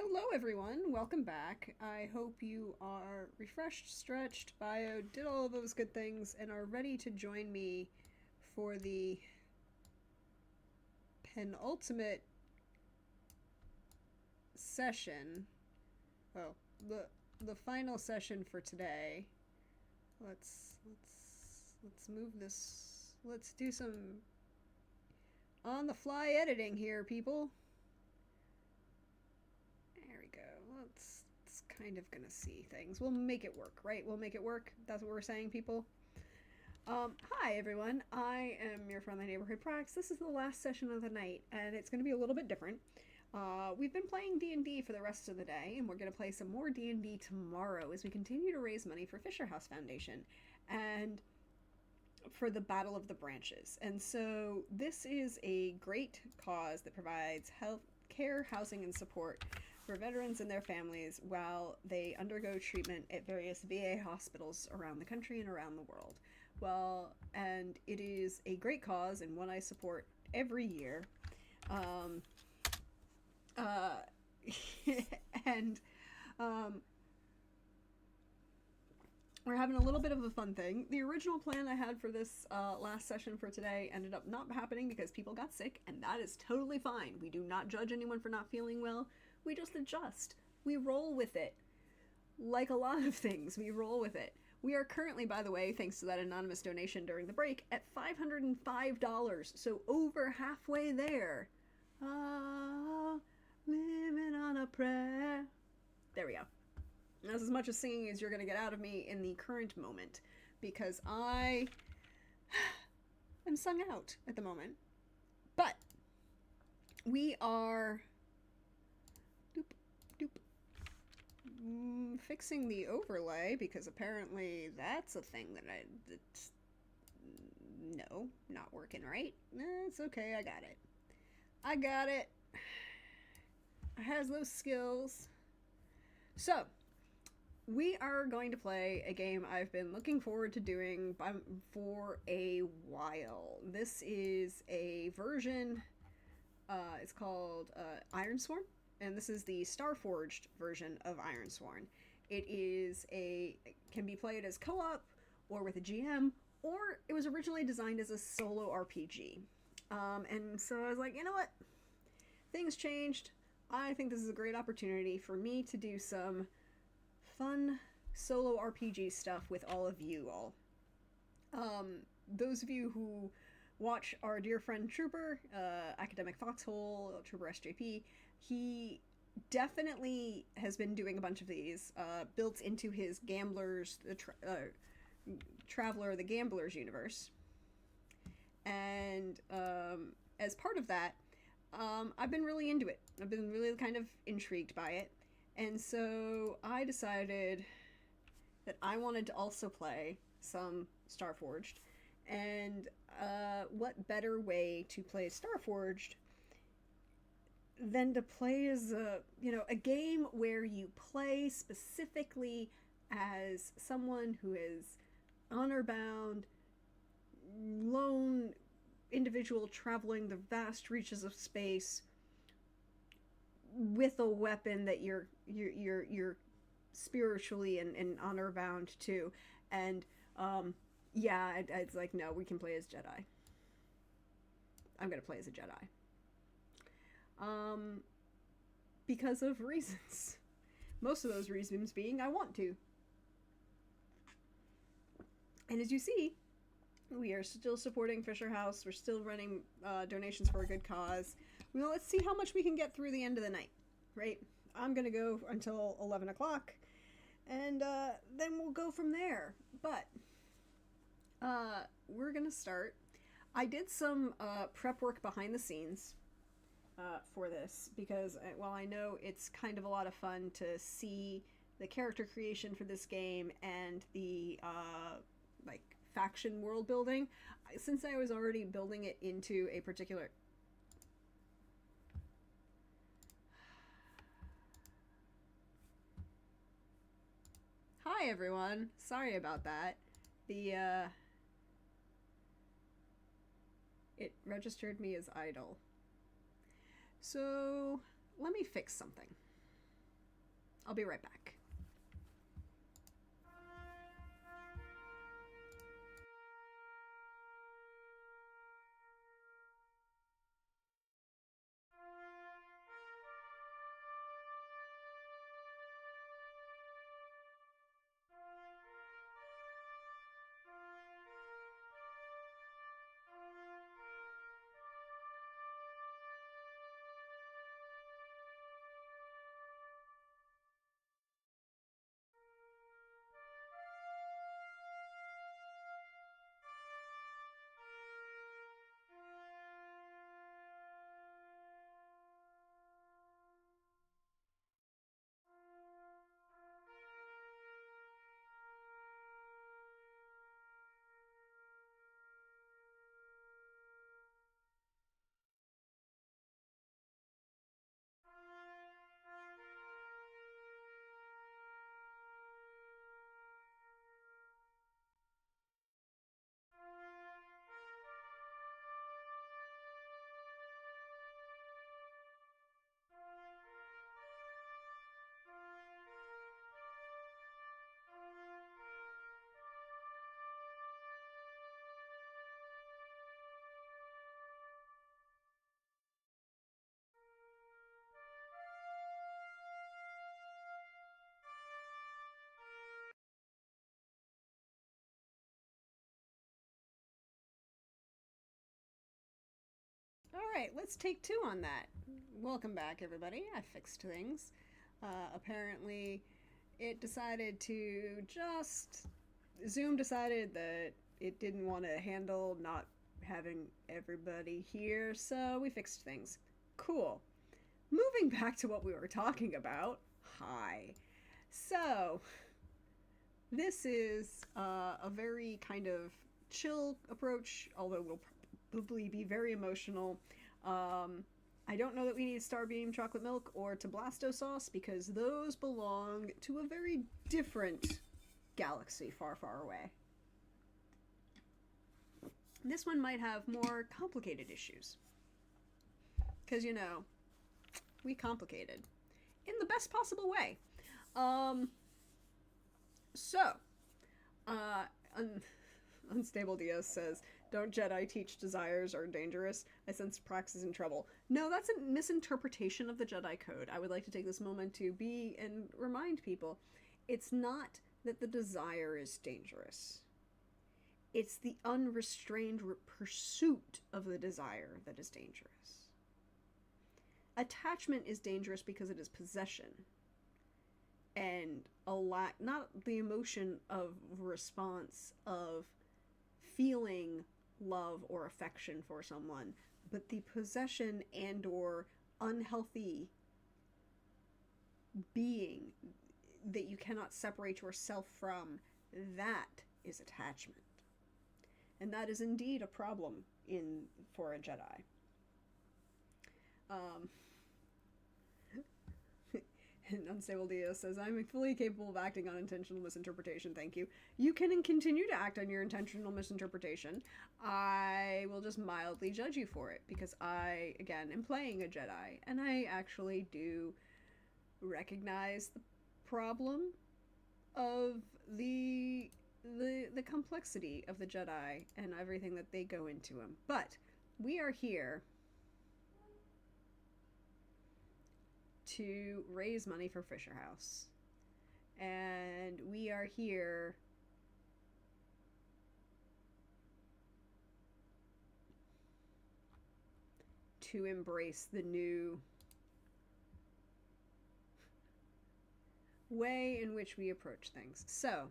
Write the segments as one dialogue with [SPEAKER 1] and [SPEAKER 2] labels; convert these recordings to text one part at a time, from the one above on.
[SPEAKER 1] Hello, everyone. Welcome back. I hope you are refreshed, stretched, bio, did all of those good things, and are ready to join me for the penultimate session. Well, the final session for today. Let's move this. Let's do some on the fly editing here, people. There we go. It's kind of gonna see things. We'll make it work, right? We'll make it work. That's what we're saying, people. Hi everyone. I am your friendly neighborhood Prax. This is the last session of the night, and it's going to be a little bit different. We've been playing D&D for the rest of the day, and we're going to play some more D&D tomorrow as we continue to raise money for Fisher House Foundation and for the Battle of the Branches. And so this is a great cause that provides health care, housing, and support for veterans and their families while they undergo treatment at various VA hospitals around the country and around the world. Well, and it is a great cause and one I support every year. And we're having a little bit of a fun thing. The original plan I had for this last session for today ended up not happening because people got sick, and that is totally fine. We do not judge anyone for not feeling well. We just adjust. We roll with it. Like a lot of things, we roll with it. We are currently, by the way, thanks to that anonymous donation during the break, at $505, so over halfway there. Living on a prayer. There we go. That's as much as singing as you're going to get out of me in the current moment, because I am sung out at the moment. But we are fixing the overlay, because apparently that's a thing that's no, not working right. It's okay, I got it. I has those skills. So we are going to play a game I've been looking forward to doing for a while. This is a version, it's called Ironsworn, and this is the StarForged version of Ironsworn. It can be played as co-op or with a GM, or it was originally designed as a solo RPG. And so I was like, you know what? Things changed. I think this is a great opportunity for me to do some fun solo RPG stuff with all of you all. Those of you who watch our dear friend Trooper, Academic Foxhole, Trooper SJP, he definitely has been doing a bunch of these, built into his Traveler the Gambler's universe. And as part of that, I've been really into it. I've been really kind of intrigued by it. And so I decided that I wanted to also play some StarForged. And what better way to play StarForged than to play as a game where you play specifically as someone who is honor-bound, lone individual traveling the vast reaches of space with a weapon that you're spiritually and honor bound to. And it's like, no, we can play as Jedi. I'm gonna play as a Jedi. Because of reasons. Most of those reasons being I want to. And as you see, we are still supporting Fisher House. We're still running donations for a good cause. Well, let's see how much we can get through the end of the night, right? I'm going to go until 11 o'clock, and then we'll go from there. But we're going to start. I did some prep work behind the scenes for this, because while I know it's kind of a lot of fun to see the character creation for this game and the faction world building, since I was already building it into a particular... Hi everyone, sorry about that. It registered me as idle. So let me fix something. I'll be right back. All right, let's take two on that. Welcome back, everybody. I fixed things. Apparently, it decided to just. Zoom decided that it didn't want to handle not having everybody here, so we fixed things. Cool. Moving back to what we were talking about. Hi. So, this is a very kind of chill approach, although we'll probably be very emotional. I don't know that we need Starbeam chocolate milk or Tablasto sauce because those belong to a very different galaxy far, far away. This one might have more complicated issues. Because, you know, we complicated. In the best possible way. Unstable Diaz says, don't Jedi teach desires are dangerous? I sense Prax is in trouble. No, that's a misinterpretation of the Jedi Code. I would like to take this moment to and remind people, it's not that the desire is dangerous. It's the unrestrained pursuit of the desire that is dangerous. Attachment is dangerous because it is possession. And not the emotion of response of feeling love or affection for someone, but the possession and or unhealthy being that you cannot separate yourself from, that is attachment. And that is indeed a problem for a Jedi. And Unstable Dio says, I'm fully capable of acting on intentional misinterpretation, thank you. You can continue to act on your intentional misinterpretation. I will just mildly judge you for it, because I, again, am playing a Jedi, and I actually do recognize the problem of the complexity of the Jedi and everything that they go into them. But we are here to raise money for Fisher House. And we are here to embrace the new way in which we approach things. So,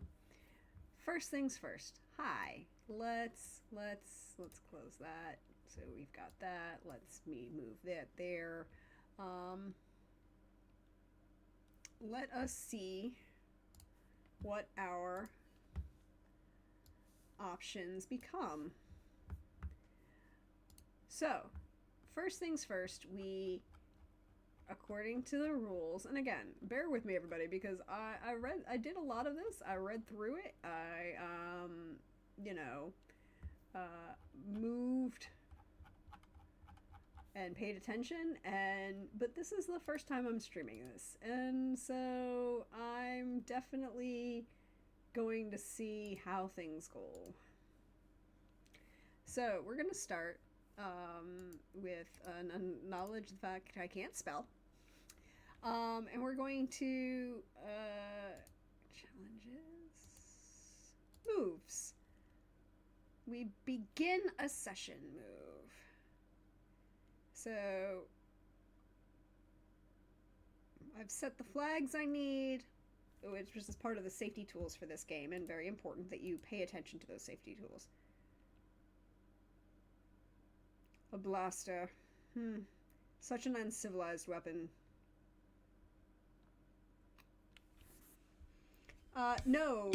[SPEAKER 1] first things first. Hi. Let's close that. So we've got that. Let's move that there. Let us see what our options become. So, first things first, according to the rules, and again, bear with me everybody, because I did a lot of this. I read through it. I moved and paid attention, but this is the first time I'm streaming this, and so I'm definitely going to see how things go. So we're going to start with acknowledge the fact I can't spell. And we're going to challenges, moves. We begin a session move. So I've set the flags I need, which is part of the safety tools for this game, and very important that you pay attention to those safety tools. A blaster. Such an uncivilized weapon. No,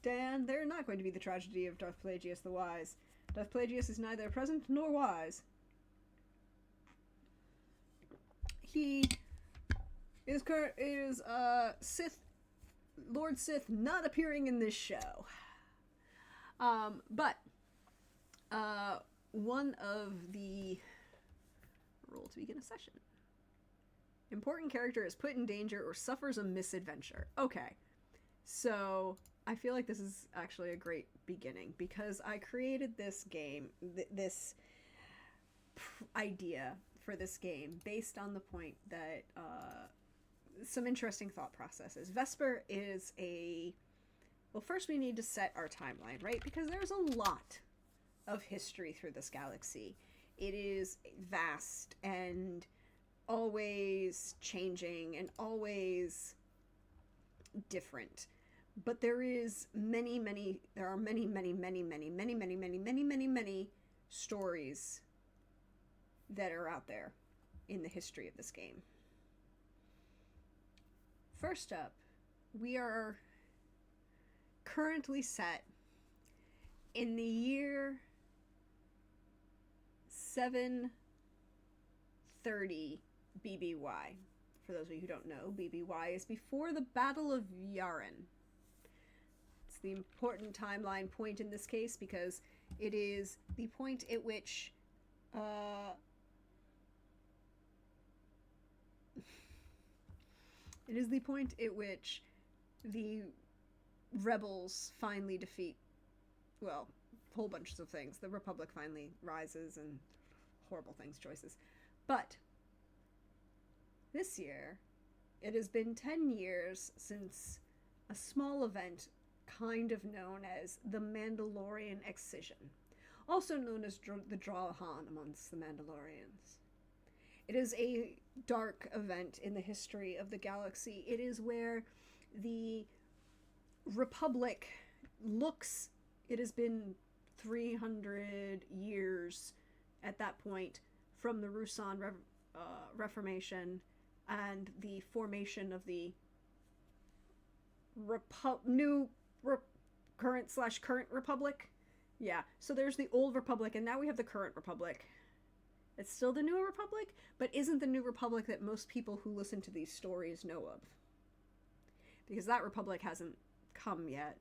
[SPEAKER 1] Dan, they're not going to be the tragedy of Darth Plagueis the Wise. Darth Plagueis is neither present nor wise. He is Sith, Lord Sith, not appearing in this show. But one of the roll to begin a session. Important character is put in danger or suffers a misadventure. Okay. So, I feel like this is actually a great beginning, because I created this game, this idea for this game, based on the point that, some interesting thought processes. Vesper is well, first we need to set our timeline, right? Because there's a lot of history through this galaxy. It is vast and always changing and always different. But there are many stories that are out there in the history of this game. First up, we are currently set in the year 730 BBY. For those of you who don't know, BBY is before the Battle of Yavin. It's the important timeline point in this case because it is the point at which the rebels finally defeat, well, whole bunches of things. The Republic finally rises and horrible choices. But this year, it has been 10 years since a small event kind of known as the Mandalorian Excision, also known as the Drawhan amongst the Mandalorians. It is a dark event in the history of the galaxy. It is where the Republic looks, it has been 300 years at that point from the Ruusan Reformation and the formation of the current Republic. Yeah, so there's the old Republic, and now we have the current Republic. It's still the new Republic, but isn't the new Republic that most people who listen to these stories know of. Because that Republic hasn't come yet.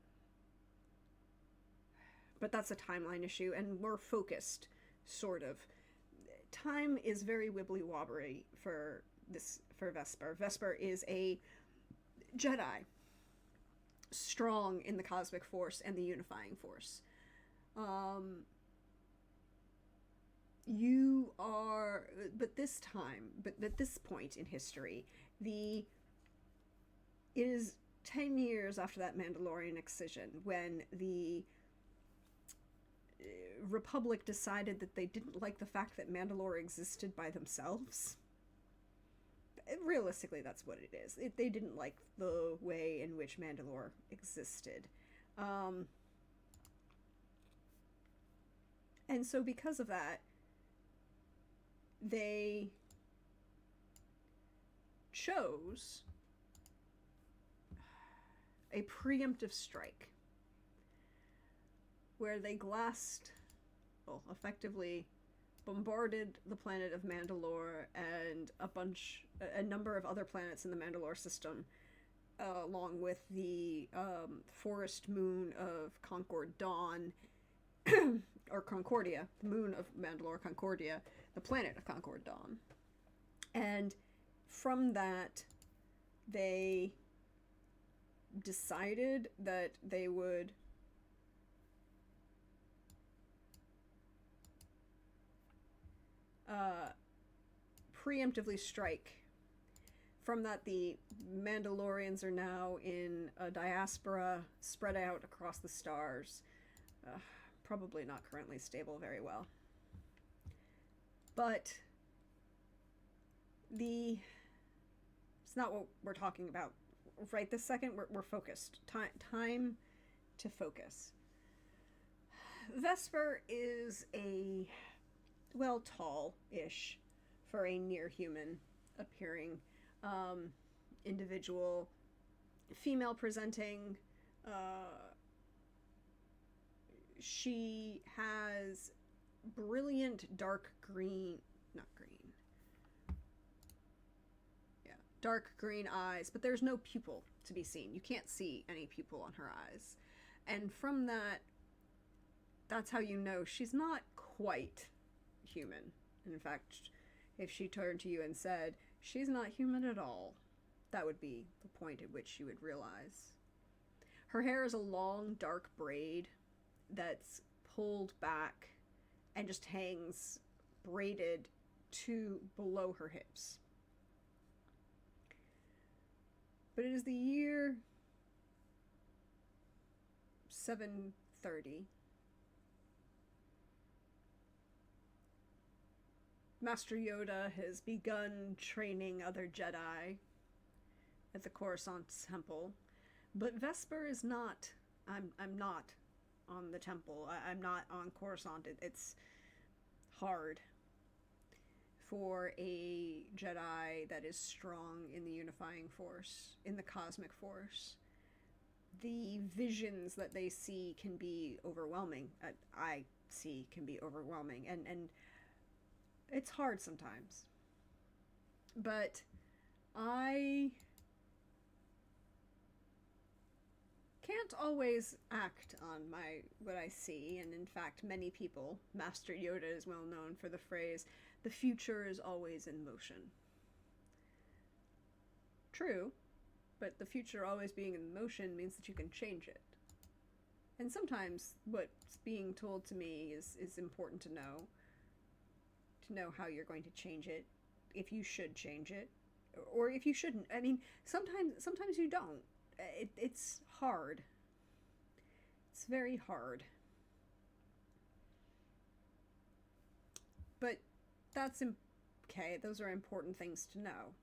[SPEAKER 1] But that's a timeline issue, and we're focused, sort of. Time is very wibbly-wobbly for Vesper. Vesper is a Jedi, strong in the cosmic force and the unifying force. But at this point in history, it is 10 years after that Mandalorian Excision when the Republic decided that they didn't like the fact that Mandalore existed by themselves. Realistically, that's what it is. They didn't like the way in which Mandalore existed. And so because of that, they chose a preemptive strike where they effectively bombarded the planet of Mandalore and a number of other planets in the Mandalore system, along with the forest moon of Concord Dawn, or Concordia, the moon of Mandalore, Concordia, the planet of Concord Dawn. And from that, they decided that they would preemptively strike. From that, the Mandalorians are now in a diaspora spread out across the stars. Probably not currently stable very well. But it's not what we're talking about right this second. We're focused. Time to focus. Vesper is a, well, tall-ish for a near-human appearing individual, female presenting. She has brilliant dark green, not green, yeah, dark green eyes, but there's no pupil to be seen. You can't see any pupil on her eyes. And from that, that's how you know she's not quite human. And in fact, if she turned to you and said, she's not human at all, that would be the point at which you would realize. Her hair is a long, dark braid that's pulled back and just hangs braided to below her hips. But it is the year 730. Master Yoda has begun training other Jedi at the Coruscant Temple, but Vesper is not. I'm not on the temple. I'm not on Coruscant. It's hard for a Jedi that is strong in the unifying force, in the cosmic force. The visions that they see can be overwhelming. I see can be overwhelming, and it's hard sometimes. But I can't always act on what I see, and in fact many people, Master Yoda is well known for the phrase, the future is always in motion. True, but the future always being in motion means that you can change it. And sometimes what's being told to me is important to know how you're going to change it, if you should change it, or if you shouldn't. I mean, sometimes you don't. It's hard. It's very hard. But that's okay. Those are important things to know.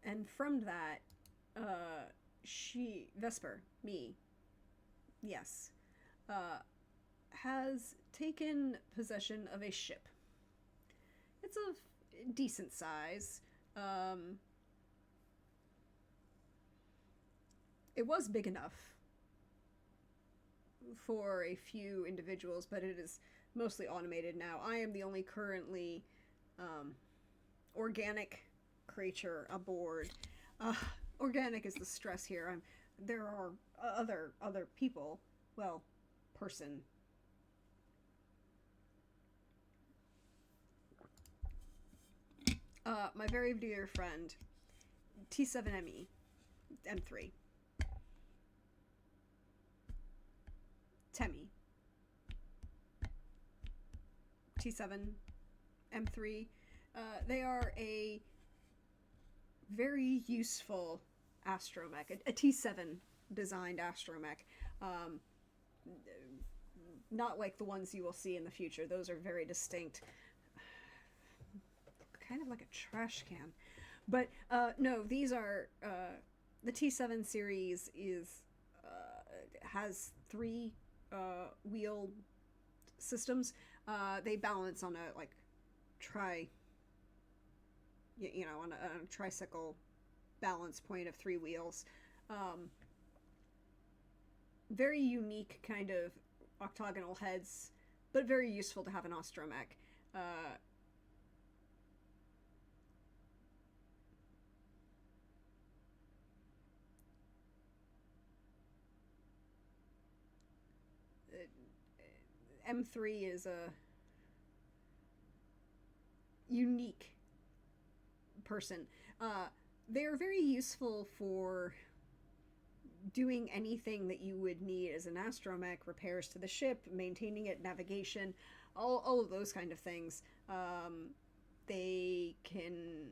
[SPEAKER 1] And from that, Vesper, me, yes, has taken possession of a ship. It's of decent size. It was big enough for a few individuals, but it is mostly automated now. I am the only currently organic creature aboard. Organic is the stress here. There are other people, well, person. My very dear friend, T7ME, M3. Temi. T7, M3. They are a very useful astromech, a T7 designed astromech. Not like the ones you will see in the future. Those are very distinct. Kind of like a trash can. But no, these are the T7 series has 3 wheel systems. They balance on a on a tricycle balance point of 3 wheels. Very unique kind of octagonal heads, but very useful to have an astromech. M3 is a unique person. They're very useful for doing anything that you would need as an astromech, repairs to the ship, maintaining it, navigation, all of those kind of things. They can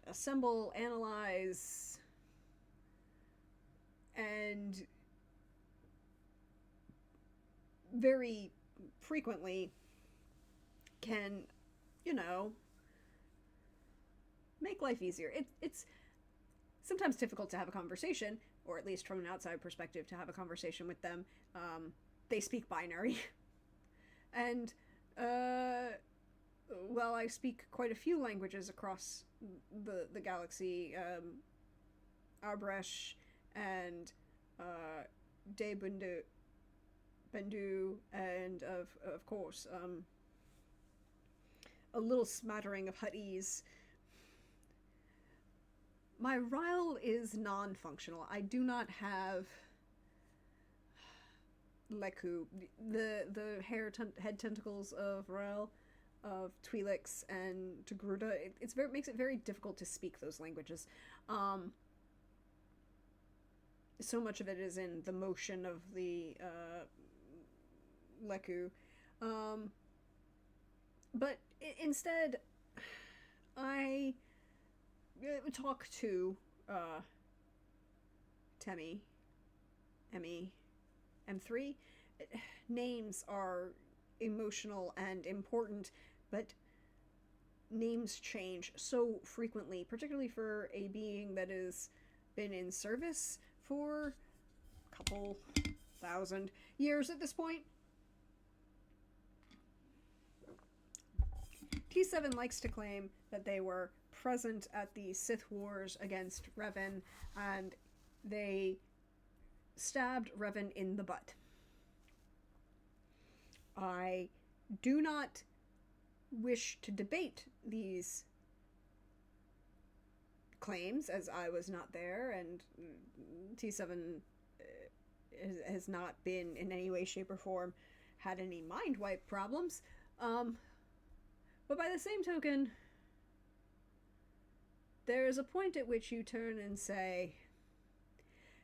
[SPEAKER 1] assemble, analyze, and very frequently can, make life easier. It's sometimes difficult to have a conversation, or at least from an outside perspective, to have a conversation with them. They speak binary. And, well, I speak quite a few languages across the galaxy. Arbresh and De Bendu, and of course, a little smattering of Huttese. My Ryle is non-functional. I do not have Leku, the head tentacles of Ryle, of Twi'leks and Togruta. It makes it very difficult to speak those languages. So much of it is in the motion of the Leku. But instead, I talk to Temi, Emmy, M3. Names are emotional and important, but names change so frequently, particularly for a being that has been in service for a couple thousand years at this point. T7 likes to claim that they were present at the Sith Wars against Revan, and they stabbed Revan in the butt. I do not wish to debate these claims, as I was not there, and T7 has not been in any way, shape, or form had any mind wipe problems. But by the same token, there's a point at which you turn and say,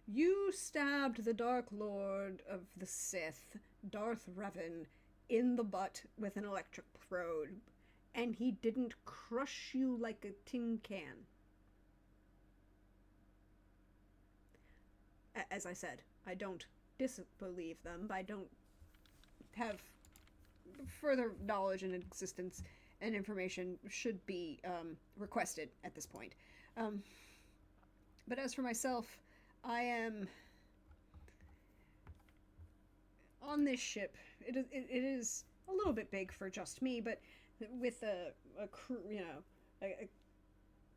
[SPEAKER 1] you stabbed the Dark Lord of the Sith, Darth Revan, in the butt with an electric probe, and he didn't crush you like a tin can. As I said, I don't disbelieve them, but I don't have further knowledge and existence, and information should be requested at this point. But as for myself, I am on this ship. It is a little bit big for just me, but with a crew, a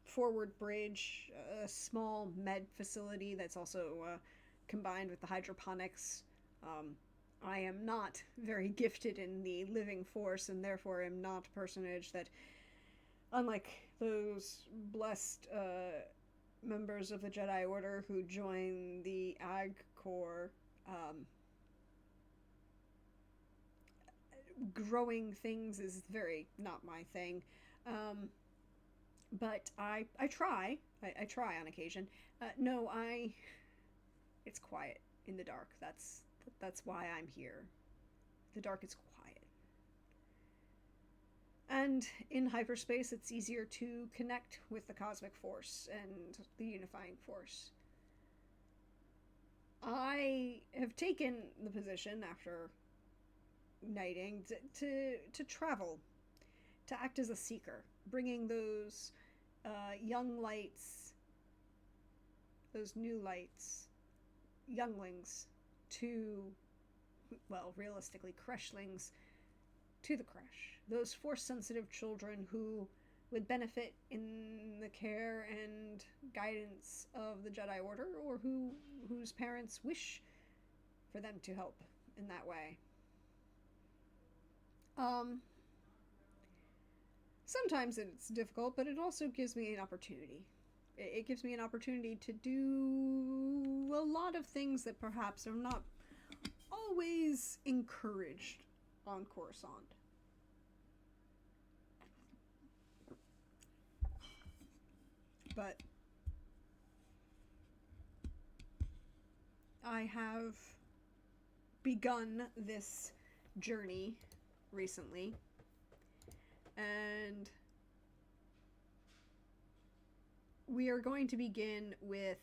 [SPEAKER 1] forward bridge, a small med facility that's also combined with the hydroponics. I am not very gifted in the living force, and therefore am not a personage that, unlike those blessed members of the Jedi Order who join the Ag Corps, growing things is very not my thing. But I try. I try on occasion. It's quiet in the dark. That's why I'm here. The dark is quiet. And in hyperspace, it's easier to connect with the cosmic force and the unifying force. I have taken the position after knighting to travel, to act as a seeker, bringing those young lights, those new lights, younglings to, well, realistically, creshlings to the creche. Those force-sensitive children who would benefit in the care and guidance of the Jedi Order, or whose parents wish for them to help in that way. Sometimes it's difficult, but it also gives me an opportunity. It gives me an opportunity to do a lot of things that perhaps are not always encouraged on Coruscant. But I have begun this journey recently, and we are going to begin with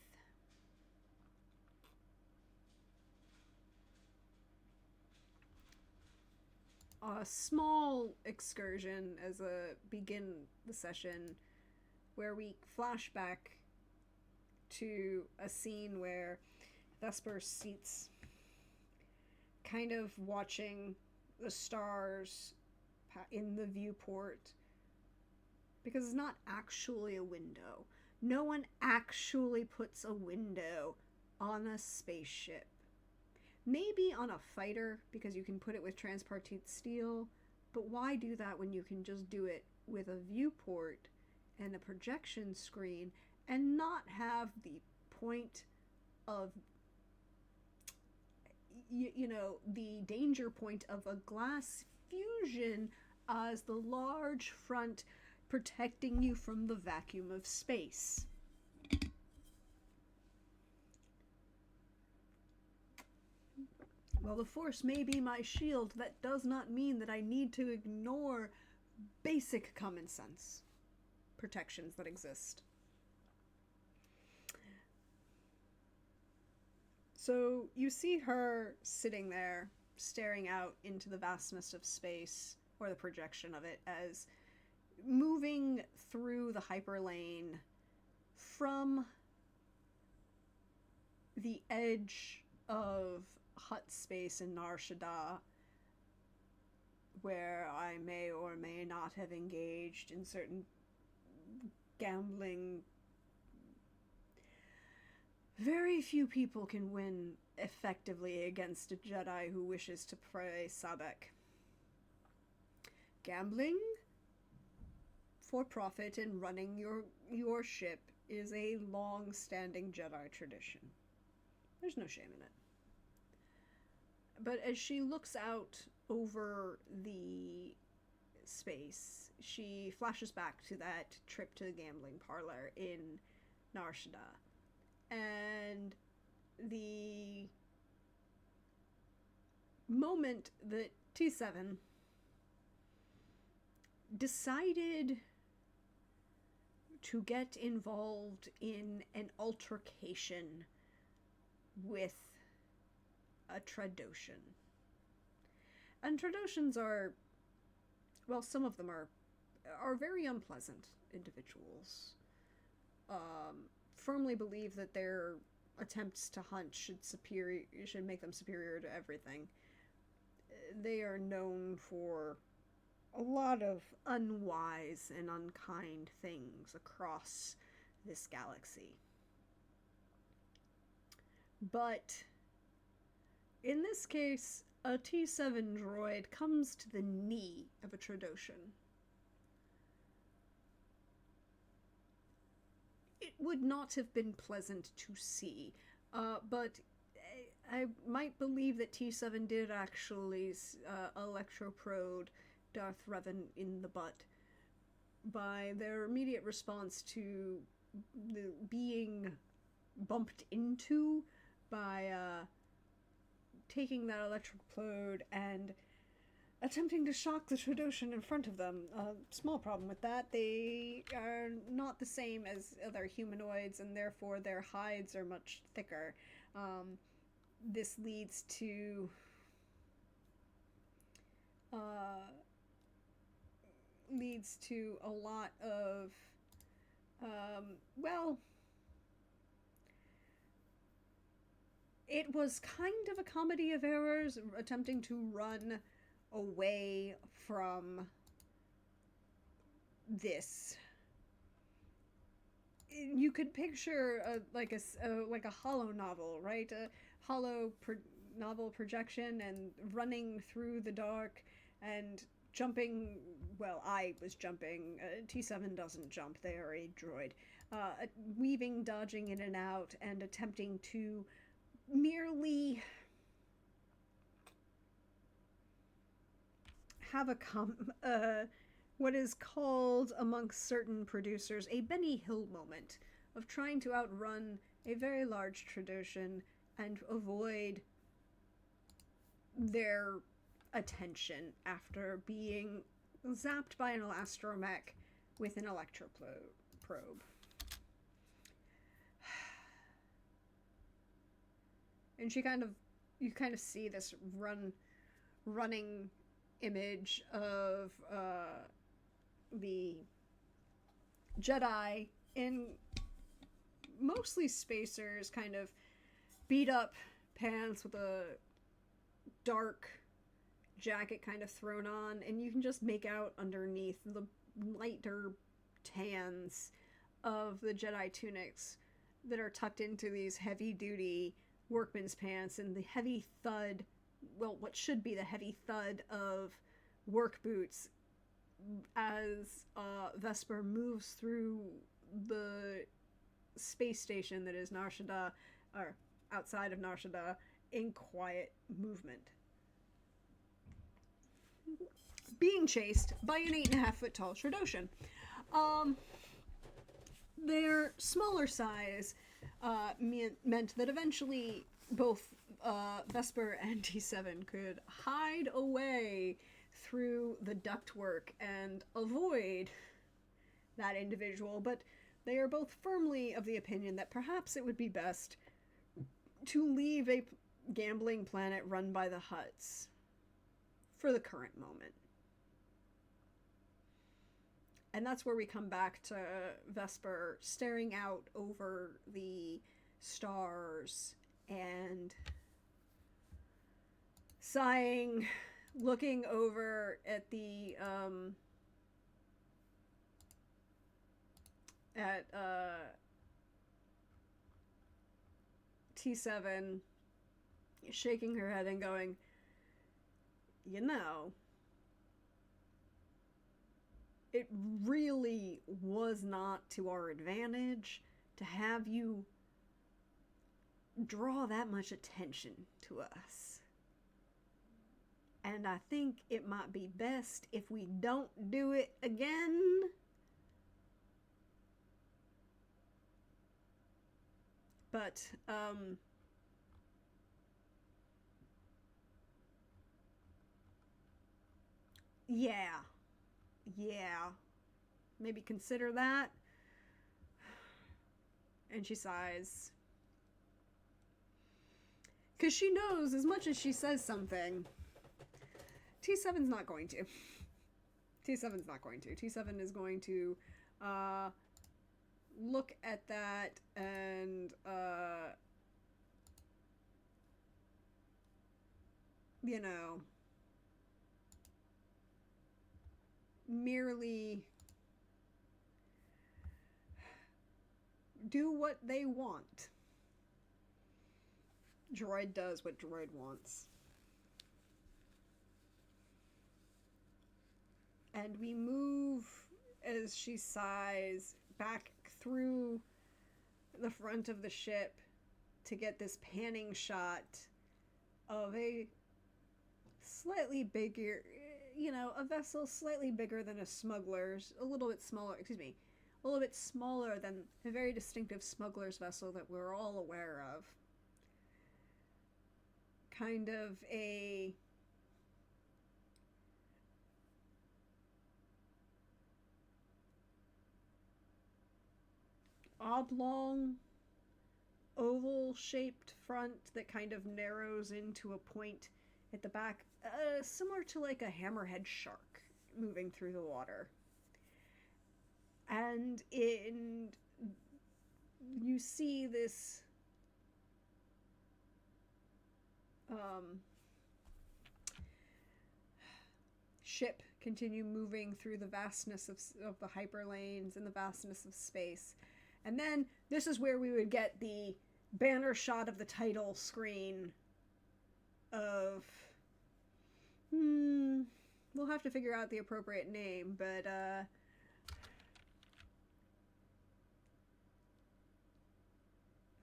[SPEAKER 1] a small excursion as a begin the session where we flash back to a scene where Vesper sits kind of watching the stars in the viewport, because it's not actually a window. No one actually puts a window on a spaceship. Maybe on a fighter, because you can put it with transpartite steel, but why do that when you can just do it with a viewport and a projection screen and not have the point of, you know, the danger point of a glass fusion as the large front protecting you from the vacuum of space. While the Force may be my shield, that does not mean that I need to ignore basic common sense protections that exist. So you see her sitting there, staring out into the vastness of space, or the projection of it, as moving through the hyperlane from the edge of hut space in Nar Shaddaa, where I may or may not have engaged in certain gambling. Very few people can win effectively against a Jedi who wishes to play Sabek. Gambling for profit and running your ship is a long-standing Jedi tradition. There's no shame in it. But as she looks out over the space, she flashes back to that trip to the gambling parlor in Nar Shaddaa. And the moment that T7 decided to get involved in an altercation with a Trandoshan. And Trandoshans are, well, some of them are very unpleasant individuals. Firmly believe that their attempts to hunt should make them superior to everything. They are known for a lot of unwise and unkind things across this galaxy. But in this case, a T7 droid comes to the knee of a Trandoshan. It would not have been pleasant to see, but I might believe that T7 did actually electroprode Darth Revan in the butt by their immediate response to the being bumped into by taking that electroplode and attempting to shock the Trandoshan in front of them. Small problem with that. They are not the same as other humanoids, and therefore their hides are much thicker. This leads to a lot of well, it was kind of a comedy of errors, attempting to run away from this. You could picture like a hollow novel, right? A hollow novel projection, and running through the dark and jumping. Well, I was jumping. T7 doesn't jump; they are a droid. Weaving, dodging in and out, and attempting to merely have what is called amongst certain producers a Benny Hill moment of trying to outrun a very large tradition and avoid their attention after being zapped by an astromech with an electroprobe. And you kind of see this running image of the Jedi in mostly spacers, kind of beat up pants with a dark jacket kind of thrown on, and you can just make out underneath the lighter tans of the Jedi tunics that are tucked into these heavy-duty workman's pants and the heavy thud, well, what should be the heavy thud of work boots as Vesper moves through the space station that is Nar Shaddaa, or outside of Nar Shaddaa, in quiet movement. Being chased by an 8.5-foot tall Trandoshan. Their smaller size meant that eventually both Vesper and T7 could hide away through the ductwork and avoid that individual, but they are both firmly of the opinion that perhaps it would be best to leave a gambling planet run by the Hutts for the current moment. And that's where we come back to Vesper staring out over the stars and sighing, looking over at the T7, shaking her head and going, you know, it really was not to our advantage to have you draw that much attention to us. And I think it might be best if we don't do it again. But, yeah, maybe consider that. And she sighs. Because she knows as much as she says something, T7's not going to. T7's not going to. T7 is going to look at that and you know, merely do what they want. Droid does what droid wants. And we move, as she sighs, back through the front of the ship to get this panning shot of a slightly bigger, a vessel slightly bigger than a smuggler's, a little bit smaller than a very distinctive smuggler's vessel that we're all aware of. Kind of a oblong, oval-shaped front that kind of narrows into a point at the back, similar to like a hammerhead shark moving through the water. And you see this ship continue moving through the vastness of the hyperlanes and the vastness of space. And then this is where we would get the banner shot of the title screen of... we'll have to figure out the appropriate name, but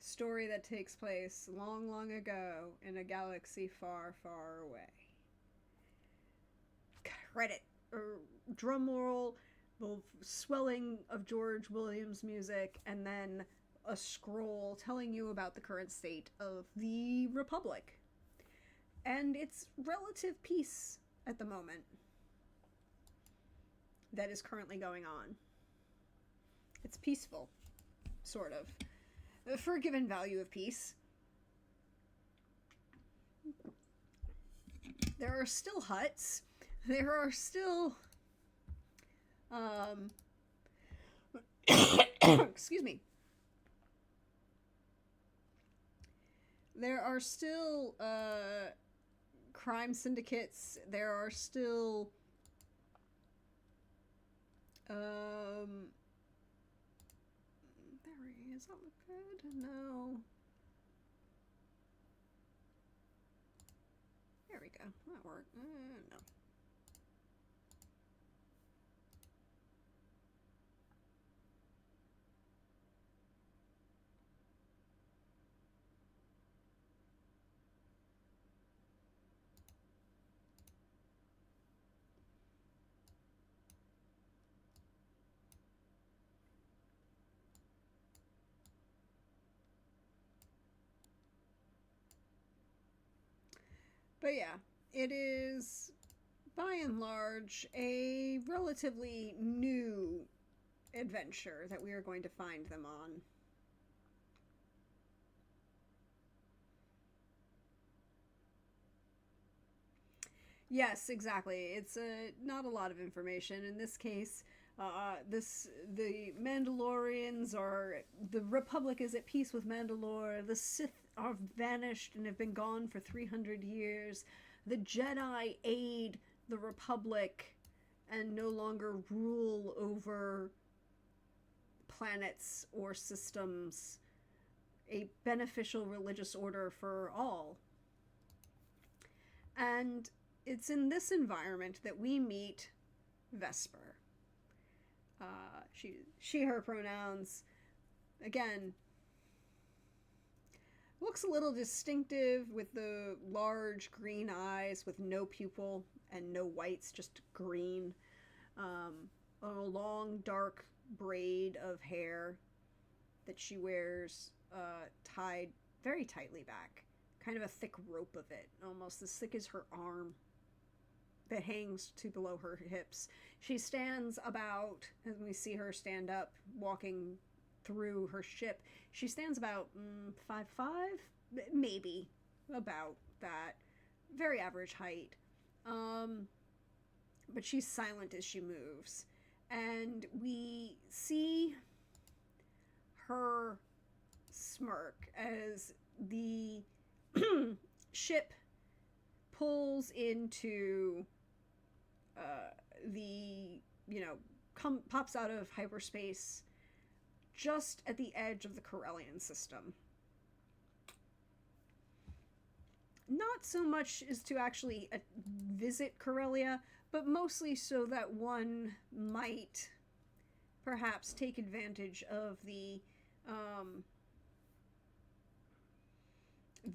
[SPEAKER 1] story that takes place long, long ago in a galaxy far, far away. Gotta credit or drum roll, the swelling of George Williams music, and then a scroll telling you about the current state of the Republic and its relative peace at the moment that is currently going on. It's peaceful, sort of, for a given value of peace. There are still huts. There are still, excuse me. There are still, crime syndicates. There are still, there he is. Does that look good? No. There we go. That worked. No. But yeah, it is, by and large, a relatively new adventure that we are going to find them on. Yes, exactly. It's not a lot of information. In this case, the Mandalorians are, the Republic is at peace with Mandalore. The Sith are vanished and have been gone for 300 years. The Jedi aid the Republic and no longer rule over planets or systems. A beneficial religious order for all. And it's in this environment that we meet Vesper. She, her pronouns. Again, looks a little distinctive with the large green eyes with no pupil and no whites, just green. A long dark braid of hair that she wears tied very tightly back. Kind of a thick rope of it, almost as thick as her arm, that hangs to below her hips. She stands about, as we see her stand up, walking through her ship. She stands about 5'5", maybe about that. Very average height. But she's silent as she moves. And we see her smirk as the ship pulls into pops out of hyperspace just at the edge of the Corellian system. Not so much as to actually visit Corellia, but mostly so that one might perhaps take advantage of the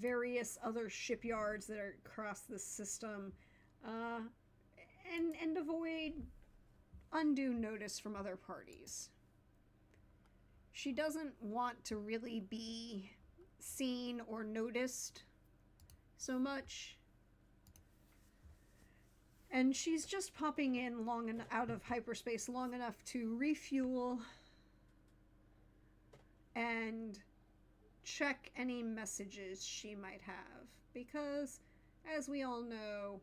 [SPEAKER 1] various other shipyards that are across the system, and avoid undue notice from other parties. She doesn't want to really be seen or noticed so much. And she's just popping in long and out of hyperspace long enough to refuel and check any messages she might have. Because, as we all know,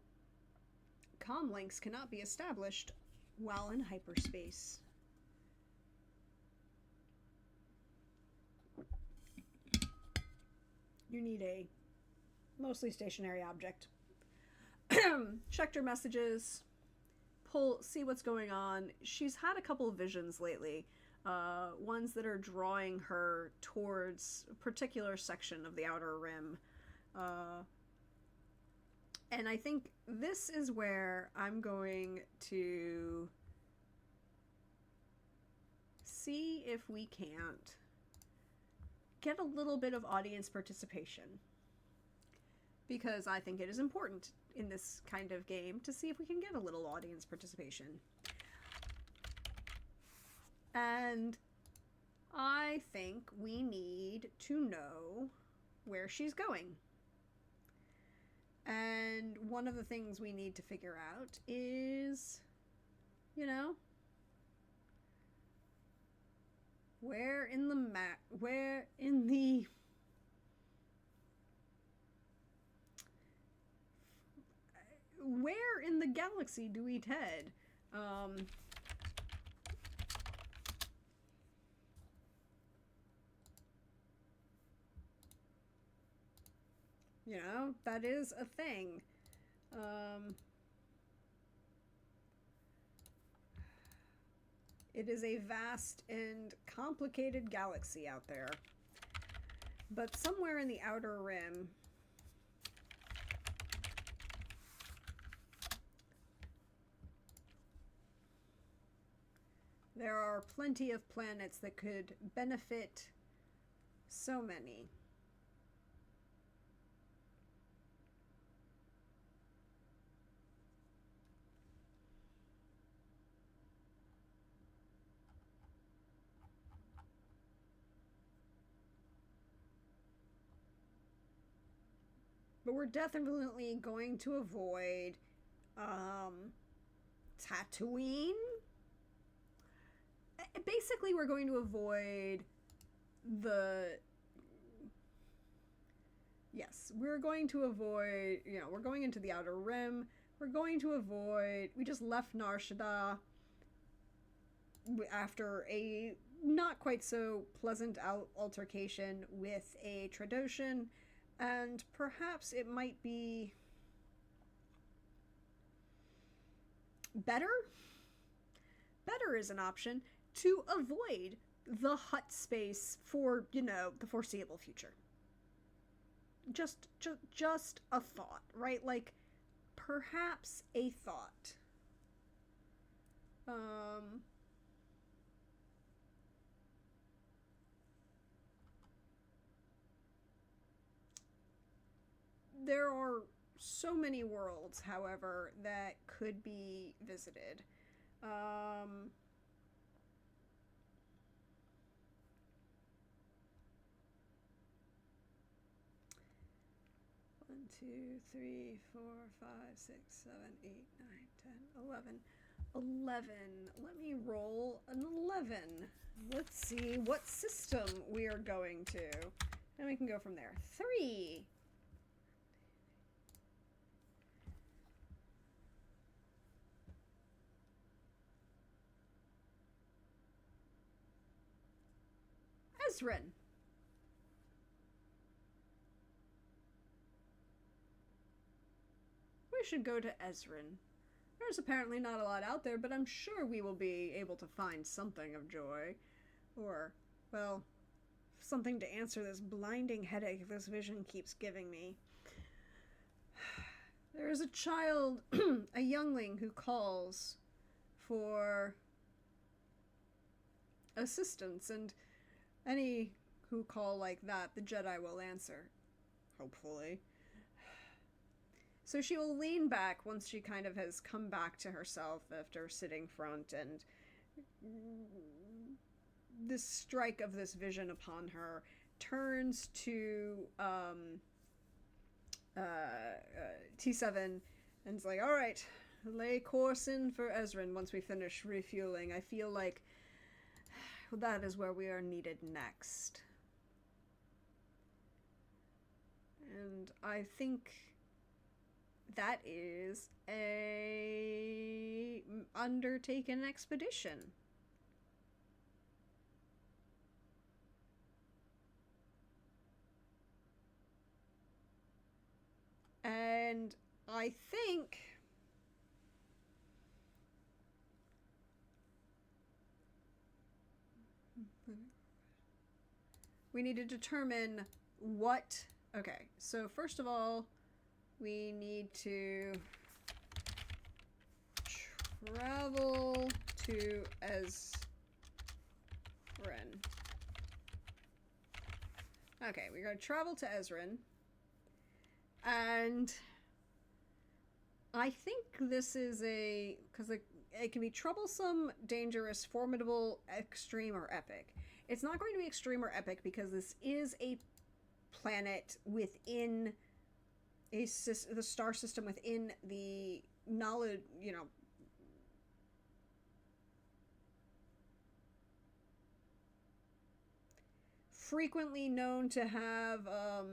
[SPEAKER 1] comm links cannot be established while in hyperspace. You need a mostly stationary object. Checked her messages, see what's going on. She's had a couple of visions lately, ones that are drawing her towards a particular section of the Outer Rim. And I think this is where I'm going to see if we can't get a little bit of audience participation. because I think it is important in this kind of game to see if we can get a little audience participation. And I think we need to know where she's going. And one of the things we need to figure out is, you know, where in the galaxy do we head? You know, that is a thing. It is a vast and complicated galaxy out there. But somewhere in the outer rim, there are plenty of planets that could benefit so many. But we're definitely going to avoid Tatooine. Basically, we're going to avoid we're going to avoid, you know, we're going into the Outer Rim. We're going to avoid, we just left Nar Shaddaa after a not quite so pleasant altercation with a Trandoshan. And perhaps it might be better is an option to avoid the hut space for, you know, the foreseeable future. Just a thought, right? Like, perhaps a thought. There are so many worlds, however, that could be visited. 1, 2, 3, 4, 5, 6, 7, 8, 9, 10, 11. 11. Let me roll an 11. Let's see what system we are going to. And we can go from there. 3. Ezrin. We should go to Ezrin. There's apparently not a lot out there, but I'm sure we will be able to find something of joy. Or, well, something to answer this blinding headache this vision keeps giving me. There is a child, a youngling, who calls for assistance, and any who call like that, the Jedi will answer. Hopefully. So she will lean back once she kind of has come back to herself after sitting front, and this strike of this vision upon her turns to T7 and is like, alright, lay course in for Ezrin once we finish refueling. I feel like that is where we are needed next. And I think that is a undertaken expedition. And I think we need to determine what... Okay, so first of all, we need to travel to Ezrin. Okay, we're going to travel to Ezrin. And I think this is because it can be troublesome, dangerous, formidable, extreme, or epic. It's not going to be extreme or epic because this is a planet within the star system, within the knowledge, frequently known to have a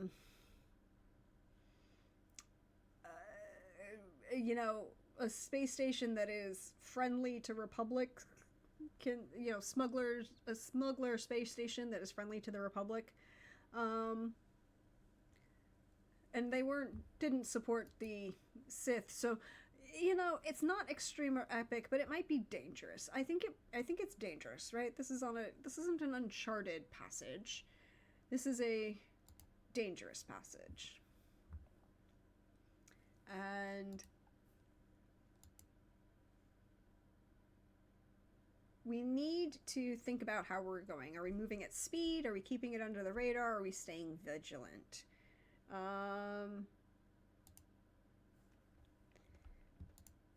[SPEAKER 1] space station that is friendly to Republic. A smuggler space station that is friendly to the Republic. And they didn't support the Sith, so it's not extreme or epic, but it might be dangerous. I think it's dangerous, right? This isn't an uncharted passage. This is a dangerous passage. And we need to think about how we're going. Are we moving at speed? Are we keeping it under the radar? Are we staying vigilant?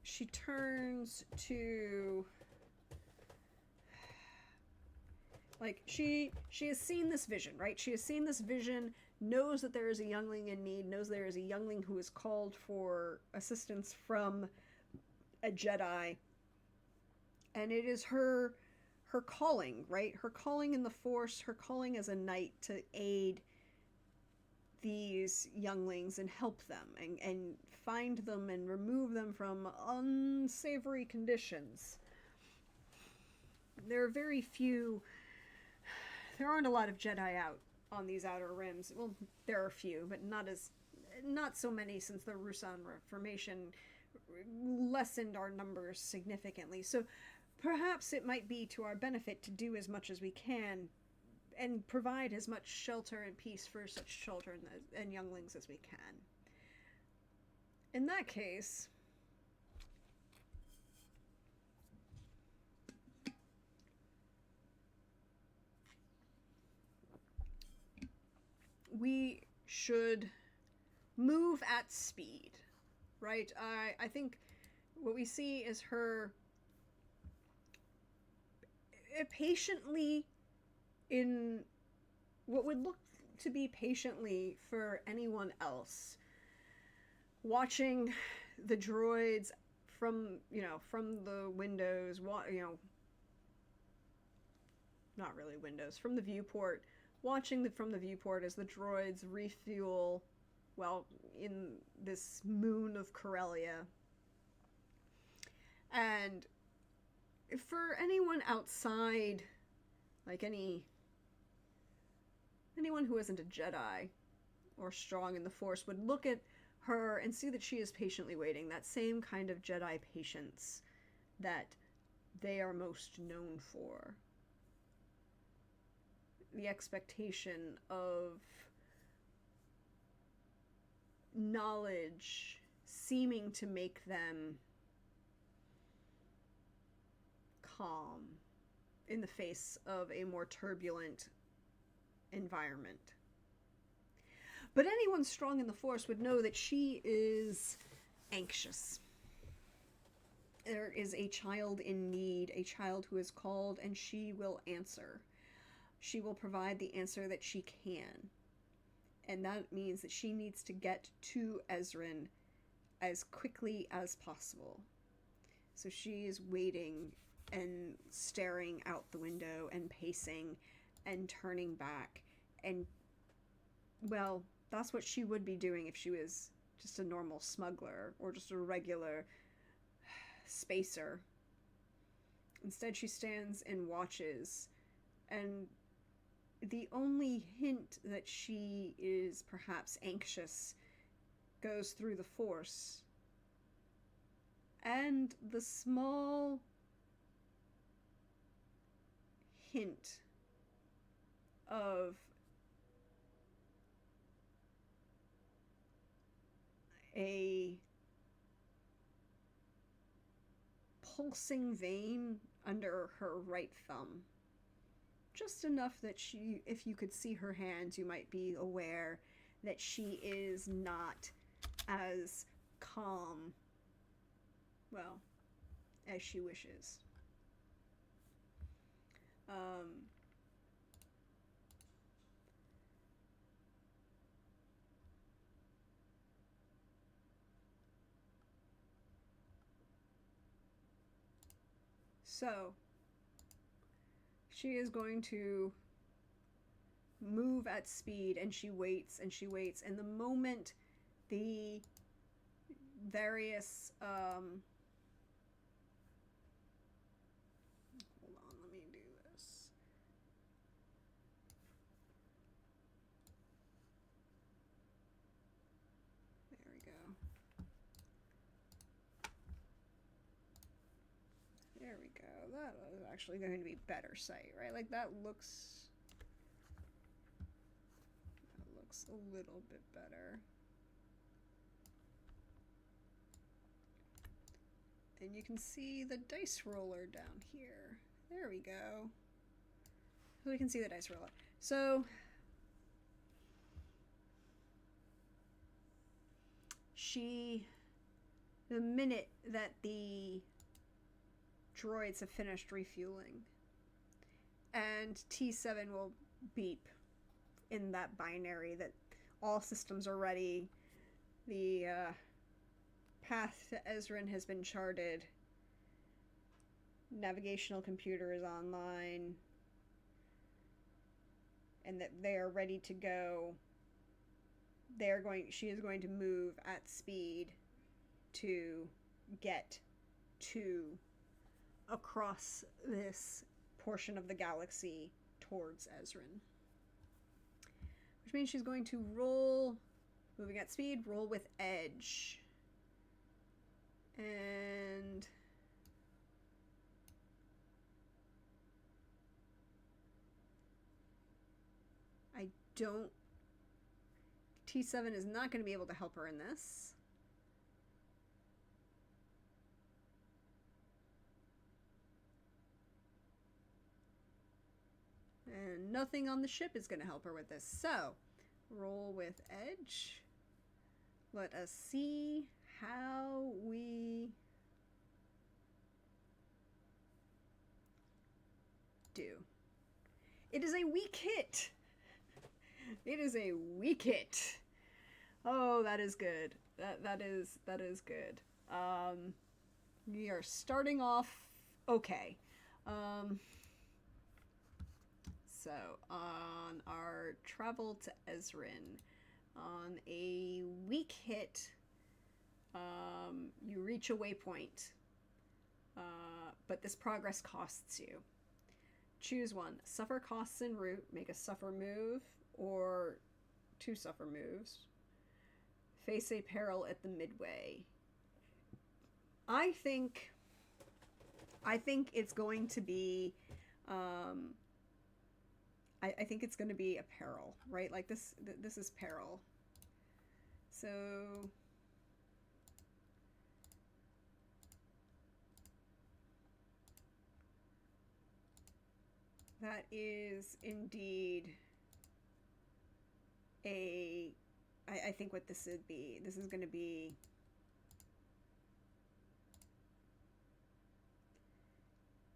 [SPEAKER 1] She turns to, like, she has seen this vision, right? She has seen this vision, knows that there is a youngling in need, knows there is a youngling who is called for assistance from a Jedi, and it is her calling, right? Her calling in the Force, her calling as a knight to aid these younglings and help them and find them and remove them from unsavory conditions. There aren't a lot of Jedi out on these outer rims. Well, there are a few, but not so many, since the Ruusan Reformation lessened our numbers significantly. So perhaps it might be to our benefit to do as much as we can and provide as much shelter and peace for such children and younglings as we can. In that case, we should move at speed, right? I think what we see is her patiently, in what would look to be patiently for anyone else, watching the droids from the windows, not really windows, from the viewport, watching from the viewport as the droids refuel, in this moon of Corellia. And for anyone outside, like anyone who isn't a Jedi or strong in the Force, would look at her and see that she is patiently waiting, that same kind of Jedi patience that they are most known for. The expectation of knowledge seeming to make them calm in the face of a more turbulent environment. But anyone strong in the Force would know that she is anxious. There is a child in need, a child who is called, and she will answer. She will provide the answer that she can. And that means that she needs to get to Ezrin as quickly as possible. So she is waiting and staring out the window and pacing and turning back. And, well, that's what she would be doing if she was just a normal smuggler or just a regular spacer. Instead, she stands and watches, and the only hint that she is perhaps anxious goes through the Force. And the small hint of a pulsing vein under her right thumb. Just enough that if you could see her hands, you might be aware that she is not as calm, well, as she wishes. So, she is going to move at speed, and she waits and she waits, and the moment the various hold on, let me do this. There we go. There we go. That was actually going to be better sight, right? Like that looks a little bit better. And you can see the dice roller down here. There we go. So we can see the dice roller. So the minute that the droids have finished refueling, and T7 will beep in that binary that all systems are ready, the path to Ezrin has been charted, navigational computer is online, and that they are ready to go. She is going to move at speed to get to across this portion of the galaxy towards Ezrin. Which means she's going to roll, moving at speed, roll with edge. And I don't... T7 is not going to be able to help her in this. And nothing on the ship is going to help her with this. So, roll with edge. Let us see how we do. It is a weak hit. It is a weak hit. Oh, that is good. That is good. We are starting off okay. So on our travel to Ezrin, on a weak hit, you reach a waypoint, but this progress costs you. Choose one. Suffer costs en route, make a suffer move, or 2 suffer moves. Face a peril at the midway. I think it's going to be, I think it's going to be a peril, right? Like this is peril. So that is indeed I think what this would be. This is going to be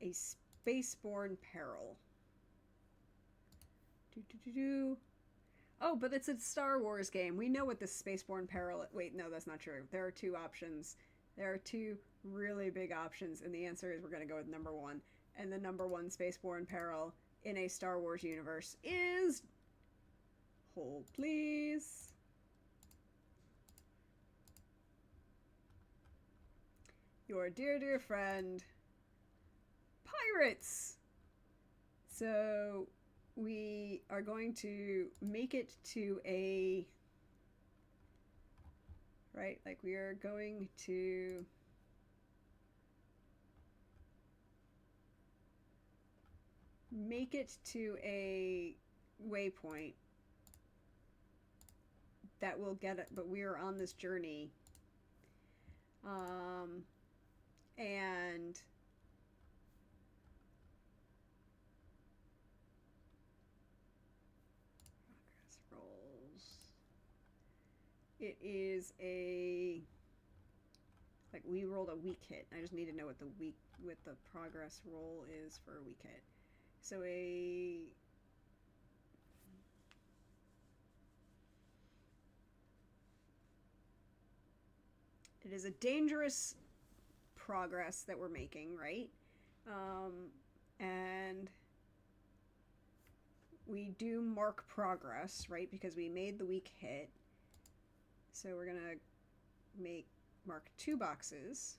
[SPEAKER 1] a spaceborne peril. Oh, but it's a Star Wars game. We know what this spaceborne peril... Wait, no, that's not true. There are 2 options. There are 2 really big options, and the answer is we're going to go with number 1. And the number 1 spaceborne peril in a Star Wars universe is... Hold, please. Your dear, dear friend, pirates! So we are going to make it to a... Right? Like we are going to... make it to a waypoint that will get it, but we are on this journey. And progress rolls. it is a... Like, we rolled a weak hit. I just need to know what the progress roll is for a weak hit. So it is a dangerous progress that we're making, right? And we do mark progress, right? Because we made the weak hit. So we're gonna mark 2 boxes,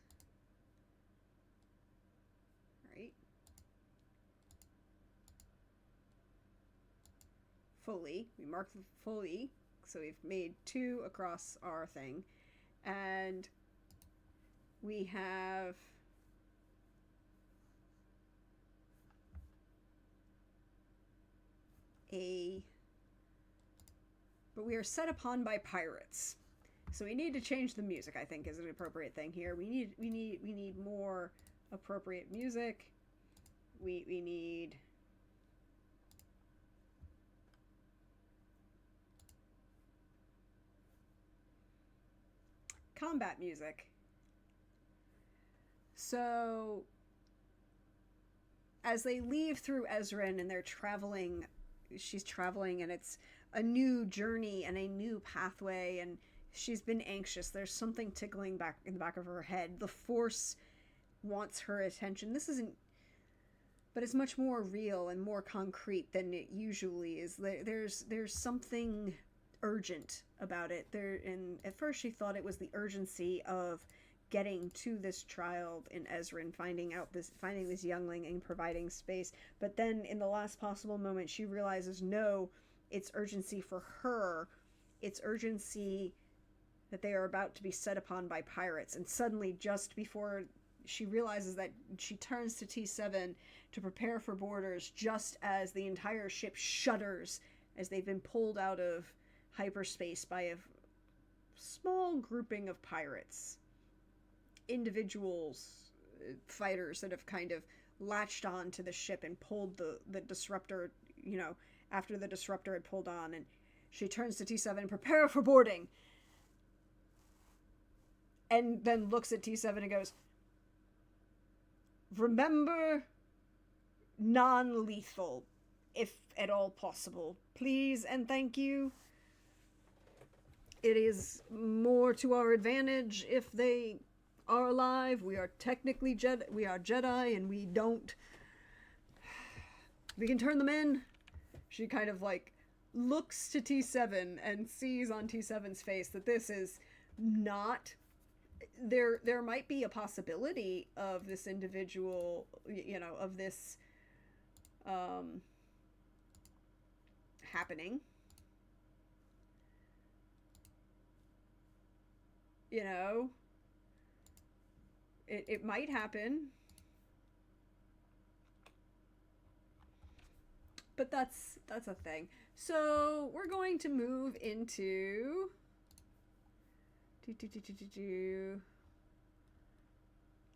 [SPEAKER 1] right? Fully. We mark fully, so we've made 2 across our thing, and we have but we are set upon by pirates. So we need to change the music, I think, is an appropriate thing here. We need more appropriate music. We need combat music. So as they leave through Ezrin and they're traveling, she's traveling, and it's a new journey and a new pathway, and she's been anxious. There's something tickling back in the back of her head. The Force wants her attention. This isn't, but it's much more real and more concrete than it usually is. There's something urgent about it. And at first she thought it was the urgency of getting to this child in Ezrin, finding this youngling and providing space. But then in the last possible moment, she realizes, no, it's urgency for her. It's urgency that they are about to be set upon by pirates. And suddenly, just before she realizes that, she turns to T7 to prepare for boarders, just as the entire ship shudders as they've been pulled out of hyperspace by a small grouping of pirates. Individuals, fighters that have kind of latched on to the ship and pulled the disruptor, after the disruptor had pulled on. And she turns to T7, prepare for boarding. And then looks at T7 and goes, remember, non-lethal, if at all possible. Please and thank you. It is more to our advantage if they are alive. We are technically Jedi, and we can turn them in. She kind of looks to T7 and sees on T7's face that this is not... There might be a possibility of this individual, of this happening. It might happen. But that's a thing. So we're going to move into...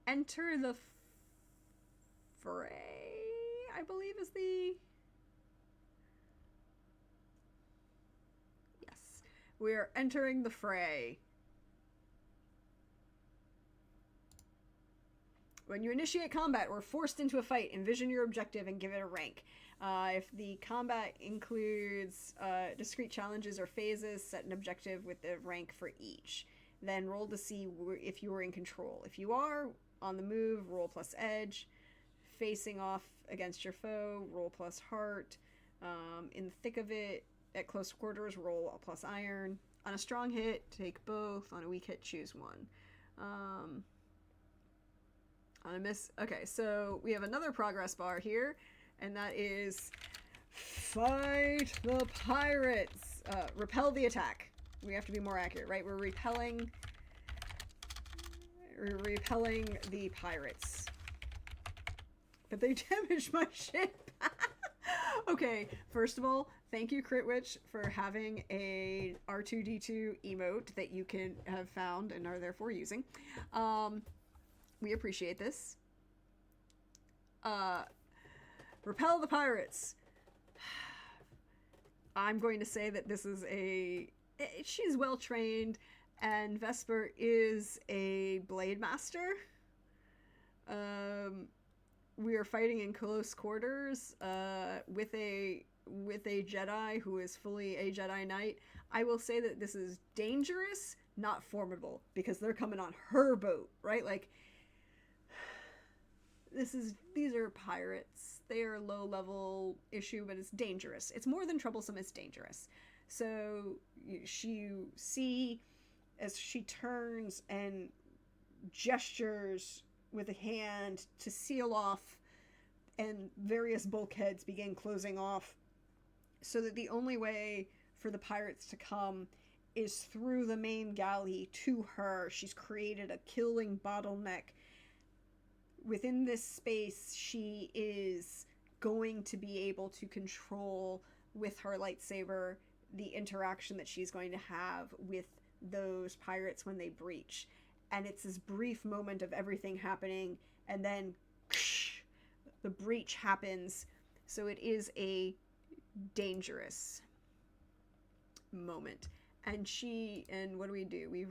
[SPEAKER 1] Enter the fray, I believe is the... Yes. We're entering the fray. When you initiate combat or forced into a fight, envision your objective and give it a rank. If the combat includes discrete challenges or phases, set an objective with the rank for each. Then roll to see if you are in control. If you are on the move, roll plus edge. Facing off against your foe, roll plus heart. In the thick of it, at close quarters, roll a plus iron. On a strong hit, take both. On a weak hit, choose one. On a miss... Okay, so we have another progress bar here, and that is fight the pirates. Repel the attack. We have to be more accurate, right? We're repelling the pirates. But they damaged my ship. Okay, first of all, thank you, Critwitch, for having a R2-D2 emote that you can have found and are therefore using. We appreciate this. Repel the pirates. I'm going to say that this is a she's well trained, and Vesper is a blade master. We are fighting in close quarters with a Jedi who is fully a Jedi Knight. I will say that this is dangerous, not formidable, because they're coming on her boat, right? Like, these are pirates. They are low level issue, but it's dangerous. It's more than troublesome, it's dangerous. So you see as she turns and gestures with a hand to seal off, and various bulkheads begin closing off, so that the only way for the pirates to come is through the main galley to her. She's created a killing bottleneck. Within this space, she is going to be able to control with her lightsaber the interaction that she's going to have with those pirates when they breach. And it's this brief moment of everything happening, and then the breach happens. So it is a dangerous moment. And what do? We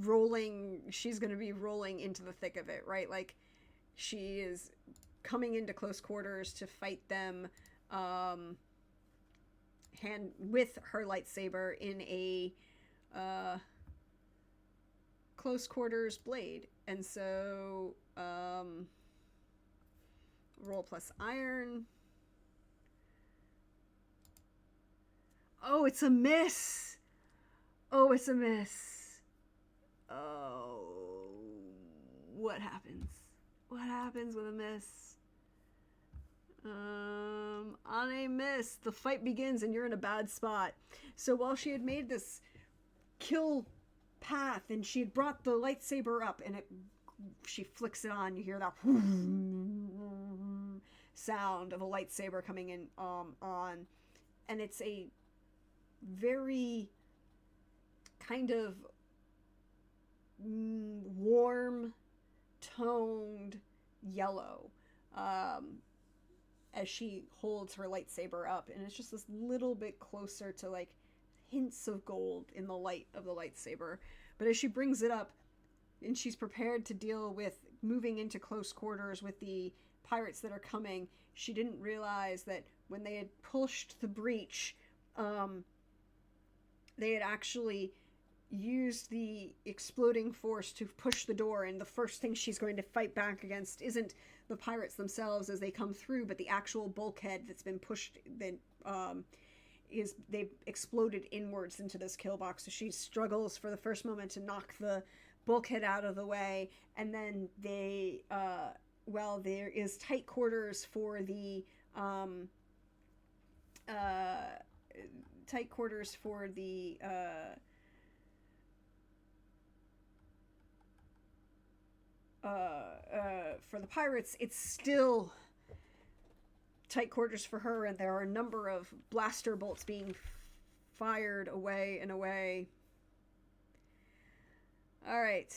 [SPEAKER 1] rolling. She's going to be rolling into the thick of it, right? Like, she is coming into close quarters to fight them hand with her lightsaber in a close quarters blade. And so roll plus iron. Oh, it's a miss. Oh, it's a miss. Oh, what happens? What happens with a miss? On a miss, the fight begins and you're in a bad spot. So while she had made this kill path and she had brought the lightsaber up and she flicks it on, you hear that sound of a lightsaber coming in on, and it's a very kind of warm toned yellow as she holds her lightsaber up, and it's just this little bit closer to like hints of gold in the light of the lightsaber. But as she brings it up and she's prepared to deal with moving into close quarters with the pirates that are coming, she didn't realize that when they had pushed the breach, they had actually used the exploding force to push the door, and the first thing she's going to fight back against isn't the pirates themselves as they come through, but the actual bulkhead that's been pushed, that they've exploded inwards into this kill box. So she struggles for the first moment to knock the bulkhead out of the way, and then there is tight quarters for the for the pirates. It's still tight quarters for her, and there are a number of blaster bolts being fired away and away. All right.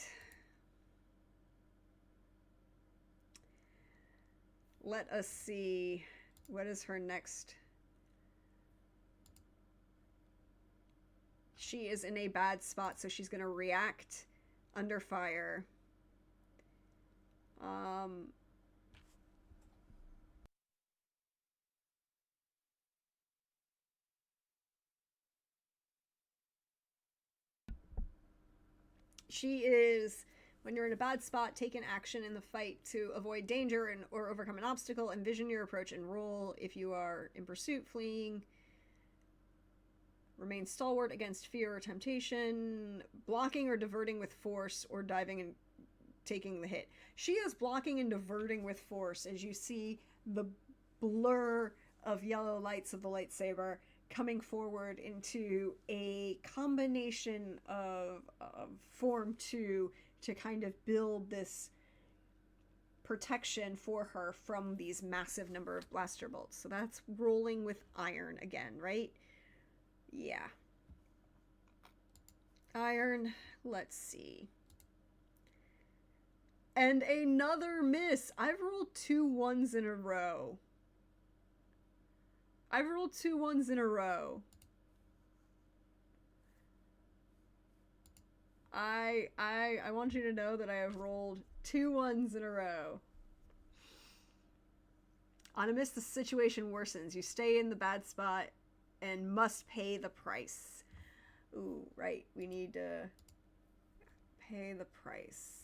[SPEAKER 1] Let us see. What is her next? She is in a bad spot, so she's going to react under fire. She is, when you're in a bad spot, take an action in the fight to avoid danger or overcome an obstacle. Envision your approach and roll if you are in pursuit, fleeing. Remain stalwart against fear or temptation. Blocking or diverting with force, or diving and taking the hit. She is blocking and diverting with force as you see the blur of yellow lights of the lightsaber coming forward into a combination of Form 2 to kind of build this protection for her from these massive number of blaster bolts. So that's rolling with iron again, right? Yeah. Iron, let's see. And another miss. I've rolled 2 1s in a row. I've rolled 2 ones in a row. I want you to know that I have rolled 2 ones in a row. On a miss, the situation worsens. You stay in the bad spot and must pay the price. Ooh, right. We need to pay the price.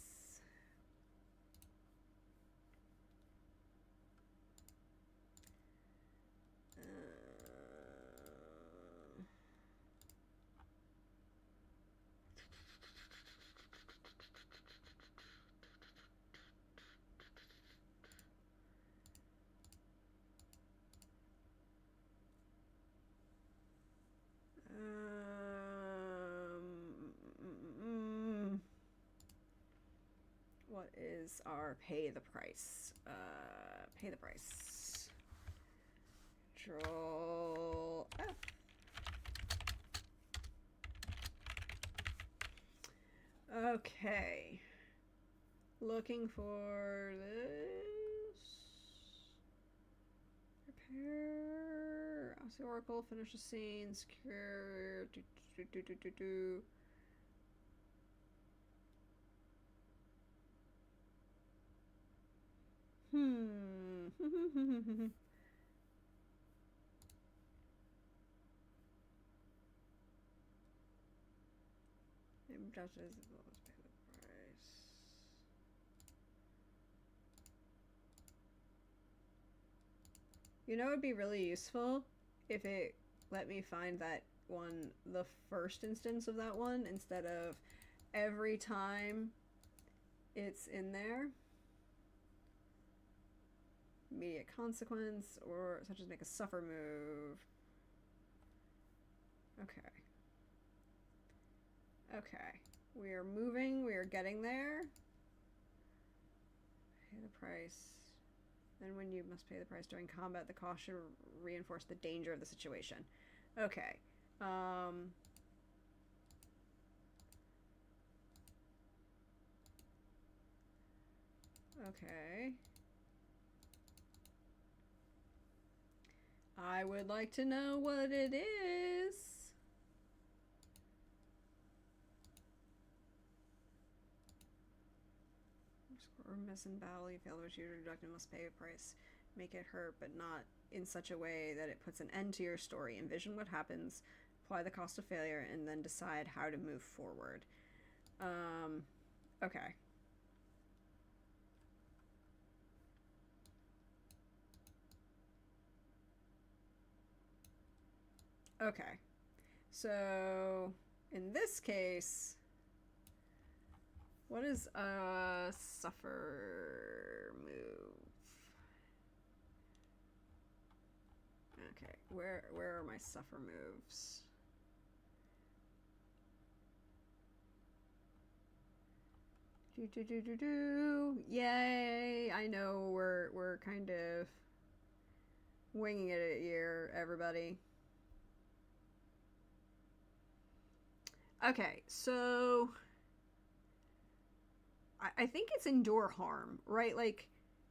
[SPEAKER 1] What is our pay the price? Pay the price. Control F. Okay. Looking for this. Repair. I'll see Oracle. Finish the scene. Secure. Judges as well as pay the price. You know, it'd be really useful if it let me find that one, the first instance of that one, instead of every time it's in there. Immediate consequence, or such as make a suffer move. Okay. Okay. We are moving. We are getting there. Pay the price. Then when you must pay the price during combat, the cost should reinforce the danger of the situation. Okay. Okay. I would like to know what it is. Or miss in battle, you fail to achieve your objective, must pay a price. Make it hurt, but not in such a way that it puts an end to your story. Envision what happens, apply the cost of failure, and then decide how to move forward. Okay. Okay. So, in this case, what is a suffer move? Okay, where are my suffer moves? Yay! I know we're kind of winging it here, everybody. Okay, so I think it's endure harm, right? Like,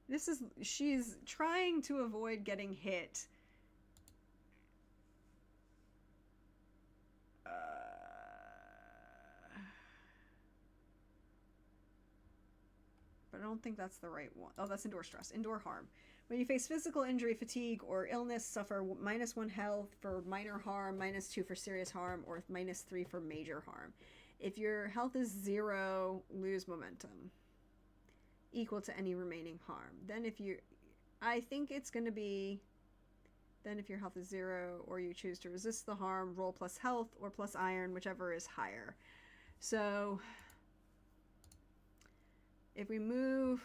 [SPEAKER 1] this is, she's trying to avoid getting hit. But I don't think that's the right one. Oh, that's endure stress. Endure harm. When you face physical injury, fatigue, or illness, suffer -1 health for minor harm, -2 for serious harm, or -3 for major harm. If your health is 0, lose momentum, equal to any remaining harm. Then if you, I think it's going to be, then if your health is 0, or you choose to resist the harm, roll plus health or plus iron, whichever is higher. So if we move,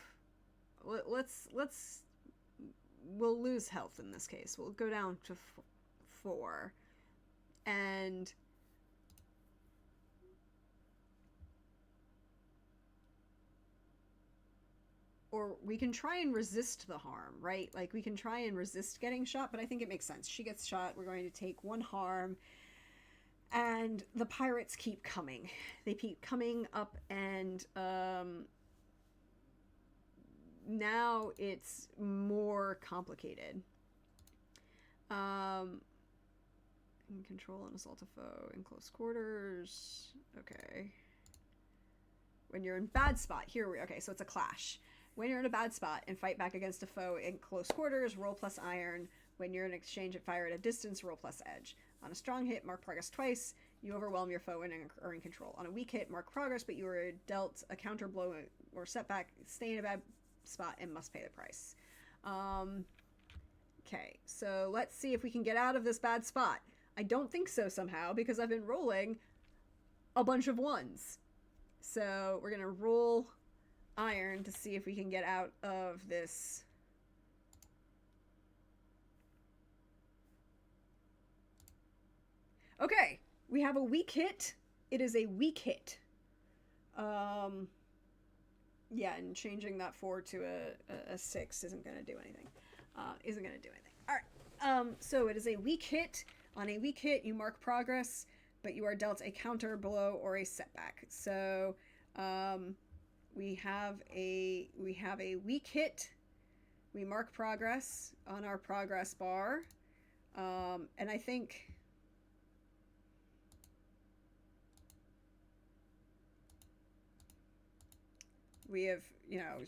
[SPEAKER 1] we'll lose health in this case. We'll go down to 4. And or we can try and resist the harm, right? Like, we can try and resist getting shot, but I think it makes sense. She gets shot, we're going to take 1 harm, and the pirates keep coming. They keep coming up, and now it's more complicated. Um, control and assault a foe in close quarters. Okay. When you're in bad spot, okay, so it's a clash. When you're in a bad spot and fight back against a foe in close quarters, roll plus iron. When you're in exchange at fire at a distance, roll plus edge. On a strong hit, mark progress twice. You overwhelm your foe and are in control. On a weak hit, mark progress, but you are dealt a counter blow or setback, stay in a bad spot, and must pay the price. Okay, so let's see if we can get out of this bad spot. I don't think so somehow, because I've been rolling a bunch of ones. So we're going to roll iron to see if we can get out of this. Okay, we have a weak hit. It is a weak hit. Yeah, and changing that 4 to a 6 isn't going to do anything. All right, so it is a weak hit. On a weak hit, you mark progress, but you are dealt a counter blow or a setback. So we have a weak hit. We mark progress on our progress bar, and I think we have,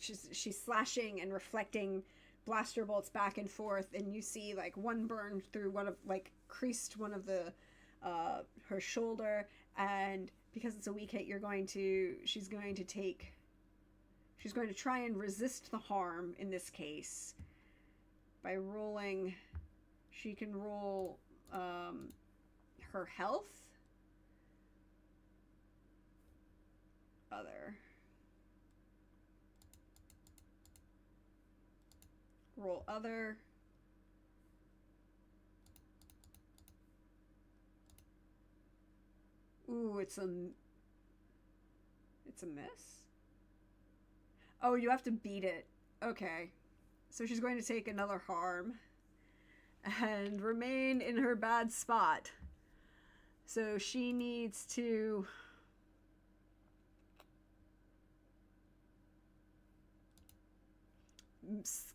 [SPEAKER 1] she's slashing and reflecting blaster bolts back and forth, and you see like one burned through creased one of the her shoulder, and because it's a weak hit, she's going to try and resist the harm in this case by rolling. She can roll her health, roll other. Ooh, it's a miss. Oh, you have to beat it. Okay. So she's going to take another harm and remain in her bad spot. So she needs to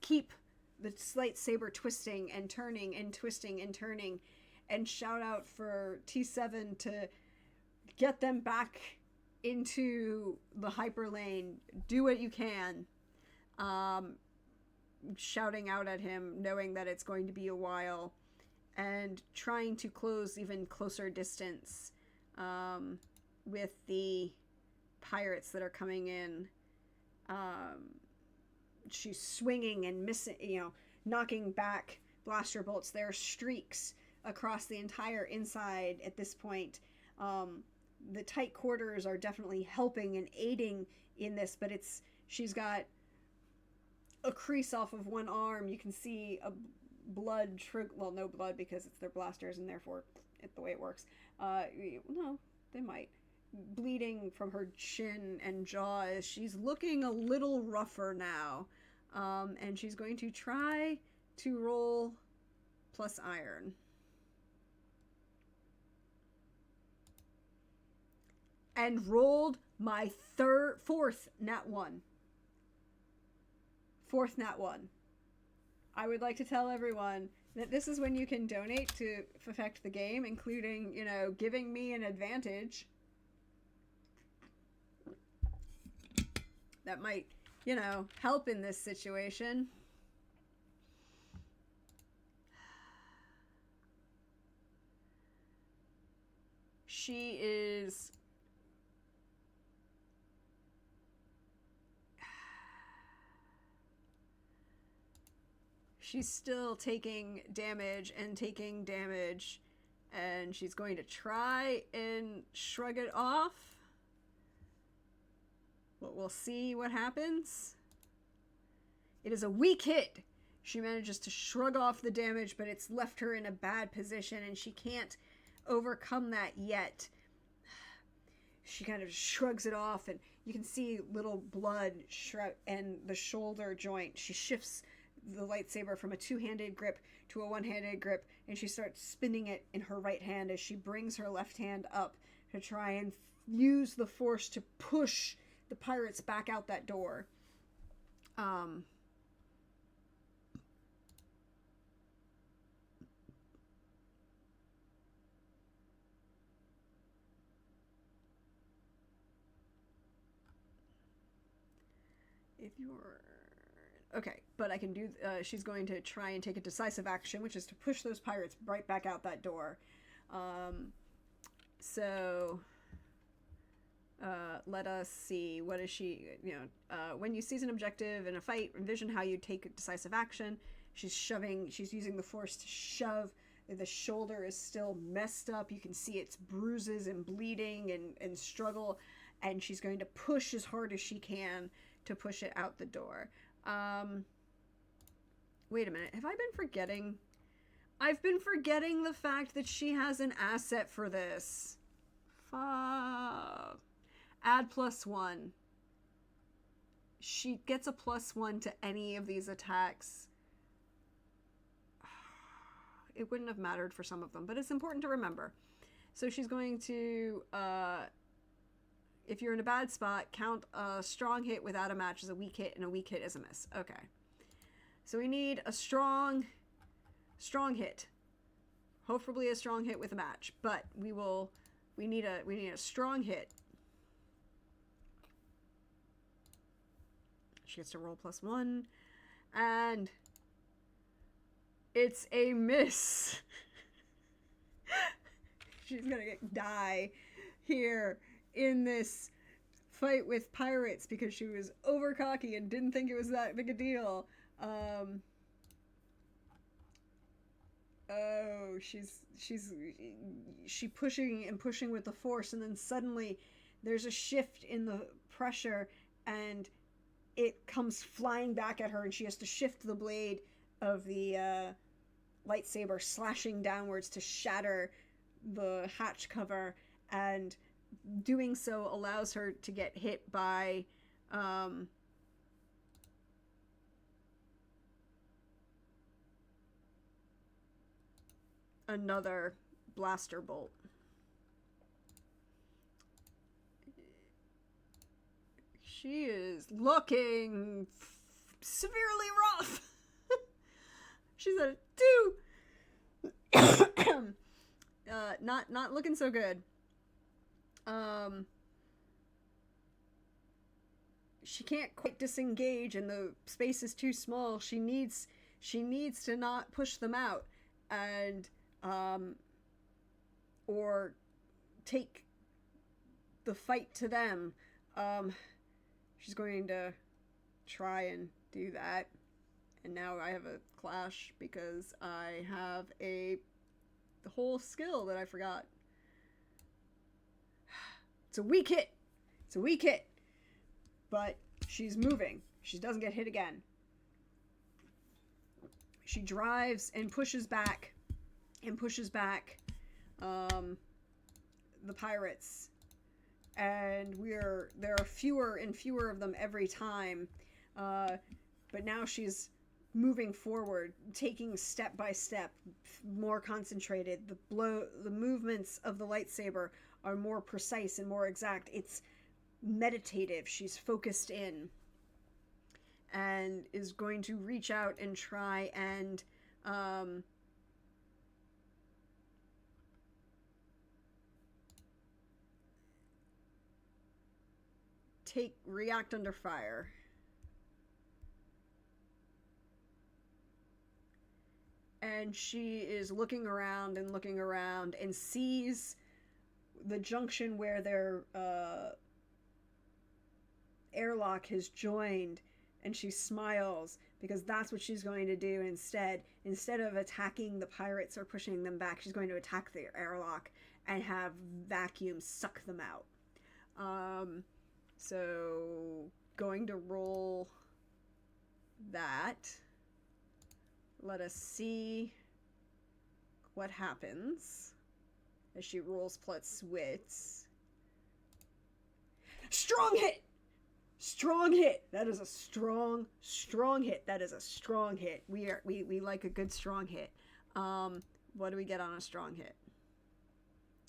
[SPEAKER 1] keep the lightsaber twisting and turning and twisting and turning, and shout out for T7 to get them back into the hyperlane. Do what you can. Shouting out at him, knowing that it's going to be a while, and trying to close even closer distance with the pirates that are coming in. She's swinging and missing, knocking back blaster bolts. There are streaks across the entire inside at this point. The tight quarters are definitely helping and aiding in this, but she's got a crease off of one arm. You can see a blood well, no blood because it's their blasters, and therefore the way it works. No, they might. Bleeding from her chin and jaw. She's looking a little rougher now. And she's going to try to roll plus iron. And rolled my fourth nat 1. Fourth nat 1. I would like to tell everyone that this is when you can donate to affect the game, including, giving me an advantage. That might, help in this situation. She's still taking damage, and she's going to try and shrug it off. But we'll see what happens. It is a weak hit. She manages to shrug off the damage, but it's left her in a bad position, and she can't overcome that yet. She kind of shrugs it off, and you can see little blood and the shoulder joint. She shifts the lightsaber from a two-handed grip to a one-handed grip, and she starts spinning it in her right hand as she brings her left hand up to try and use the force to push the pirates back out that door. if you're... Okay, but I can do... she's going to try and take a decisive action, which is to push those pirates right back out that door. So... let us see. What is she... when you seize an objective in a fight, envision how you take a decisive action. She's using the force to shove. The shoulder is still messed up. You can see its bruises and bleeding and struggle. And she's going to push as hard as she can to push it out the door. Wait a minute. Have I been forgetting? I've been forgetting the fact that she has an asset for this. Add +1. She gets a +1 to any of these attacks. It wouldn't have mattered for some of them, but it's important to remember. So she's going to, if you're in a bad spot, count a strong hit without a match as a weak hit and a weak hit as a miss. Okay. So we need a strong hit. Hopefully a strong hit with a match, but we need a strong hit. She gets to roll +1, and it's a miss. She's gonna die here in this fight with pirates because she was over cocky and didn't think it was that big a deal. She pushing with the force, and then suddenly there's a shift in the pressure and it comes flying back at her, and she has to shift the blade of the lightsaber, slashing downwards to shatter the hatch cover, and doing so allows her to get hit by another blaster bolt. She is looking severely rough. She's at a 2. Not looking so good. She can't quite disengage, and the space is too small. She needs to not push them out, and or take the fight to them. She's going to try and do that. And now I have a clash because I have the whole skill that I forgot. It's a weak hit. It's a weak hit. But she's moving. She doesn't get hit again. She drives and pushes back the pirates. And there are fewer and fewer of them every time. But now she's moving forward, taking step by step, more concentrated. The movements of the lightsaber are more precise and more exact. It's meditative. She's focused in, and is going to reach out and try and react under fire. And she is looking around and sees the junction where their airlock has joined, and she smiles because that's what she's going to do instead. Instead of attacking the pirates or pushing them back, she's going to attack the airlock and have vacuum suck them out. So going to roll that. Let us see what happens as she rolls plus wits. Strong hit! Strong hit! That is a strong hit. That is a strong hit. We like a good strong hit. What do we get on a strong hit?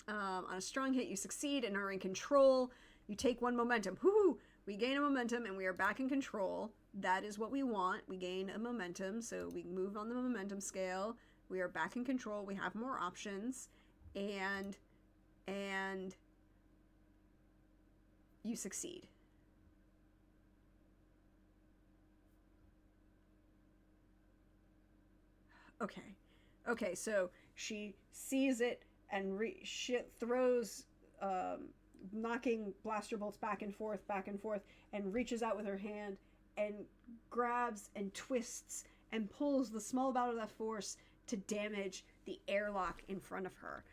[SPEAKER 1] On a strong hit, you succeed and are in control. You take 1 momentum. Woohoo! We gain a momentum and we are back in control. That is what we want. We gain a momentum, so we move on the momentum scale. We are back in control. We have more options, and you succeed. Okay. Okay, so she sees it and throws, knocking blaster bolts back and forth, and reaches out with her hand and grabs and twists and pulls the small amount of that force to damage the airlock in front of her.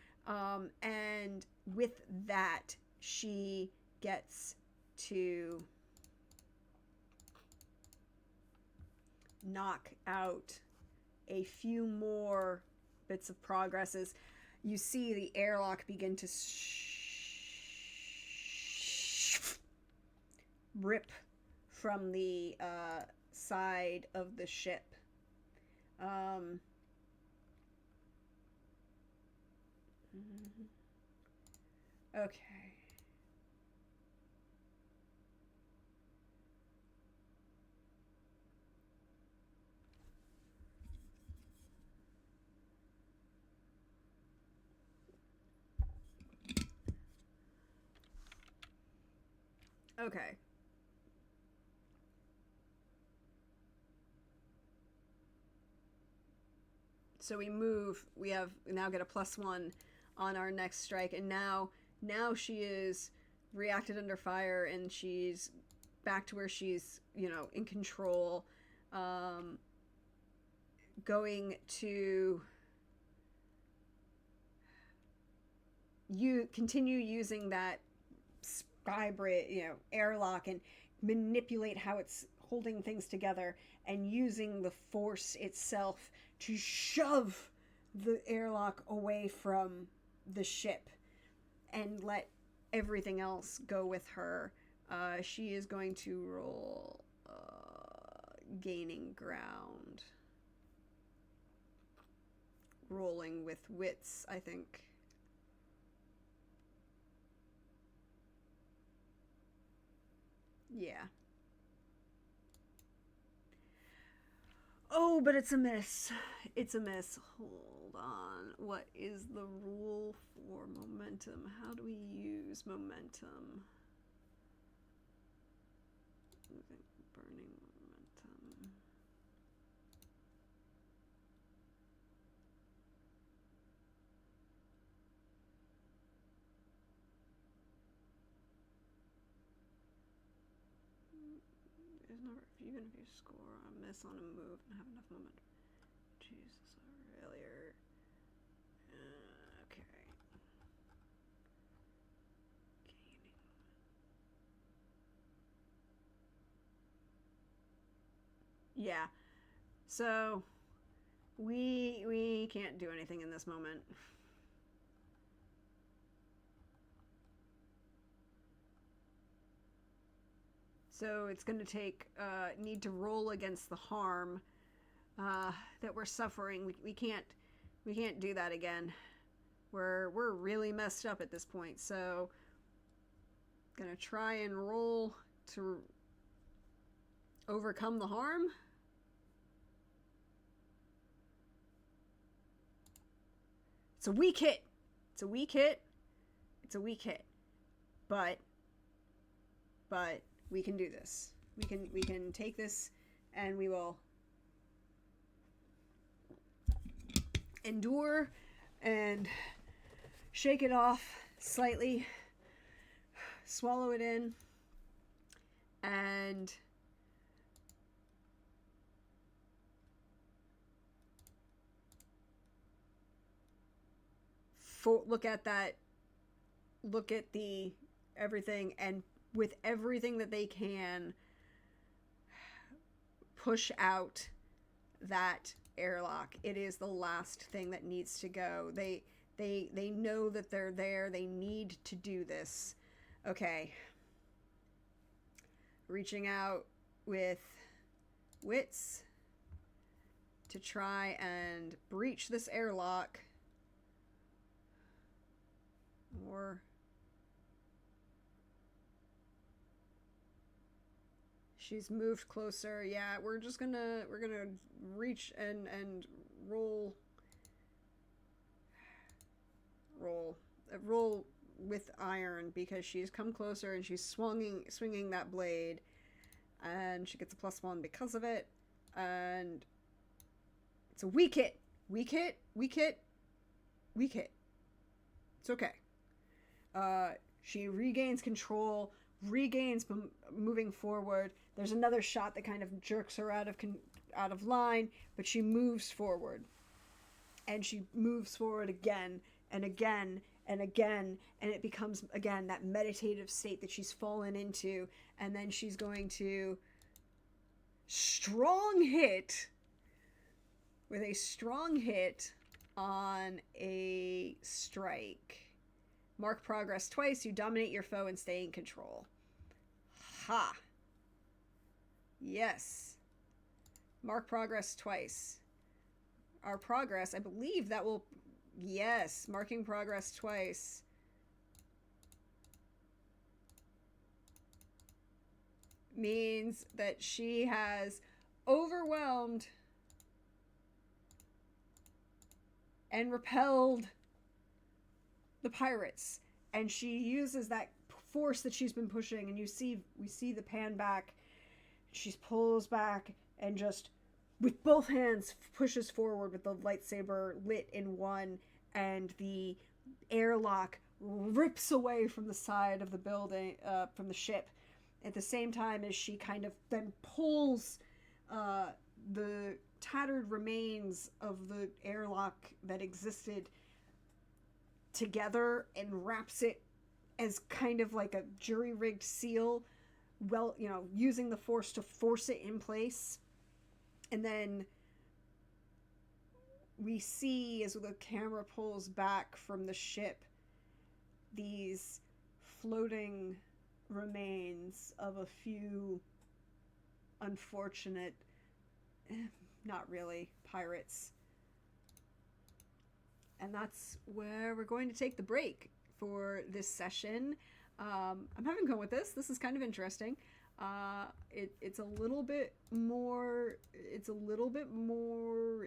[SPEAKER 1] And with that, she gets to knock out a few more bits of progress as you see the airlock begin to rip from the side of the ship. Okay. Okay. So we move. We now get a +1 on our next strike, and now she is reacted under fire, and she's back to where she's in control. Going to continue using that airlock and manipulate how it's holding things together, and using the force itself to shove the airlock away from the ship and let everything else go with her. She is going to roll gaining ground. Rolling with wits, I think. Yeah. Oh, but it's a miss. It's a miss. Hold on. What is the rule for momentum? How do we use momentum? Burning momentum. Even if you score a miss on a move and have enough momentum. Jesus, earlier. Okay. Gaining. Yeah. So we can't do anything in this moment. So it's going to take need to roll against the harm that we're suffering. We can't do that again. We're really messed up at this point. So gonna try and roll to overcome the harm. It's a weak hit. It's a weak hit. It's a weak hit. But we can do this. We can take this, and we will endure and shake it off slightly, swallow it in, and look at the everything, and with everything that they can, push out that airlock. It is the last thing that needs to go. They know that they're there. They need to do this. Okay. Reaching out with wits to try and breach this airlock. Or she's moved closer. Yeah, we're gonna reach and roll with iron, because she's come closer and she's swinging that blade, and she gets a +1 because of it, and it's a weak hit. Weak hit, weak hit, weak hit. It's okay. She regains control, regains moving forward. There's another shot that kind of jerks her out of line, but she moves forward. And she moves forward again and again and again, and it becomes, again, that meditative state that she's fallen into. And then she's going to strong hit with a strong hit on a strike. Mark progress twice. You dominate your foe and stay in control. Ha! Yes. Mark progress twice. Our progress, I believe that will... Yes, marking progress twice. Means that she has overwhelmed and repelled the pirates. And she uses that force that she's been pushing, and we see the pan back. She pulls back and just with both hands pushes forward with the lightsaber lit in one, and the airlock rips away from the side of the building, from the ship, at the same time as she kind of then pulls the tattered remains of the airlock that existed together and wraps it as kind of like a jury-rigged seal, well, using the force to force it in place. And then we see, as the camera pulls back from the ship, these floating remains of a few unfortunate, not really, pirates. And that's where we're going to take the break for this session. I'm having fun with this. This is kind of interesting. It's a little bit more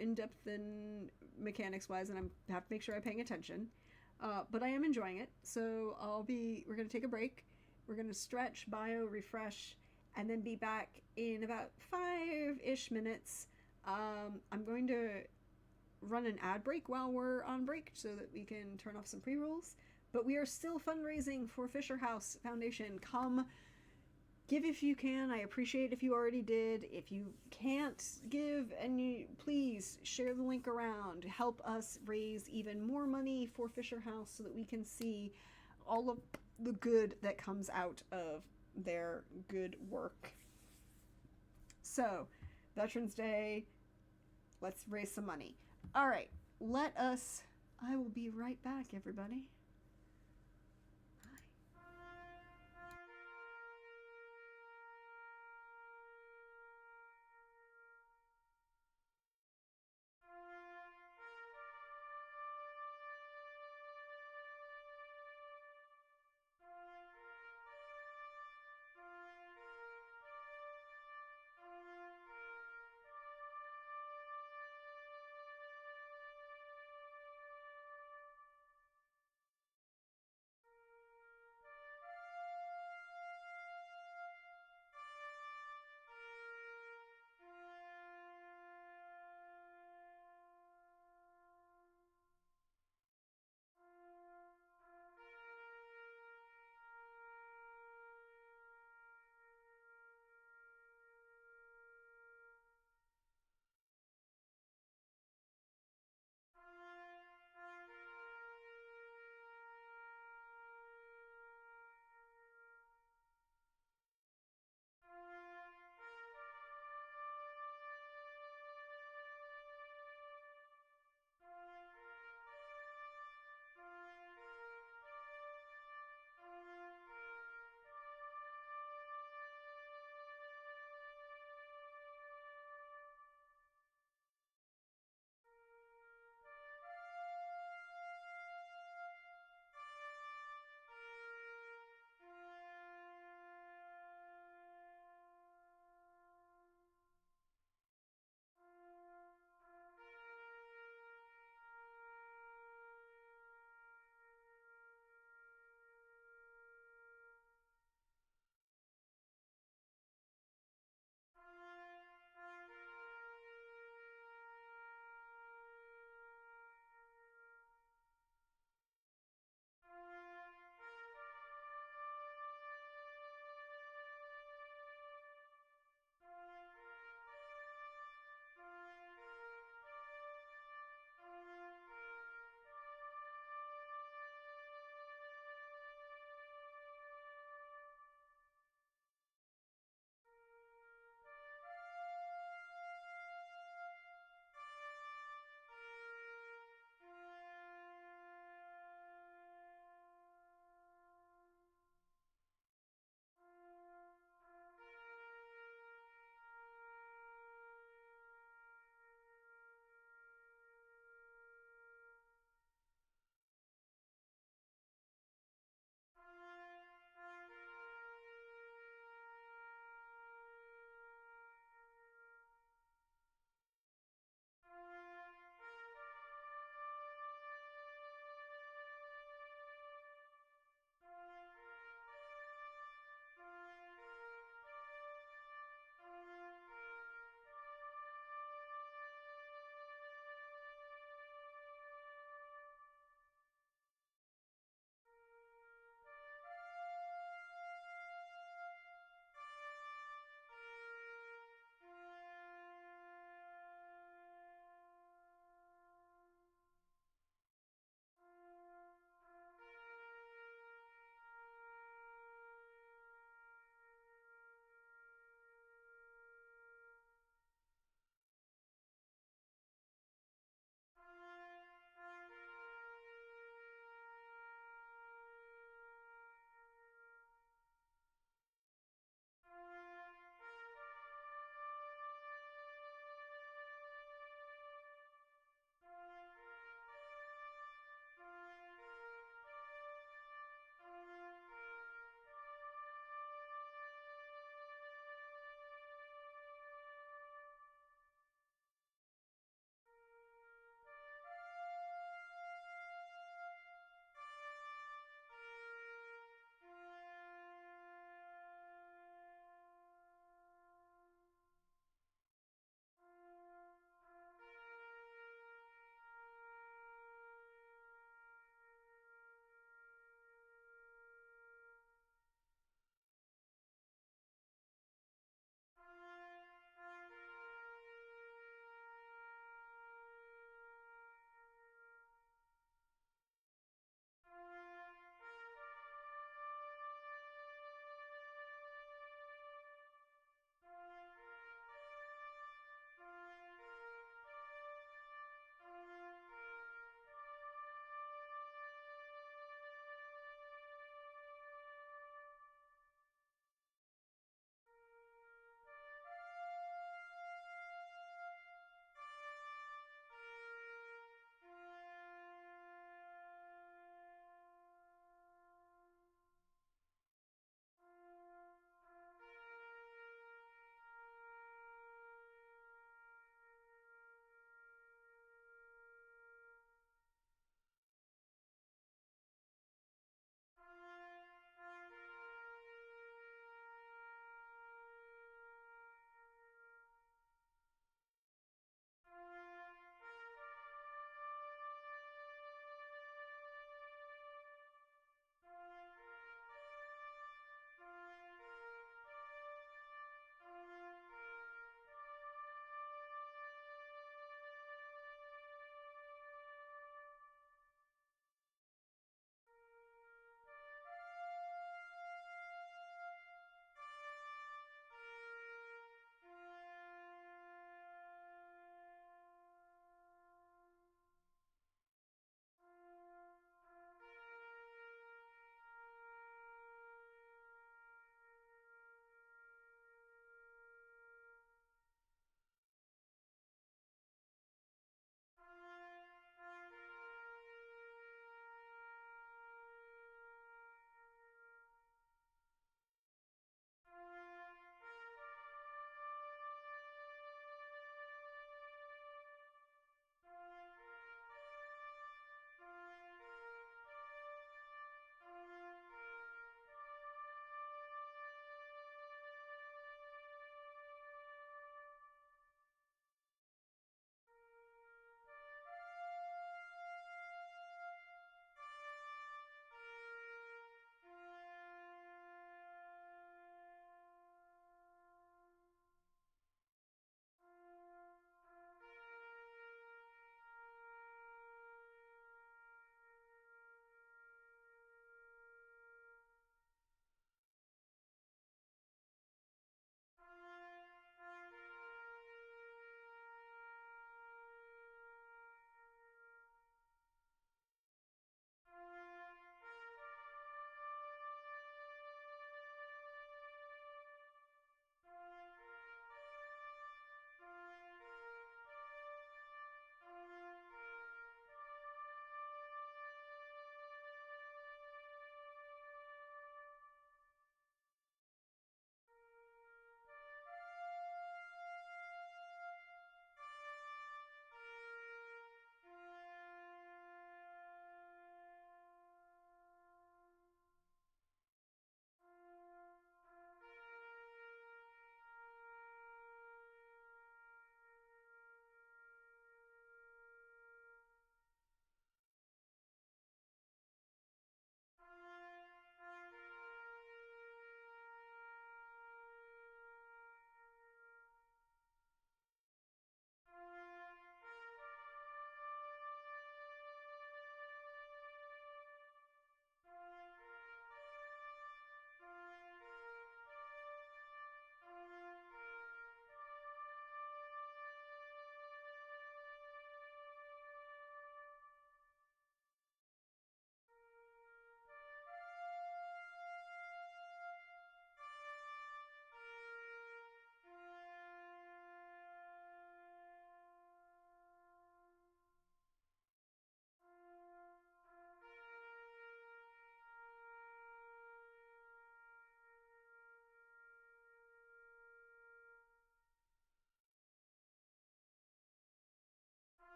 [SPEAKER 1] in depth than mechanics wise, and I have to make sure I'm paying attention. But I am enjoying it. So we're gonna take a break. We're gonna stretch, bio, refresh, and then be back in about 5-ish minutes. I'm going to run an ad break while we're on break so that we can turn off some pre-rolls. But we are still fundraising for Fisher House Foundation. Come give if you can. I appreciate if you already did. If you can't give, please share the link around. Help us raise even more money for Fisher House so that we can see all of the good that comes out of their good work. So, Veterans Day, let's raise some money. All right, I will be right back, everybody.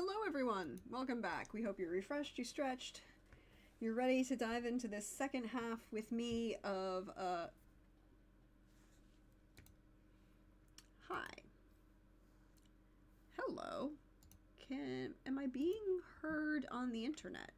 [SPEAKER 1] Hello, everyone. Welcome back. We hope you're refreshed, you stretched, you're ready to dive into this second half with me of Hi. Hello. Am I being heard on the internet?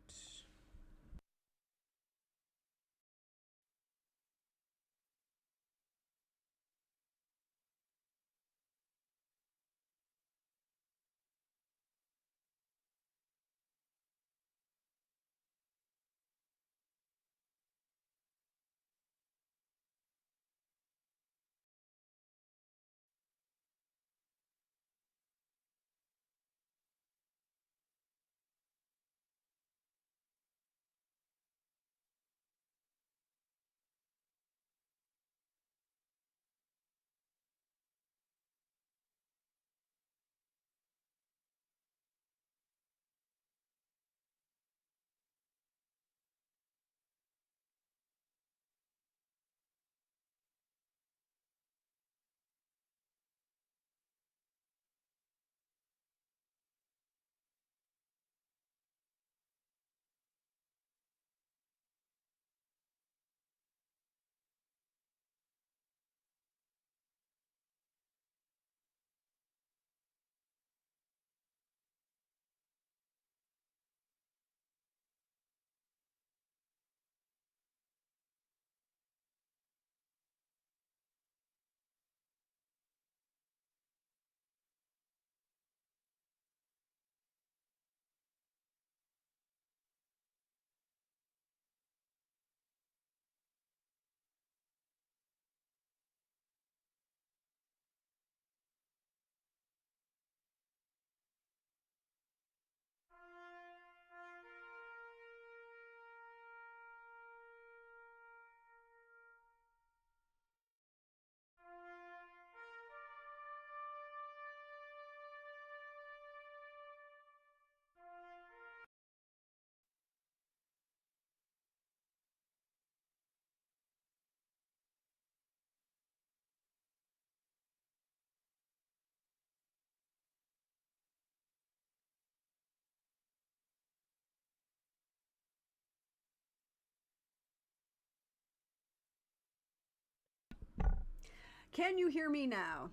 [SPEAKER 1] Can you hear me now?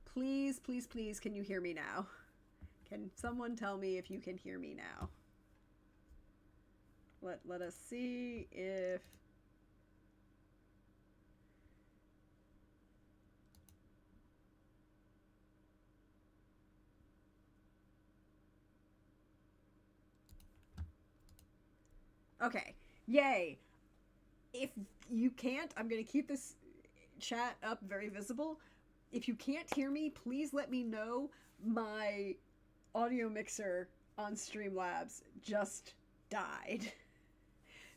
[SPEAKER 1] Please, please, please, can you hear me now? Can someone tell me if you can hear me now? Let us see if... Okay, yay. If you can't, I'm going to keep this chat up very visible. If you can't hear me, please let me know. My audio mixer on Streamlabs just died.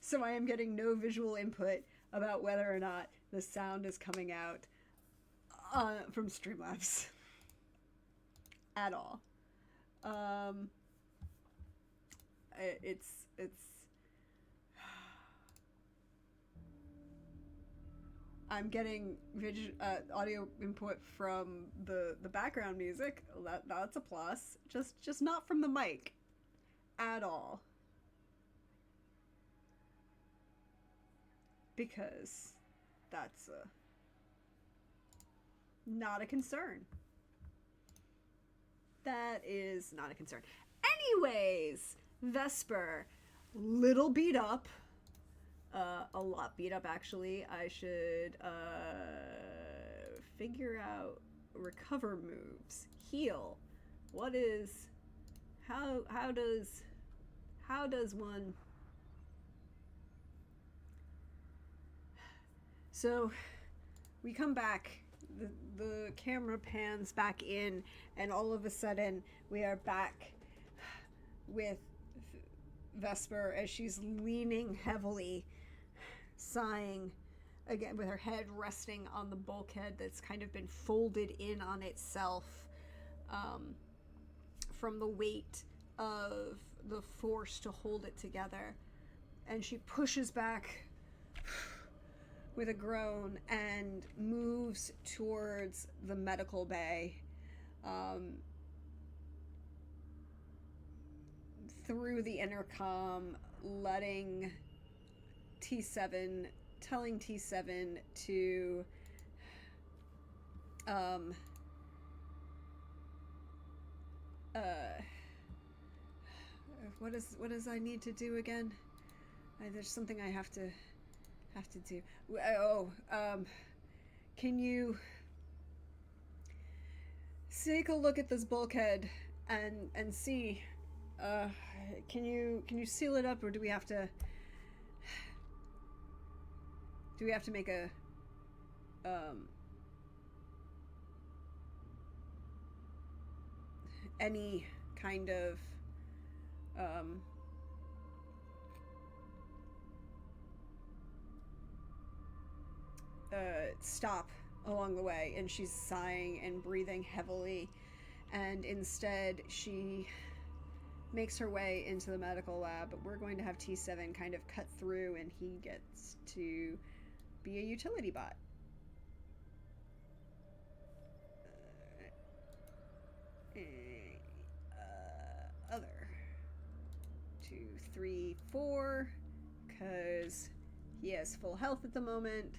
[SPEAKER 1] So I am getting no visual input about whether or not the sound is coming out from Streamlabs at all. It's I'm getting audio input from the background music. That's a plus. Just not from the mic at all. Because that's not a concern. That is not a concern. Anyways, Vesper, little beat up. A lot beat up, actually. I should figure out recover moves. Heal. What is... How does one... So, we come back. The camera pans back in, and all of a sudden, we are back with Vesper as she's leaning heavily, sighing, again with her head resting on the bulkhead that's kind of been folded in on itself from the weight of the force to hold it together. And she pushes back with a groan and moves towards the medical bay. through the intercom, letting T7, telling T7 to what does I need to do again? There's something I have to do. Can you take a look at this bulkhead and see? Can you seal it up, or do we have to make a any kind of stop along the way? And she's sighing and breathing heavily, and instead she makes her way into the medical lab. But we're going to have T7 kind of cut through, and he gets to be a utility bot. Other 2, 3, 4, because he has full health at the moment.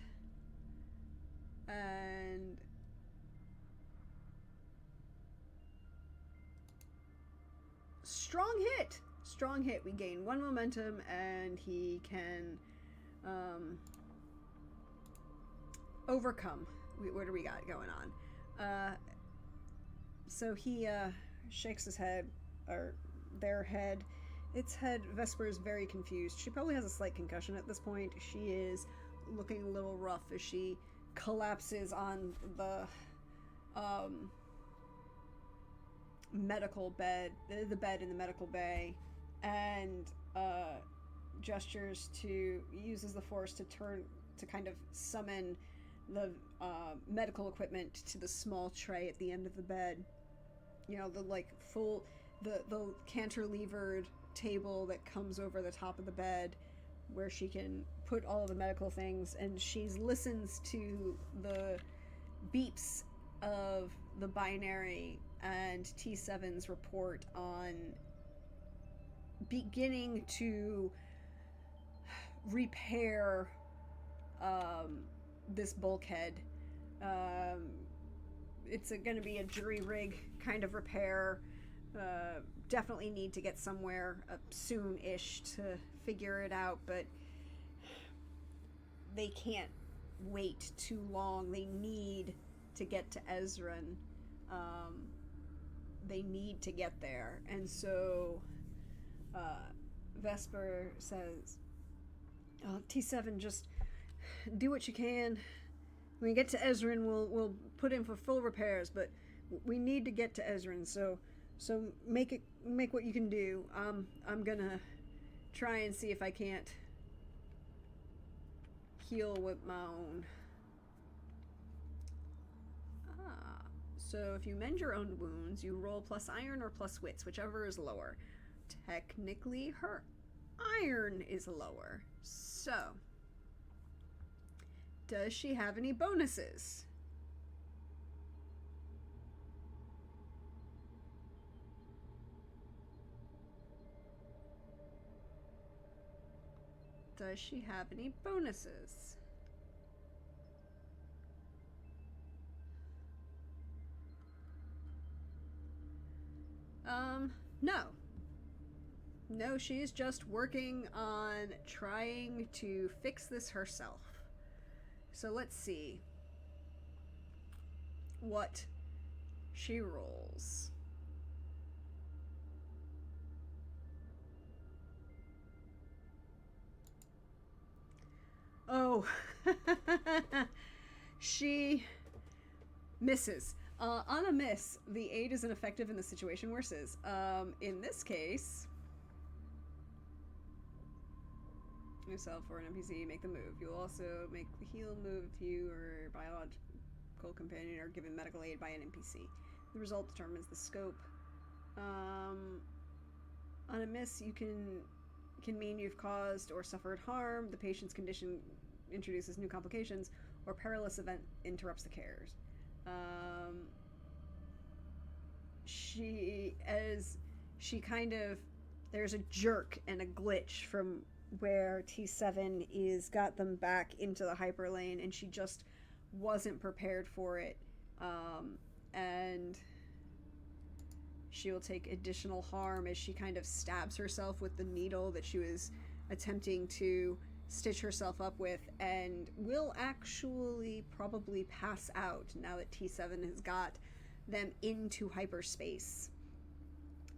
[SPEAKER 1] And strong hit. We gain 1 momentum, and he can overcome. What do we got going on? So he shakes his head, or their head. Its head. Vesper is very confused. She probably has a slight concussion at this point. She is looking a little rough as she collapses on the medical bed, the bed in the medical bay, and uses the force to kind of summon the medical equipment to the small tray at the end of the bed. You know, the cantilevered table that comes over the top of the bed, where she can put all the medical things, and she listens to the beeps of the binary and T7's report on beginning to repair this bulkhead. It's going to be a jury rig kind of repair. Definitely need to get somewhere soon-ish to figure it out, but they can't wait too long. They need to get to Ezran. They need to get there. And so Vesper says, T7, just do what you can. When we get to Ezran, we'll put in for full repairs, but we need to get to Ezran, so make what you can do. I'm gonna try and see if I can't heal with my own. So if you mend your own wounds, you roll plus iron or plus wits, whichever is lower. Technically, her iron is lower. So, does she have any bonuses? Does she have any bonuses? No. No, she's just working on trying to fix this herself. So let's see what she rolls. Oh, she misses. On a miss, the aid is ineffective and the situation worsens. In this case, yourself or an NPC make the move. You'll also make the heal move if you or biological companion are given medical aid by an NPC. The result determines the scope. On a miss, you can mean you've caused or suffered harm, the patient's condition introduces new complications, or perilous event interrupts the cares. As she kind of there's a jerk and a glitch from where T7 is got them back into the hyper lane, and she just wasn't prepared for it. And she will take additional harm as she kind of stabs herself with the needle that she was attempting to stitch herself up with, and will actually probably pass out now that T7 has got them into hyperspace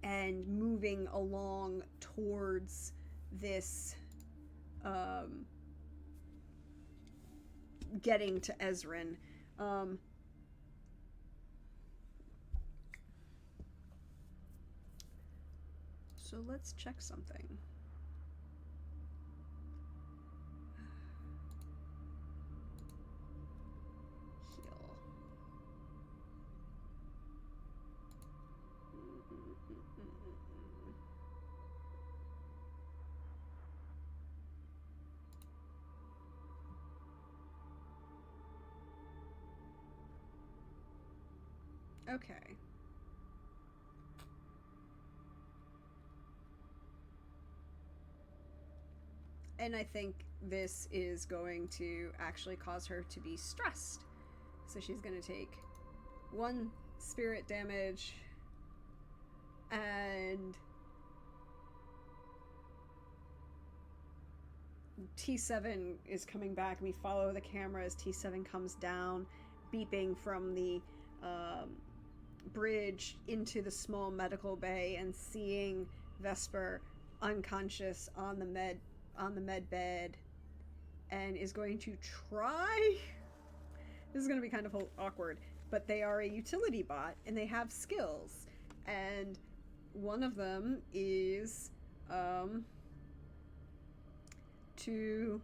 [SPEAKER 1] and moving along towards this getting to Ezrin. So let's check something. Heal. Okay. And I think this is going to actually cause her to be stressed. So she's going to take 1 spirit damage, and T7 is coming back. We follow the camera as T7 comes down, beeping from the bridge into the small medical bay, and seeing Vesper unconscious on the med bed, and is going to try. This is going to be kind of awkward, but they are a utility bot and they have skills, and one of them is to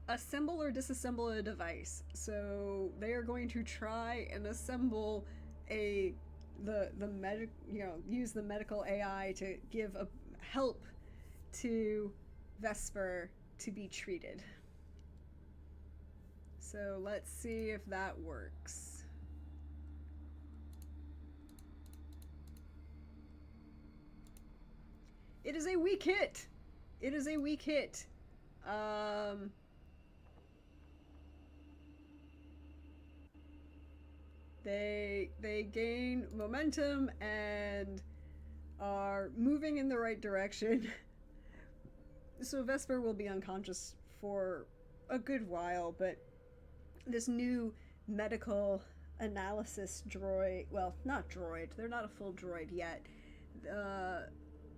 [SPEAKER 1] assemble or disassemble a device. So they are going to try and assemble use the medical AI to give a help to Vesper to be treated. So let's see if that works. It is a weak hit. It is a weak hit. They gain momentum and are moving in the right direction. So Vesper will be unconscious for a good while, but this new medical analysis droid, well, not droid, they're not a full droid yet,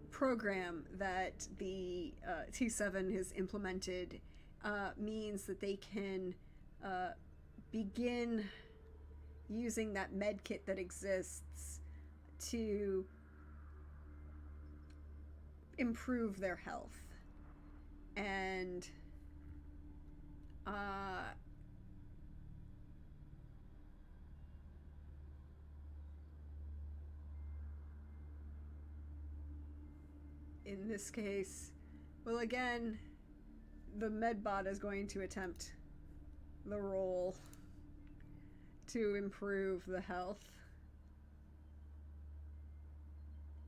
[SPEAKER 1] program that the T7 has implemented means that they can begin using that med kit that exists to improve their health. And in this case, well, again, the medbot is going to attempt the role to improve the health.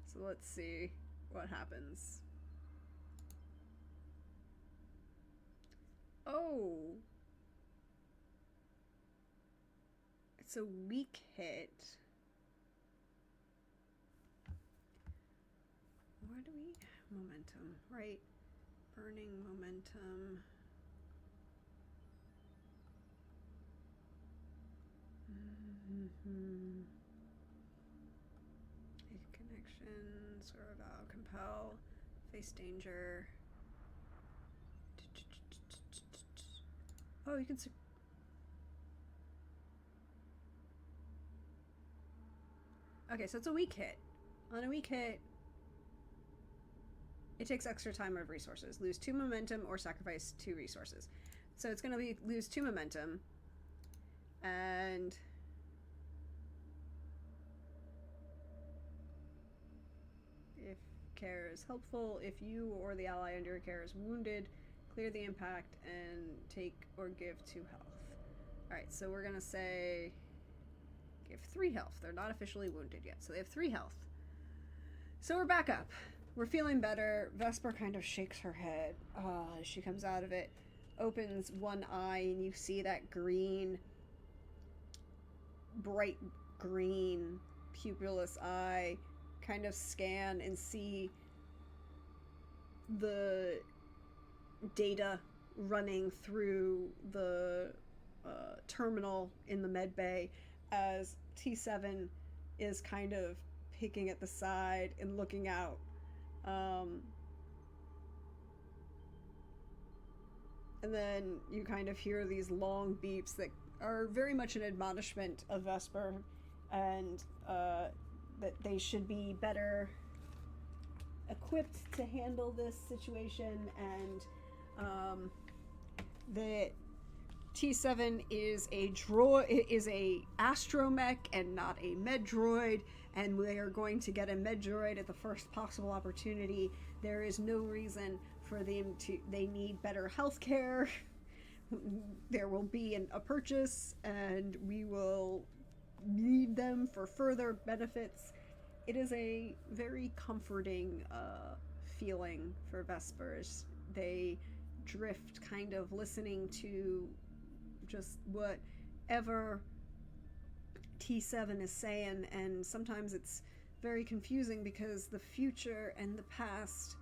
[SPEAKER 1] So let's see what happens. Oh, it's a weak hit. Where do we... momentum, right? Burning momentum. Connection, sort of compel, face danger. Oh, you can... Okay, so it's a weak hit. On a weak hit, it takes extra time of resources. Lose 2 momentum or sacrifice 2 resources. So it's going to be lose 2 momentum. And if care is helpful, if you or the ally under your care is wounded, clear the impact and take or give 2 health. Alright, so we're going to say give 3 health. They're not officially wounded yet, so they have 3 health. So we're back up. We're feeling better. Vesper kind of shakes her head as she comes out of it, opens one eye, and you see that green, bright green, pupilless eye kind of scan and see the data running through the terminal in the med bay as T7 is kind of peeking at the side and looking out. And then you kind of hear these long beeps that are very much an admonishment of Vesper, and that they should be better equipped to handle this situation, and that T7 is a astromech and not a medroid, and we are going to get a medroid at the first possible opportunity. There is no reason for them to. They need better health care. There will be a purchase, and we will need them for further benefits. It is a very comforting feeling for Vespers. They drift, kind of listening to just whatever T7 is saying, and sometimes it's very confusing because the future and the past,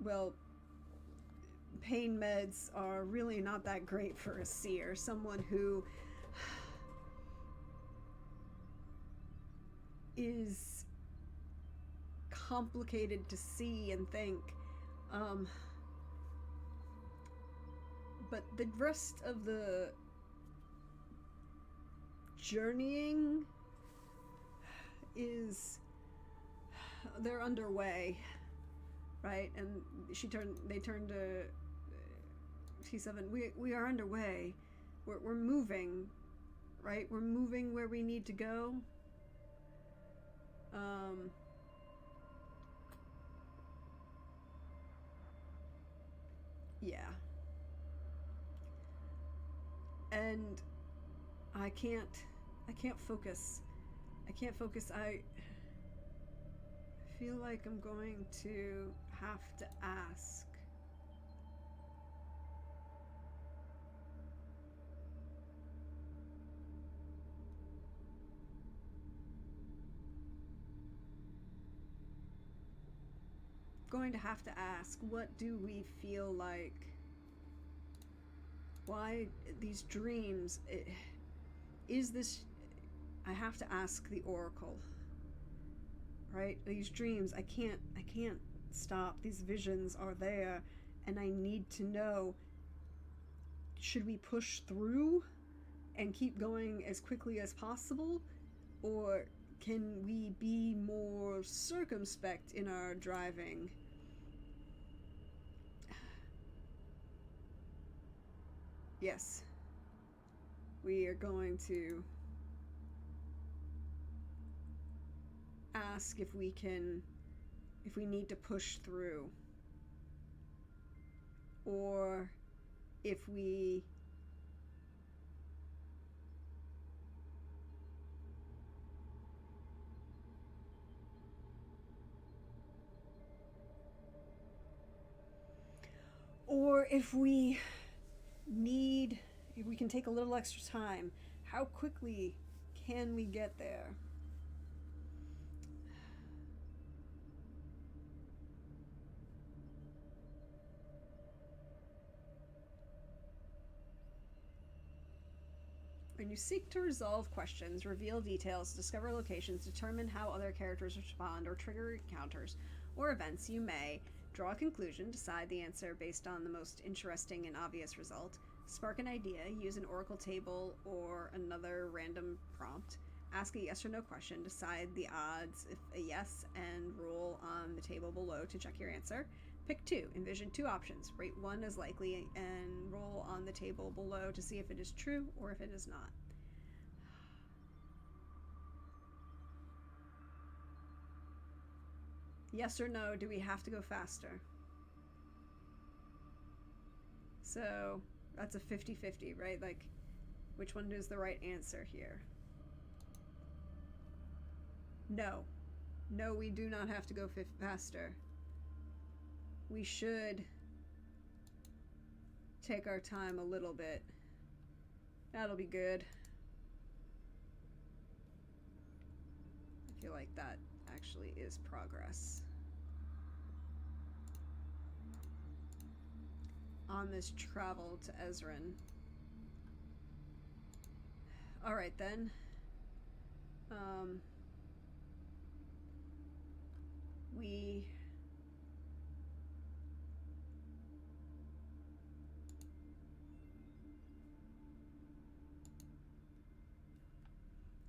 [SPEAKER 1] well, pain meds are really not that great for a seer, someone who is complicated to see and think. But the rest of the journeying they're underway, right? And they turned to T7. We are underway. We're moving, right? We're moving where we need to go. Yeah. And I can't focus. I feel like I'm going to have to ask. What do we feel like? Why these dreams? Is this... I have to ask the Oracle. Right? These dreams, I can't stop. These visions are there, and I need to know, should we push through and keep going as quickly as possible? Or can we be more circumspect in our driving? Yes. We are going to ask if we need to push through, or if we if we can take a little extra time. How quickly can we get there? When you seek to resolve questions, reveal details, discover locations, determine how other characters respond, or trigger encounters or events, you may draw a conclusion, decide the answer based on the most interesting and obvious result, spark an idea, use an oracle table or another random prompt, ask a yes or no question, decide the odds if a yes, and roll on the table below to check your answer. Pick 2. Envision 2 options. Rate 1 as likely and roll on the table below to see if it is true or if it is not. Yes or no, do we have to go faster? So that's a 50-50, right? Like, which one is the right answer here? No. No, we do not have to go faster. We should take our time a little bit. That'll be good. I feel like that actually is progress. On this travel to Ezran. Alright then. We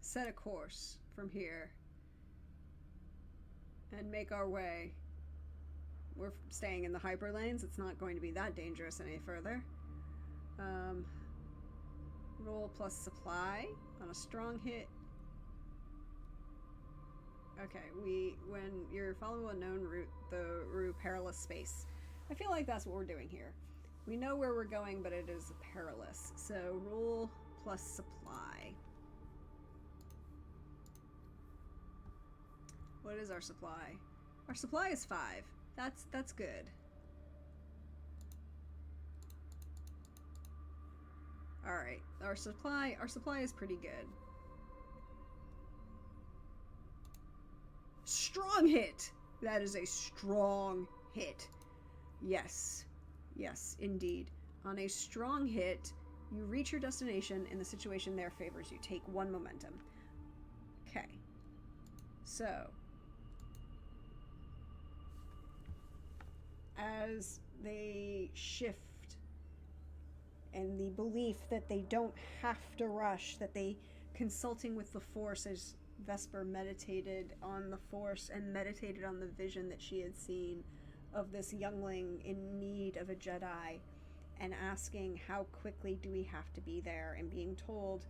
[SPEAKER 1] set a course from here and make our way. We're staying in the hyperlanes. It's not going to be that dangerous any further. Roll plus supply on a strong hit. Okay, when you're following a known route through perilous space. I feel like that's what we're doing here. We know where we're going, but it is perilous. So roll plus supply. What is our supply? Our supply is 5. That's good. Alright, our supply is pretty good. Strong hit! That is a strong hit. Yes. Yes, indeed. On a strong hit, you reach your destination and the situation there favors you. Take 1 momentum. Okay. So, as they shift and the belief that they don't have to rush, that they consulting with the Force as Vesper meditated on the Force and meditated on the vision that she had seen of this youngling in need of a Jedi and asking how quickly do we have to be there, and being told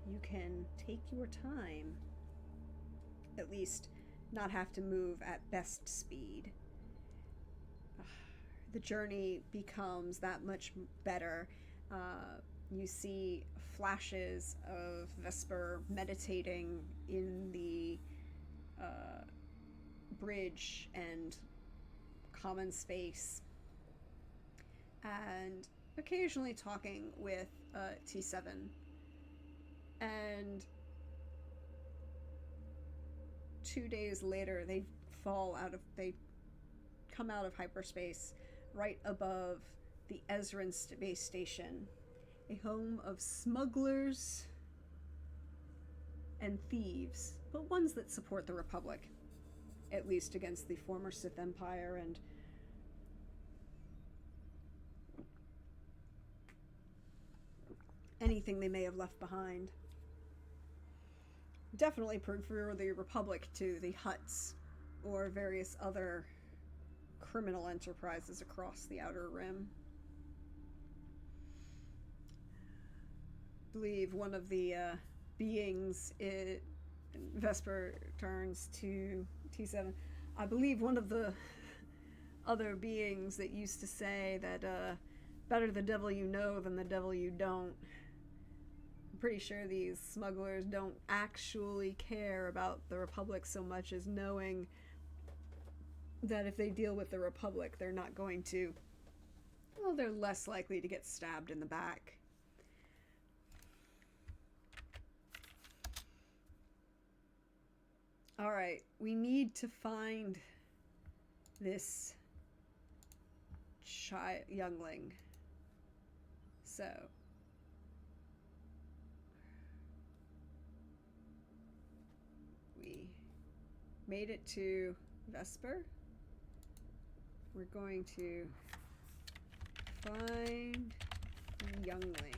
[SPEAKER 1] you can take your time, at least not have to move at best speed. The journey becomes that much better. You see flashes of Vesper meditating in the bridge and common space, and occasionally talking with T7. And 2 days later, they come out of hyperspace right above the Ezran space station, a home of smugglers and thieves, but ones that support the Republic, at least against the former Sith Empire and anything they may have left behind. Definitely prefer the Republic to the Hutts or various other criminal enterprises across the Outer Rim. I believe one of the beings, Vesper turns to T7, I believe one of the other beings that used to say that better the devil you know than the devil you don't. I'm pretty sure these smugglers don't actually care about the Republic so much as knowing that if they deal with the Republic, they're not going to, well, they're less likely to get stabbed in the back. Alright, we need to find this youngling. So, we made it to Vesper. We're going to find youngling.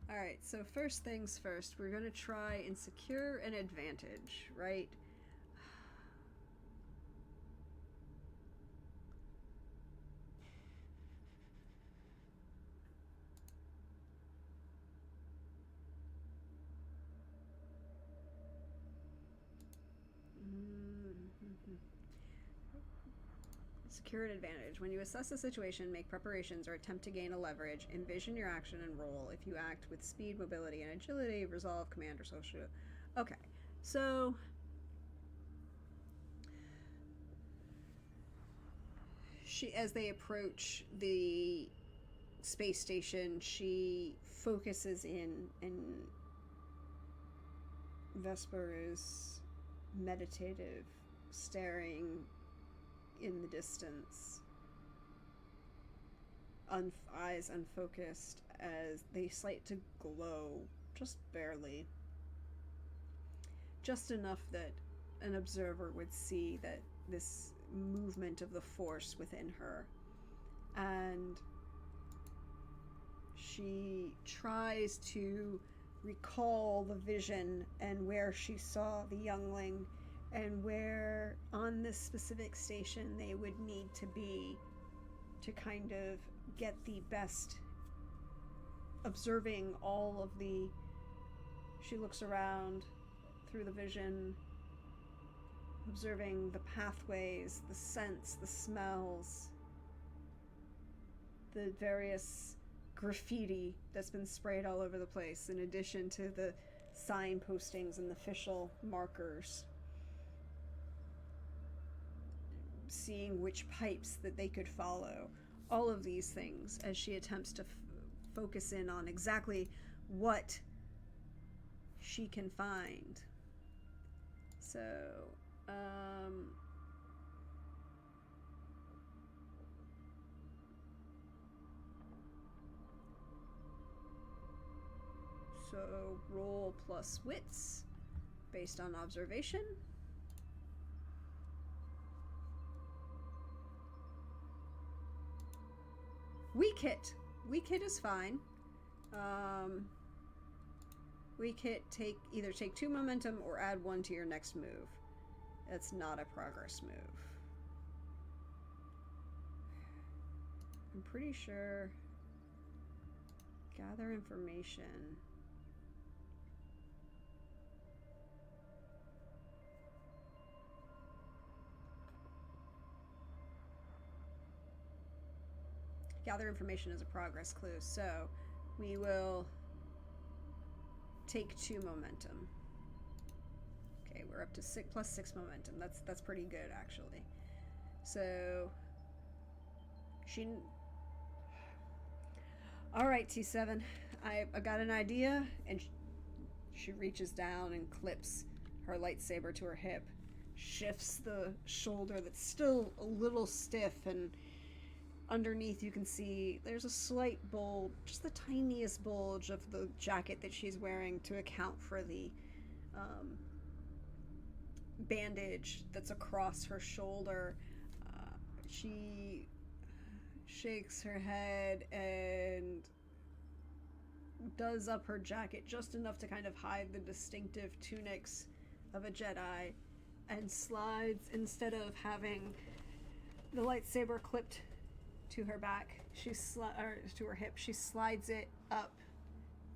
[SPEAKER 1] Alright, so first things first, we're going to try and secure an advantage, right? Secure an advantage. When you assess a situation, make preparations, or attempt to gain a leverage, envision your action and roll. If you act with speed, mobility, and agility, resolve, command, or social. Okay, so as they approach the space station, she focuses in, and Vesper is meditative, staring in the distance, eyes unfocused as they start to glow, just barely. Just enough that an observer would see that this movement of the force within her. And she tries to recall the vision and where she saw the youngling and where on this specific station they would need to be to kind of get the best, observing all of the... She looks around through the vision, observing the pathways, the scents, the smells, the various graffiti that's been sprayed all over the place, in addition to the sign postings and the official markers. Seeing which pipes that they could follow. All of these things as she attempts to focus in on exactly what she can find. So, roll plus wits based on observation. Weak hit. Weak hit is fine. Weak hit, either take 2 momentum or add 1 to your next move. That's not a progress move. I'm pretty sure. Gather information. Gather information is a progress clue, so we will take 2 momentum. Okay, we're up to 6 plus 6 momentum. That's pretty good, actually. So she... All right, T7. I got an idea, and she reaches down and clips her lightsaber to her hip, shifts the shoulder that's still a little stiff, and underneath you can see there's a slight bulge, just the tiniest bulge of the jacket that she's wearing to account for the bandage that's across her shoulder. She shakes her head and does up her jacket just enough to kind of hide the distinctive tunics of a Jedi, and slides, instead of having the lightsaber clipped to her back, or to her hip, she slides it up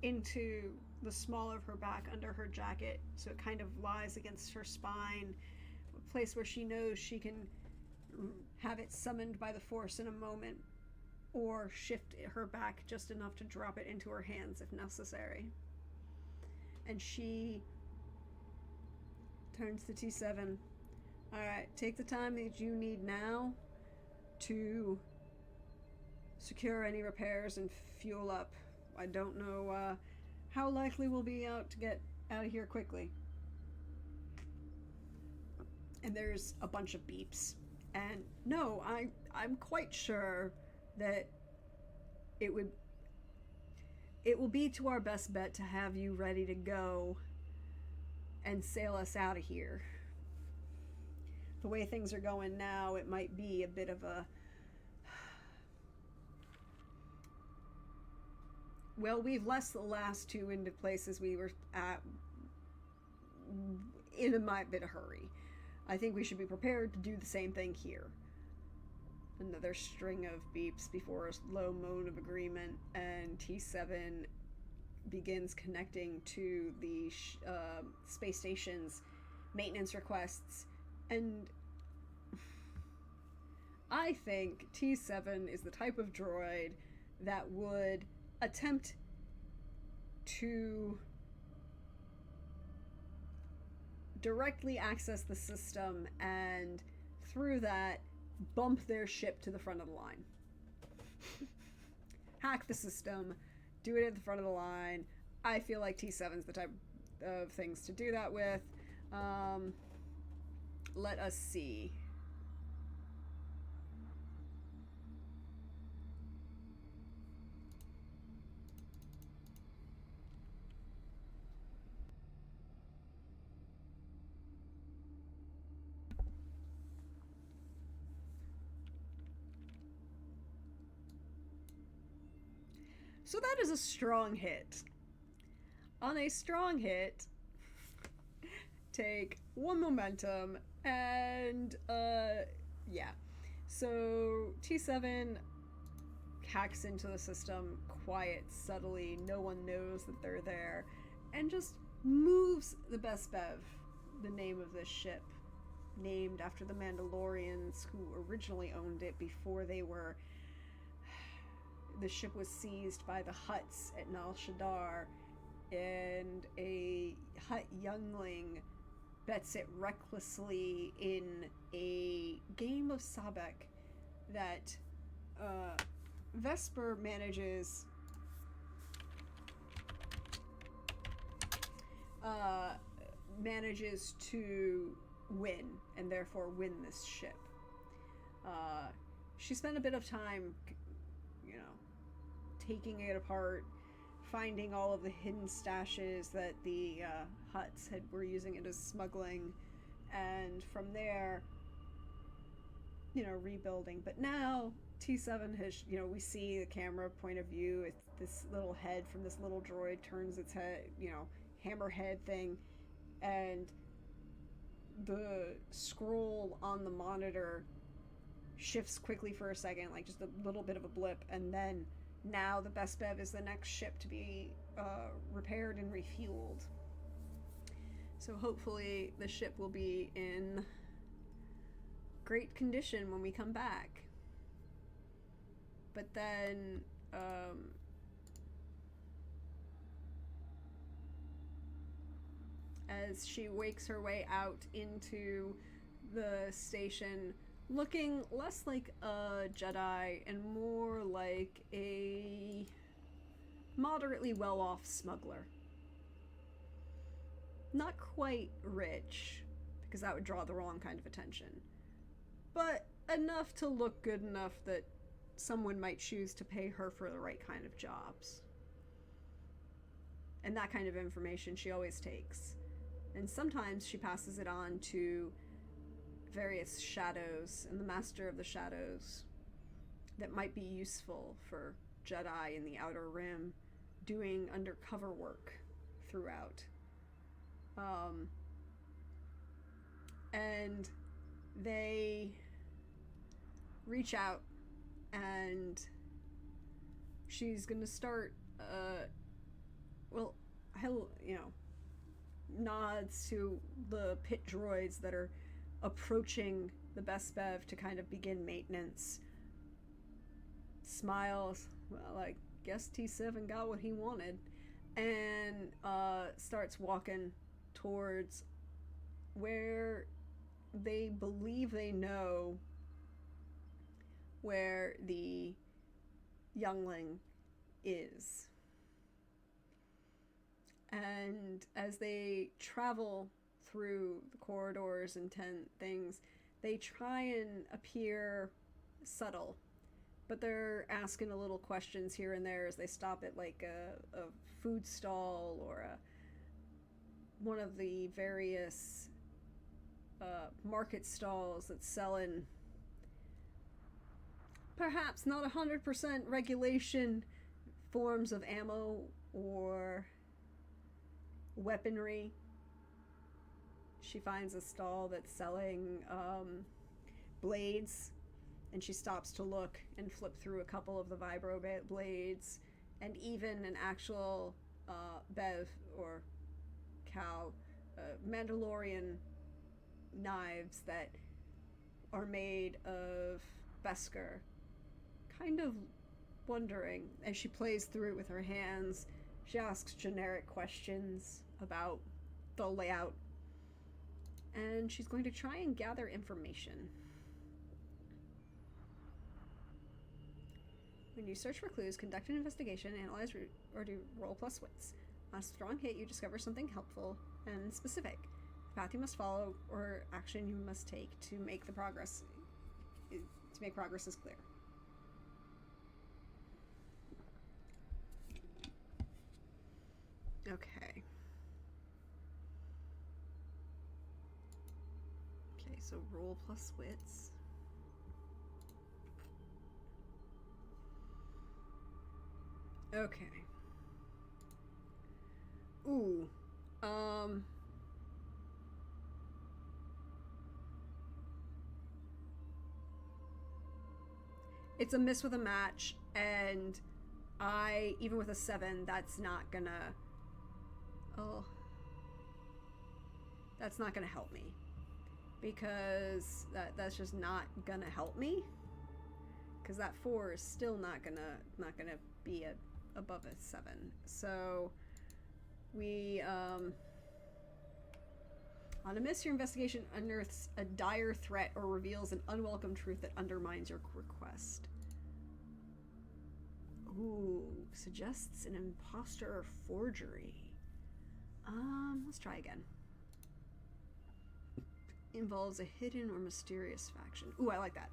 [SPEAKER 1] into the small of her back under her jacket, so it kind of lies against her spine, a place where she knows she can have it summoned by the Force in a moment, or shift her back just enough to drop it into her hands if necessary. And she turns to T7. Alright, take the time that you need now to secure any repairs and fuel up. I don't know how likely we'll be out to get out of here quickly. And there's a bunch of beeps. And no, I'm quite sure that it will be to our best bet to have you ready to go and sail us out of here. The way things are going now, it might be a bit of a... Well, we've left the last 2 into places we were at in a bit of hurry. I think we should be prepared to do the same thing here. Another string of beeps before a low moan of agreement, and T7 begins connecting to the space station's maintenance requests. And I think T7 is the type of droid that would attempt to directly access the system, and through that bump their ship to the front of the line. Hack the system, do it at the front of the line. I feel like T7's the type of things to do that with. Let us see. So that is a strong hit. On a strong hit, take 1 momentum, and yeah. So T7 hacks into the system quiet, subtly, no one knows that they're there, and just moves the Best Bev, the name of this ship, named after the Mandalorians who originally owned it before the ship was seized by the Hutts at Nal Shadar, and a Hutt youngling bets it recklessly in a game of Sabek that Vesper manages to win, and therefore win this ship. She spent a bit of time, taking it apart, finding all of the hidden stashes that the Hutts were using it as smuggling, and from there, rebuilding. But now T7 has, we see the camera point of view. It's this little head from this little droid turns its head, hammerhead thing, and the scroll on the monitor shifts quickly for a second, like just a little bit of a blip, and then now the Best Bev is the next ship to be repaired and refueled. So hopefully the ship will be in great condition when we come back. But then as she wakes her way out into the station, looking less like a Jedi and more like a moderately well-off smuggler. Not quite rich, because that would draw the wrong kind of attention, but enough to look good enough that someone might choose to pay her for the right kind of jobs. And that kind of information she always takes. And sometimes she passes it on to various shadows and the Master of the Shadows that might be useful for Jedi in the Outer Rim doing undercover work throughout. And they reach out, and she's gonna start nods to the pit droids that are approaching the Best Bev to kind of begin maintenance. Smiles, well, I guess T7 got what he wanted, and starts walking towards where they believe they know where the youngling is. And as they travel through the corridors and tent things, they try and appear subtle, but they're asking a little questions here and there as they stop at like a food stall or one of the various market stalls that's selling perhaps not 100% regulation forms of ammo or weaponry. She finds a stall that's selling blades, and she stops to look and flip through a couple of the vibro blades, and even an actual Bev or cow Mandalorian knives that are made of Beskar. Kind of wondering, as she plays through it with her hands, she asks generic questions about the layout, and she's going to try and gather information. When you search for clues, conduct an investigation, analyze, or do roll plus wits. On a strong hit, you discover something helpful and specific. The path you must follow or action you must take to make progress is clear. Okay. Okay, so roll plus wits. Okay. Ooh. It's a miss with a match, and even with a 7, that's not gonna help me. Because that's just not gonna help me. Because that 4 is still not gonna be above a 7. So we on a miss, your investigation unearths a dire threat or reveals an unwelcome truth that undermines your request. Ooh, suggests an imposter or forgery. Let's try again. Involves a hidden or mysterious faction. Ooh, I like that.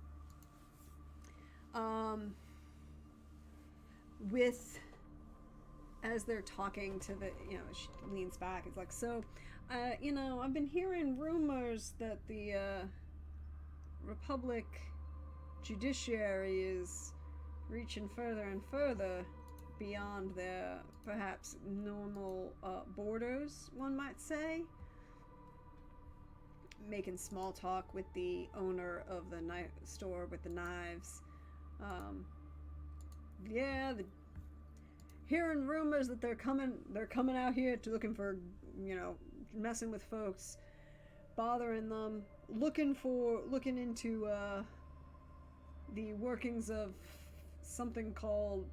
[SPEAKER 1] As they're talking to the, she leans back. It's like, so, I've been hearing rumors that the Republic judiciary is reaching further and further beyond their perhaps normal borders, one might say. Making small talk with the owner of the knife store with the knives. Hearing rumors that they're coming out here to looking for, messing with folks, bothering them, looking into the workings of something called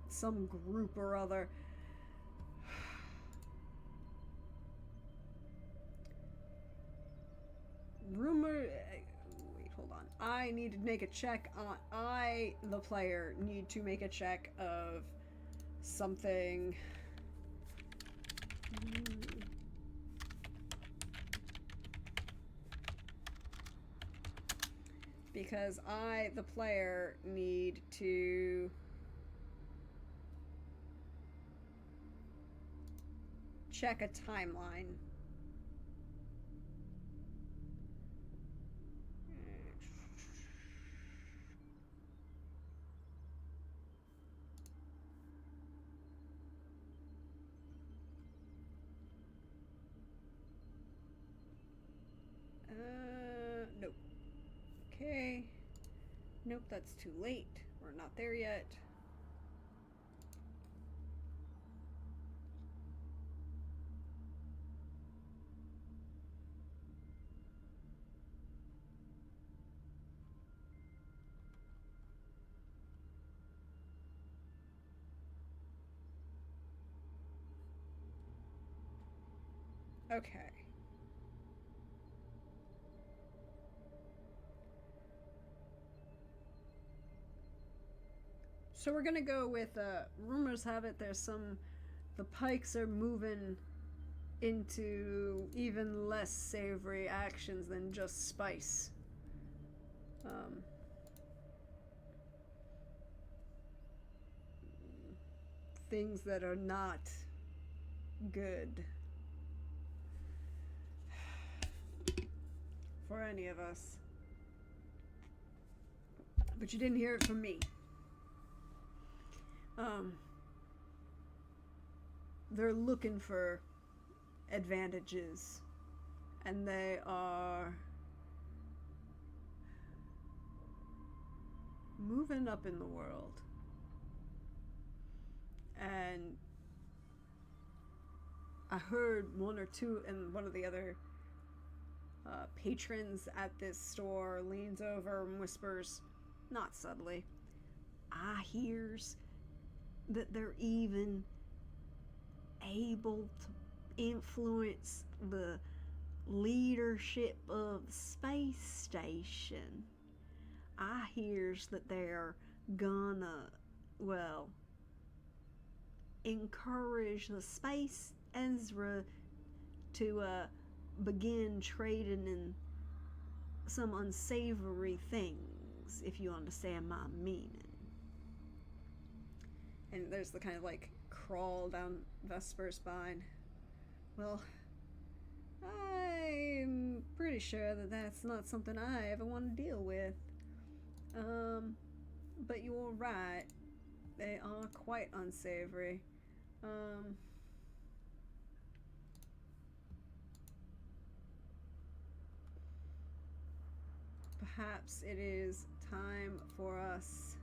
[SPEAKER 1] some group or other. Hold on. I need to make a check on. The player, need to make a check of something. Because the player, need to check a timeline. Nope. Okay. Nope, that's too late. We're not there yet. Okay. So we're gonna go with, rumors have it the Pikes are moving into even less savory actions than just spice. Things that are not good for any of us. But you didn't hear it from me. They're looking for advantages, and they are moving up in the world. And I heard one or two, and one of the other patrons at this store leans over and whispers, not subtly, I hears that they're even able to influence the leadership of the space station. I hears that they're gonna, well, encourage the Space Ezra to begin trading in some unsavory things, if you understand my meaning. And there's the kind of like crawl down Vesper's spine. Well, I'm pretty sure that that's not something I ever want to deal with. But you're right. They are quite unsavory. Perhaps it is time for us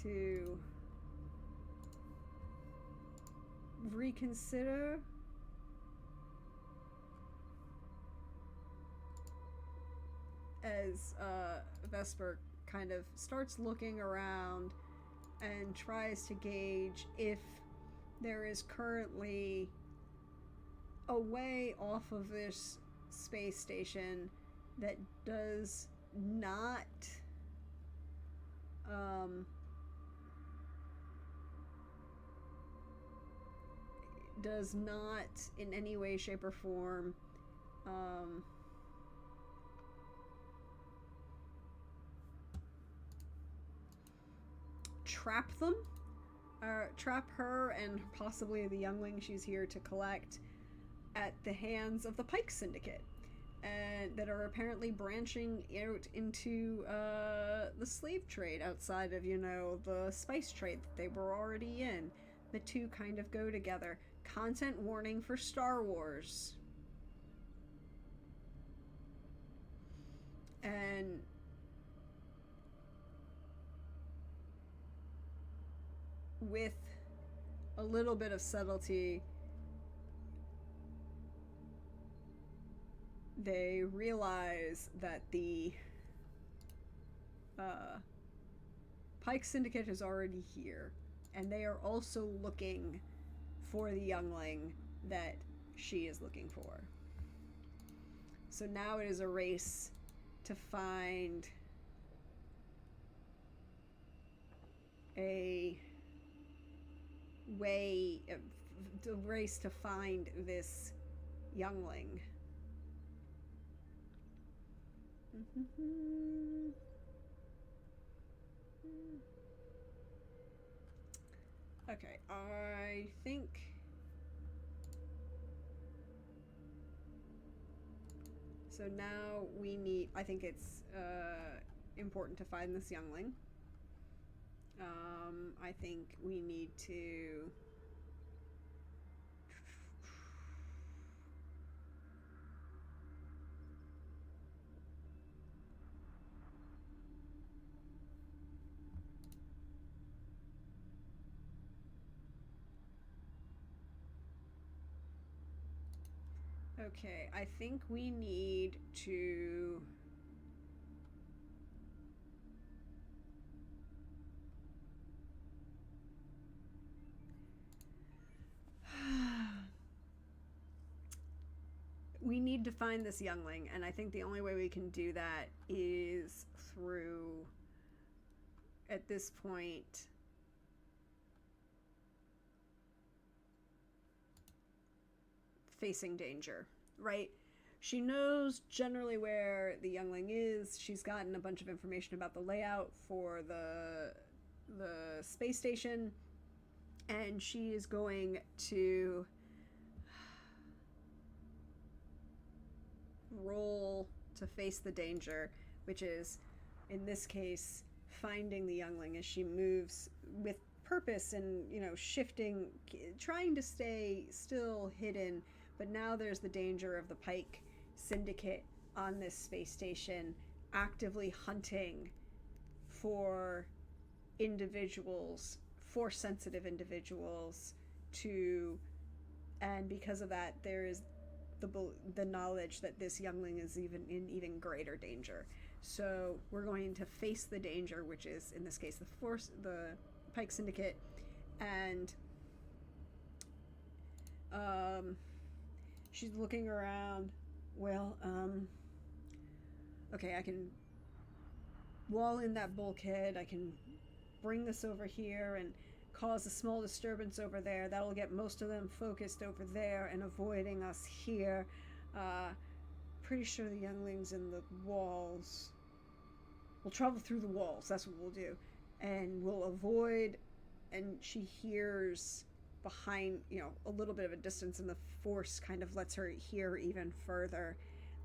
[SPEAKER 1] to reconsider as Vesper kind of starts looking around and tries to gauge if there is currently a way off of this space station that does not in any way, shape, or form trap them, trap her and possibly the youngling she's here to collect at the hands of the Pike Syndicate, and that are apparently branching out into the slave trade outside of, you know, the spice trade that they were already in. The two kind of go together. Content warning for Star Wars. And with a little bit of subtlety, they realize that the Pike Syndicate is already here, and they are also looking for the youngling that she is looking for. So now it is a race to find a way, a race to find this youngling. Okay, I think so. Now we need, I think it's important to find this youngling. I think we need to okay, I think we need to we need to find this youngling, and I think the only way we can do that is through, at this point, facing danger, right? She knows generally where the youngling is. She's gotten a bunch of information about the layout for the space station, and she is going to roll to face the danger, which is, in this case, finding the youngling as she moves with purpose and, you know, shifting, trying to stay still hidden. But now there's the danger of the Pike Syndicate on this space station actively hunting for individuals, Force-sensitive individuals, and because of that, there is the knowledge that this youngling is in even greater danger. So we're going to face the danger, which is, in this case, the Pike Syndicate, and she's looking around. Well, okay, wall in that bulkhead. I can bring this over here and cause a small disturbance over there. That'll get most of them focused over there and avoiding us here. Pretty sure the younglings in the walls will travel through the walls. That's what we'll do. And we'll avoid, and she hears behind, a little bit of a distance, and the force kind of lets her hear even further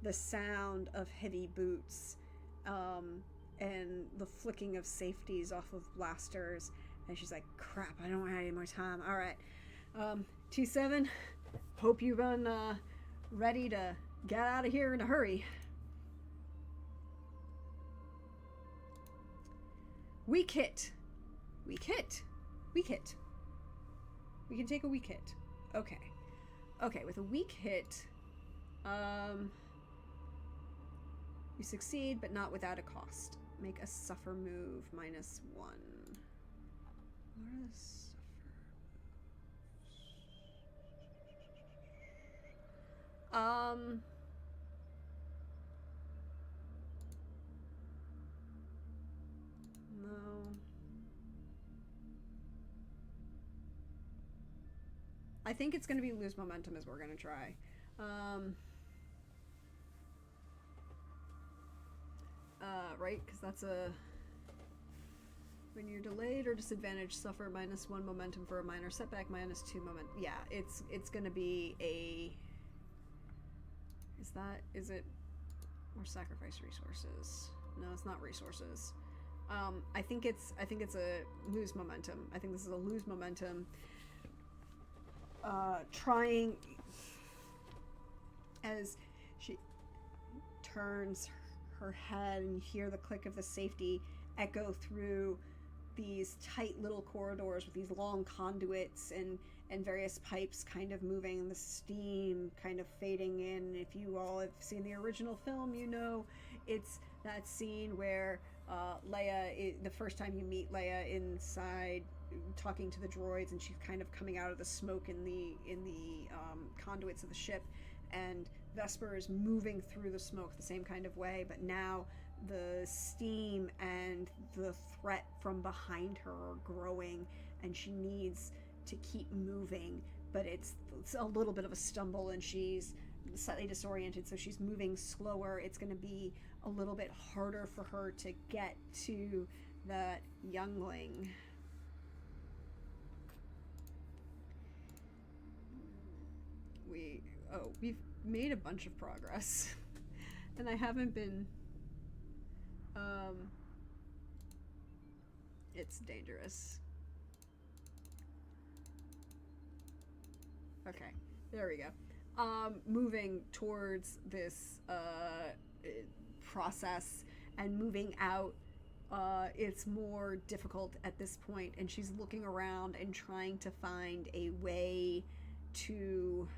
[SPEAKER 1] the sound of heavy boots, and the flicking of safeties off of blasters. And she's like, crap, I don't have any more time. All right. T7, hope you've been ready to get out of here in a hurry. Weak hit. Weak hit. Weak hit. We can take a weak hit. Okay. Okay, with a weak hit, you succeed, but not without a cost. Make a suffer move, -1. What are the suffer? No. I think it's going to be lose momentum as we're going to try. Right? Because that's a... When you're delayed or disadvantaged, suffer -1 momentum for a minor setback, -2 momentum. Yeah, it's going to be a... Is it... Or sacrifice resources? No, it's not resources. I think it's a lose momentum. I think this is a lose momentum. Trying, as she turns her head and you hear the click of the safety echo through these tight little corridors with these long conduits and various pipes kind of moving, the steam kind of fading in. If you all have seen the original film, it's that scene where Leia, the first time you meet Leia inside talking to the droids, and she's kind of coming out of the smoke in the conduits of the ship, and Vesper is moving through the smoke the same kind of way, but now the steam and the threat from behind her are growing, and she needs to keep moving, but it's a little bit of a stumble, and she's slightly disoriented, so she's moving slower. It's going to be a little bit harder for her to get to that youngling. We've made a bunch of progress, and I haven't been, it's dangerous. Okay, there we go. Moving towards this, process and moving out, it's more difficult at this point, and she's looking around and trying to find a way to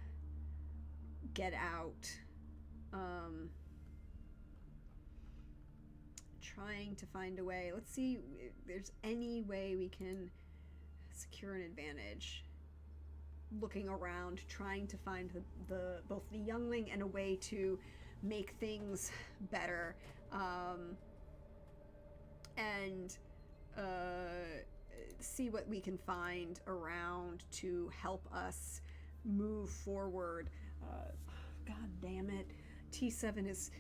[SPEAKER 1] get out. Trying to find a way. Let's see if there's any way we can secure an advantage. Looking around, trying to find both the youngling and a way to make things better, and see what we can find around to help us move forward. God damn it. T7 is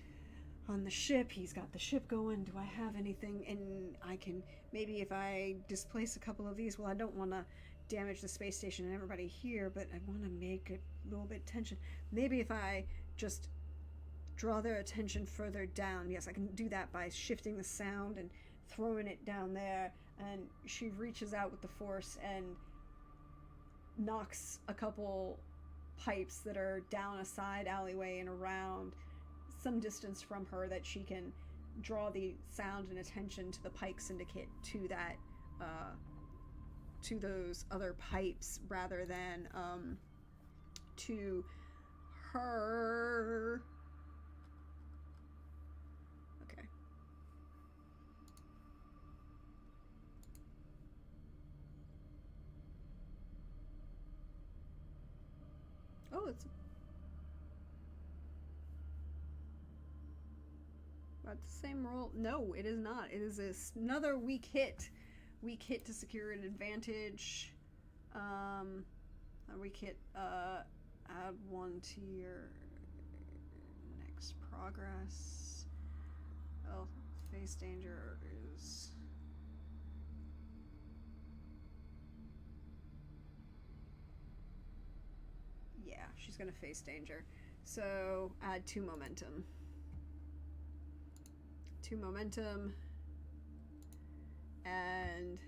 [SPEAKER 1] on the ship. He's got the ship going. Do I have anything? And I can, maybe if I displace a couple of these, well, I don't want to damage the space station and everybody here, but I want to make it a little bit tension. Maybe if I just draw their attention further down. Yes, I can do that by shifting the sound and throwing it down there. And she reaches out with the force and knocks a couple pipes that are down a side alleyway and around some distance from her, that she can draw the sound and attention to the pike syndicate to that, to those other pipes rather than to her. Okay. Oh, it's... At the same roll. No, it is not. It is another weak hit. Weak hit to secure an advantage. A weak hit. Add 1 to your next progress. Well, face danger is. Yeah, she's gonna face danger. So add 2 momentum. 2 momentum. And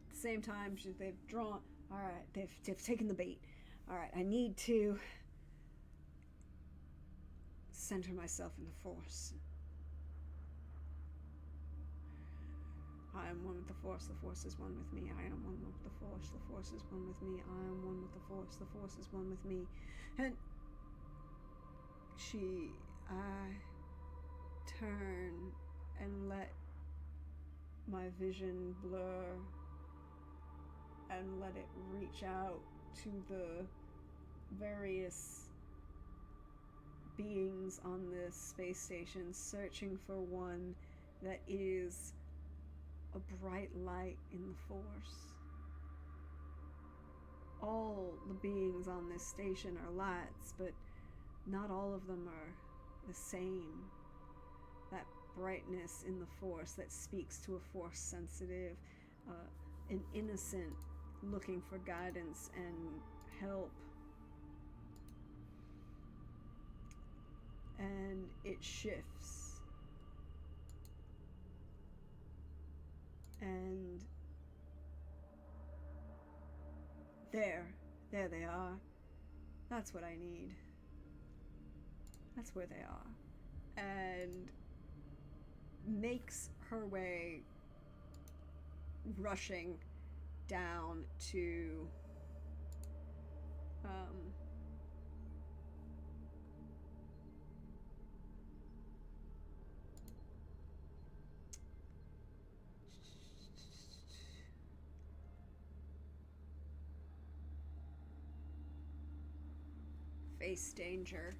[SPEAKER 1] at the same time, they've drawn. Alright, they've taken the bait. Alright, I need to center myself in the Force. I am one with the Force is one with me. I am one with the Force is one with me. I am one with the Force is one with me. And I turn and let my vision blur and let it reach out to the various beings on this space station, searching for one that is a bright light in the Force. All the beings on this station are lights, but not all of them are the same. That brightness in the Force that speaks to a Force sensitive, an innocent looking for guidance and help. And it shifts. And there they are. That's what I need. That's where they are. And makes her way rushing down to face danger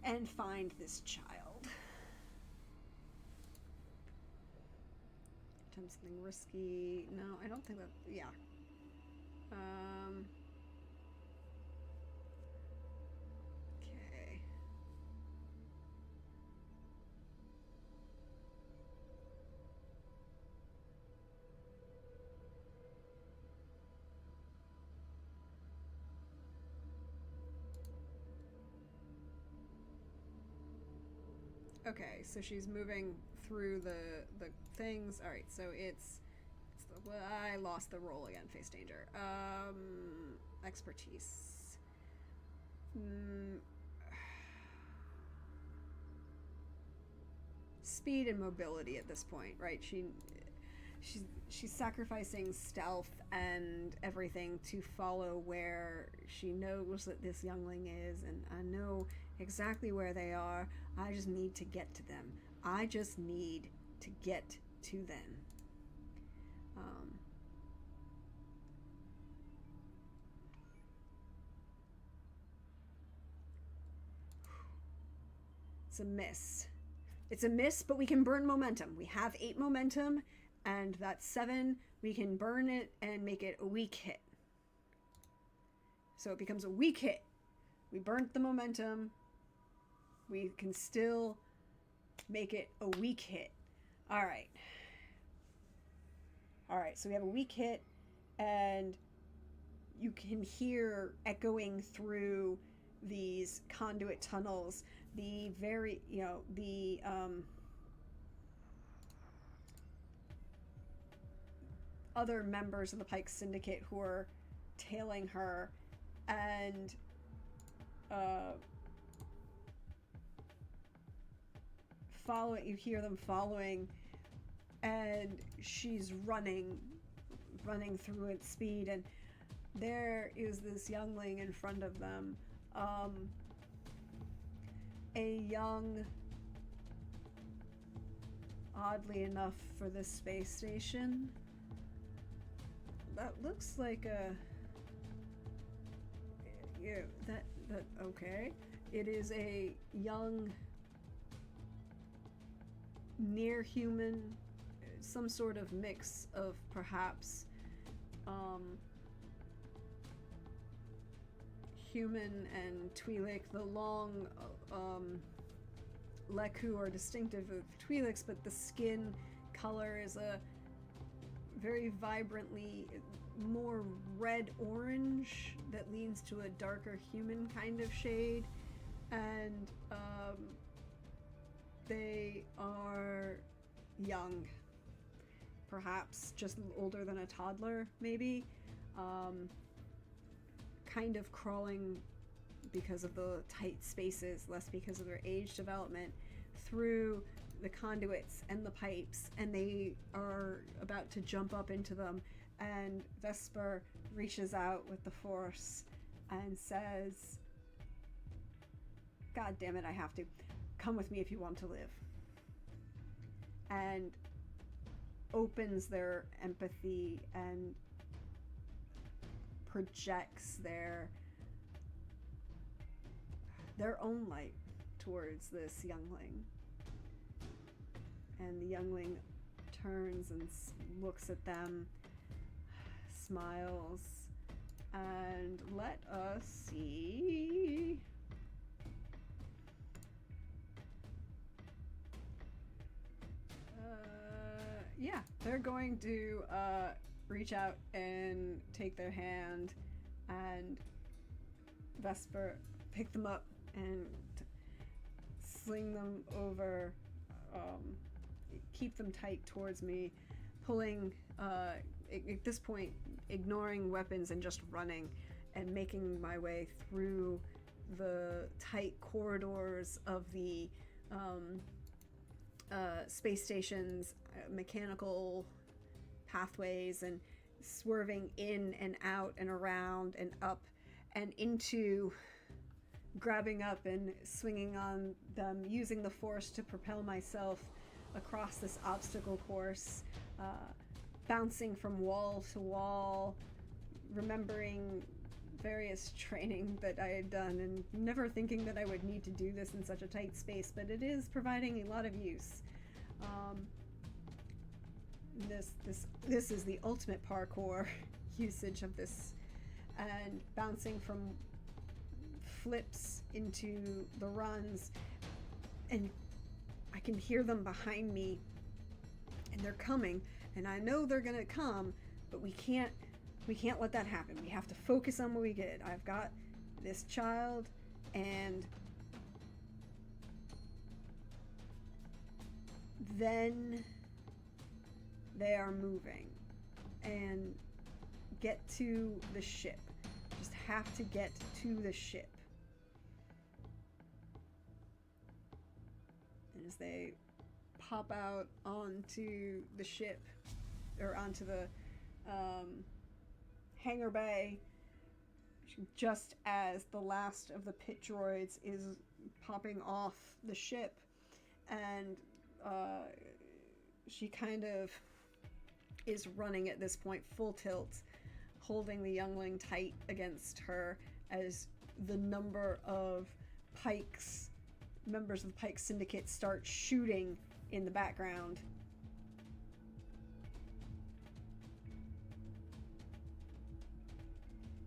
[SPEAKER 1] and find this child. Attempt something risky. No, I don't think that. Yeah. Okay. Okay, so she's moving through the things. All right, so it's the, well, I lost the roll again. Face danger. Expertise. Speed and mobility at this point, right? She's sacrificing stealth and everything to follow where she knows that this youngling is, and I know exactly where they are. I just need to get to them. I just need to get to them. It's a miss. It's a miss, but we can burn momentum. We have 8 momentum, and that's 7. We can burn it and make it a weak hit. So it becomes a weak hit. We burnt the momentum. We can still make it a weak hit. All right. All right, so we have a weak hit, and you can hear echoing through these conduit tunnels the very, the other members of the Pike Syndicate who are tailing her, and you hear them following, and she's running through its speed, and there is this youngling in front of them, a young, oddly enough for this space station, that looks like a, that okay, it is a young near human, some sort of mix of perhaps human and Twi'lek. The long Leku are distinctive of Twi'leks, but the skin color is a very vibrantly more red-orange that leans to a darker human kind of shade. And they are young, perhaps just older than a toddler, maybe, kind of crawling because of the tight spaces, less because of their age development, through the conduits and the pipes, and they are about to jump up into them, and Vesper reaches out with the Force and says, "God damn it, I have to. Come with me if you want to live." And opens their empathy and projects their own light towards this youngling. And the youngling turns and looks at them, smiles, and let us see. Yeah, they're going to reach out and take their hand, and Vesper pick them up and sling them over, keep them tight towards me, pulling, at this point, ignoring weapons and just running and making my way through the tight corridors of the space station's mechanical pathways, and swerving in and out and around and up and into, grabbing up and swinging on them, using the Force to propel myself across this obstacle course, bouncing from wall to wall, remembering various training that I had done and never thinking that I would need to do this in such a tight space, but it is providing a lot of use. This is the ultimate parkour usage of this, and bouncing from flips into the runs, and I can hear them behind me, and they're coming, and I know they're gonna come, but we can't let that happen. We have to focus on what we get. I've got this child, and then they are moving and get to the ship. Just have to get to the ship. And as they pop out onto the ship, or onto the hangar bay, just as the last of the pit droids is popping off the ship, and she kind of is running at this point full tilt, holding the youngling tight against her as the number of Pikes, members of the Pike Syndicate, start shooting in the background.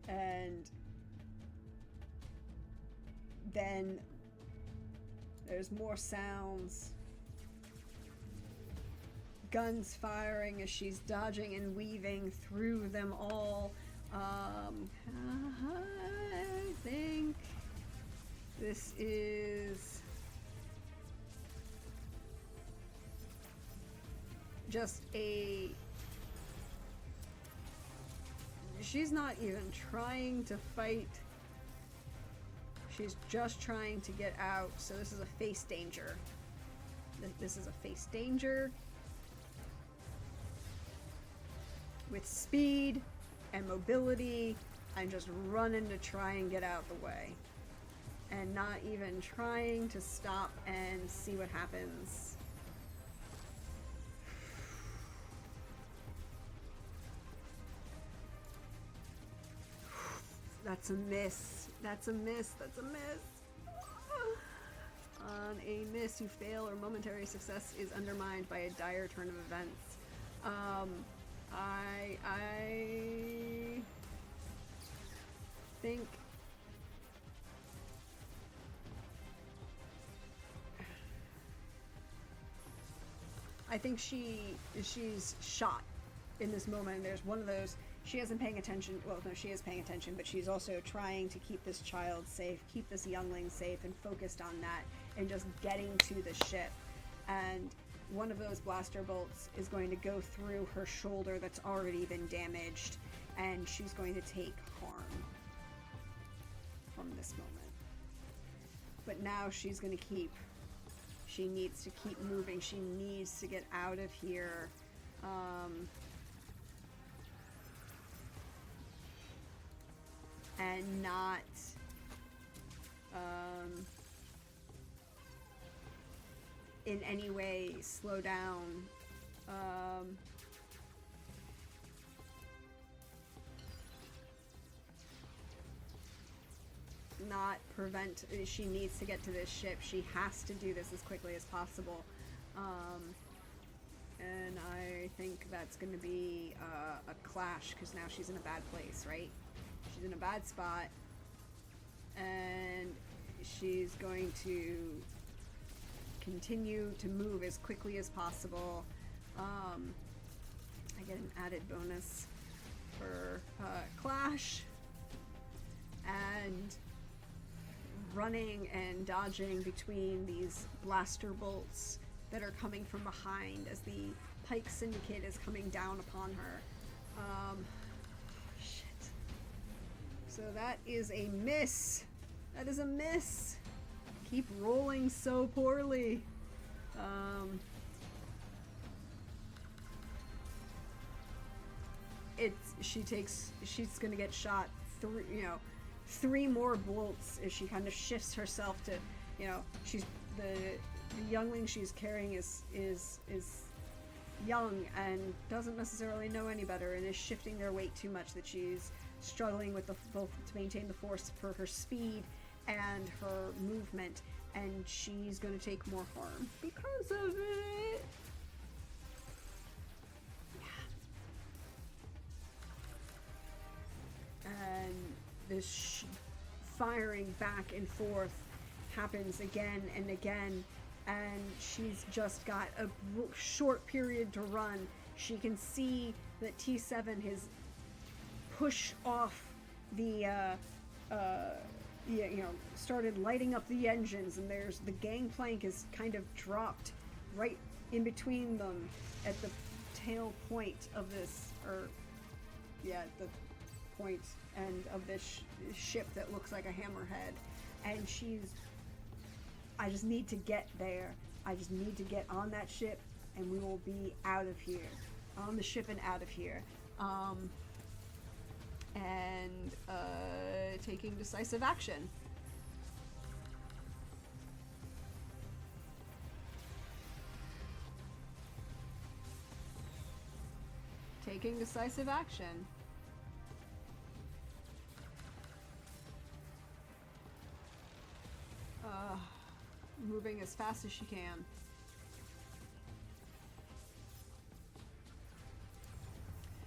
[SPEAKER 1] And then there's more sounds. Guns firing as she's dodging and weaving through them all. I think this is just a... She's not even trying to fight. She's just trying to get out. So this is a face danger. This is a face danger. With speed and mobility, I'm just running to try and get out the way. And not even trying to stop and see what happens. That's a miss. That's a miss. That's a miss. On a miss, you fail, or momentary success is undermined by a dire turn of events. I think she's shot in this moment. There's one of those, she isn't paying attention. Well, no, she is paying attention, but she's also trying to keep this child safe, keep this youngling safe, and focused on that, and just getting to the ship. And one of those blaster bolts is going to go through her shoulder that's already been damaged, and she's going to take harm from this moment. But now she's going to she needs to keep moving. She needs to get out of here. And not in any way slow down. Not prevent. She needs to get to this ship. She has to do this as quickly as possible. And I think that's going to be a clash, because now she's in a bad place, right? She's in a bad spot, and she's going to continue to move as quickly as possible. I get an added bonus for clash, and running and dodging between these blaster bolts that are coming from behind as the Pike Syndicate is coming down upon her. Shit. So that is a miss. That is a miss. Keep rolling so poorly. She's gonna get shot three more bolts as she kind of shifts herself to, she's the youngling she's carrying is young and doesn't necessarily know any better, and is shifting their weight too much that she's struggling with both to maintain the force for her speed and her movement, and she's going to take more harm because of it. Yeah. And this firing back and forth happens again and again, and she's just got a short period to run. She can see that T7 has pushed off the started lighting up the engines, and there's the gangplank is kind of dropped right in between them at the tail point of this, the point end of this ship that looks like a hammerhead. And I just need to get there. I just need to get on that ship, and we will be out of here. On the ship and out of here. Taking decisive action. Taking decisive action. Moving as fast as she can.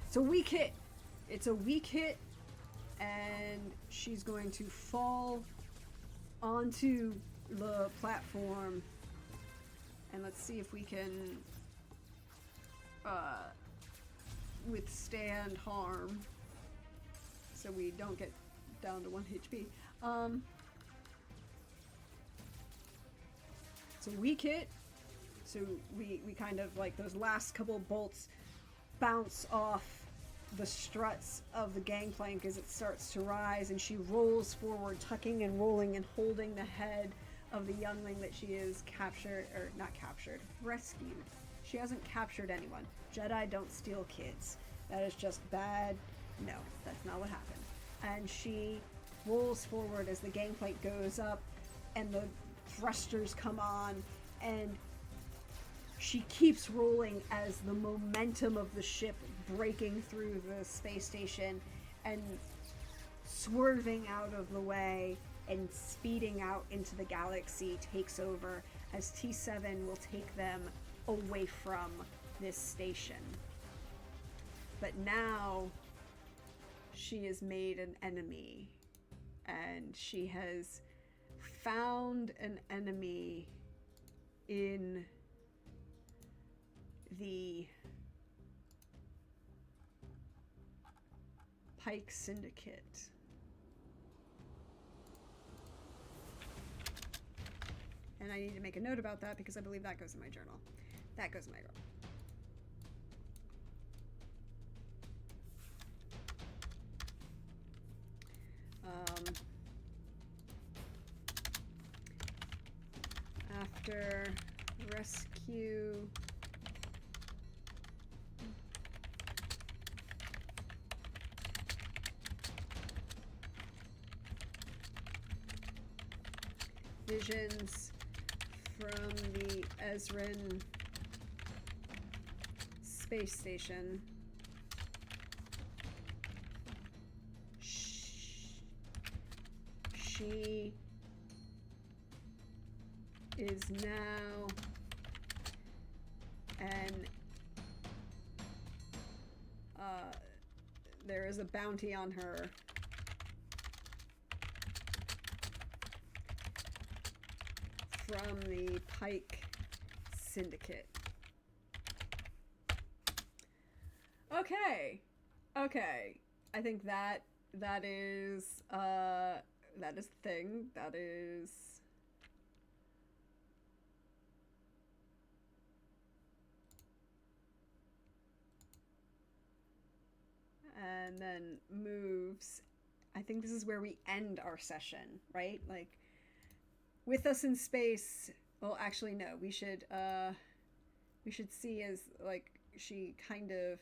[SPEAKER 1] It's a weak hit. It's a weak hit, and she's going to fall onto the platform. And let's see if we can withstand harm, so we don't get down to 1 HP. It's a weak hit, so we kind of, like, those last couple bolts bounce off the struts of the gangplank as it starts to rise, and she rolls forward, tucking and rolling and holding the head of the youngling that she is rescued. She hasn't captured anyone. Jedi don't steal kids. That is just bad. No, that's not what happened. And she rolls forward as the gangplank goes up, and the thrusters come on, and she keeps rolling as the momentum of the ship breaking through the space station and swerving out of the way and speeding out into the galaxy takes over, as T7 will take them away from this station. But now she has made an enemy, and she has found an enemy in the Pike Syndicate. And I need to make a note about that because I believe that goes in my journal. That goes in my journal. After rescue visions from the Ezran space station, she is now there is a bounty on her from the Pike Syndicate. Okay. I think that is the thing. That is and then moves. I think this is where we end our session, right? Like, with us in space. Well, actually, no. We should see as, like, she kind of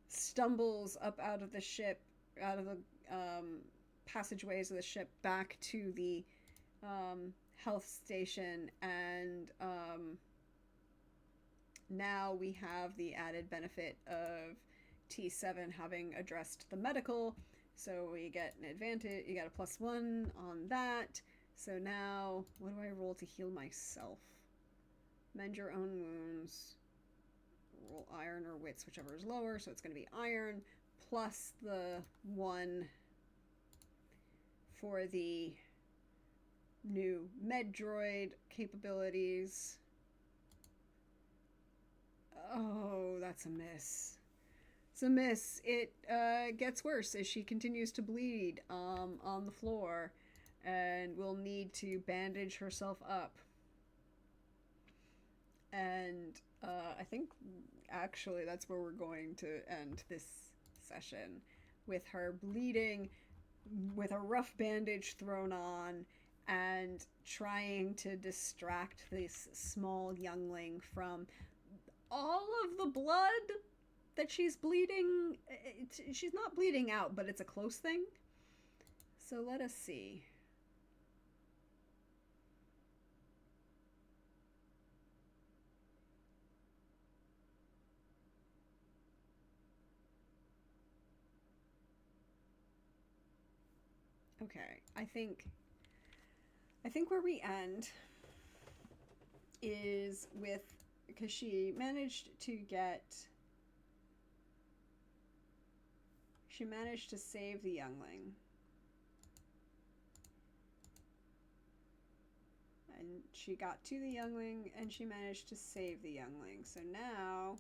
[SPEAKER 1] stumbles up out of the ship, out of the passageways of the ship, back to the health station, and now we have the added benefit of T7 having addressed the medical, so we get an advantage. You got a +1 on that. So now, what do I roll to heal myself? Mend your own wounds. Roll iron or wits, whichever is lower. So it's going to be iron plus the 1 for the new med droid capabilities. Oh, that's a miss. It's a miss. It gets worse as she continues to bleed on the floor, and will need to bandage herself up. And I think actually that's where we're going to end this session, with her bleeding, with a rough bandage thrown on, and trying to distract this small youngling from all of the blood that she's bleeding. She's not bleeding out, but it's a close thing. So let us see. Okay, I think where we end is with, because she managed to save the youngling. And she got to the youngling, and she managed to save the youngling. So now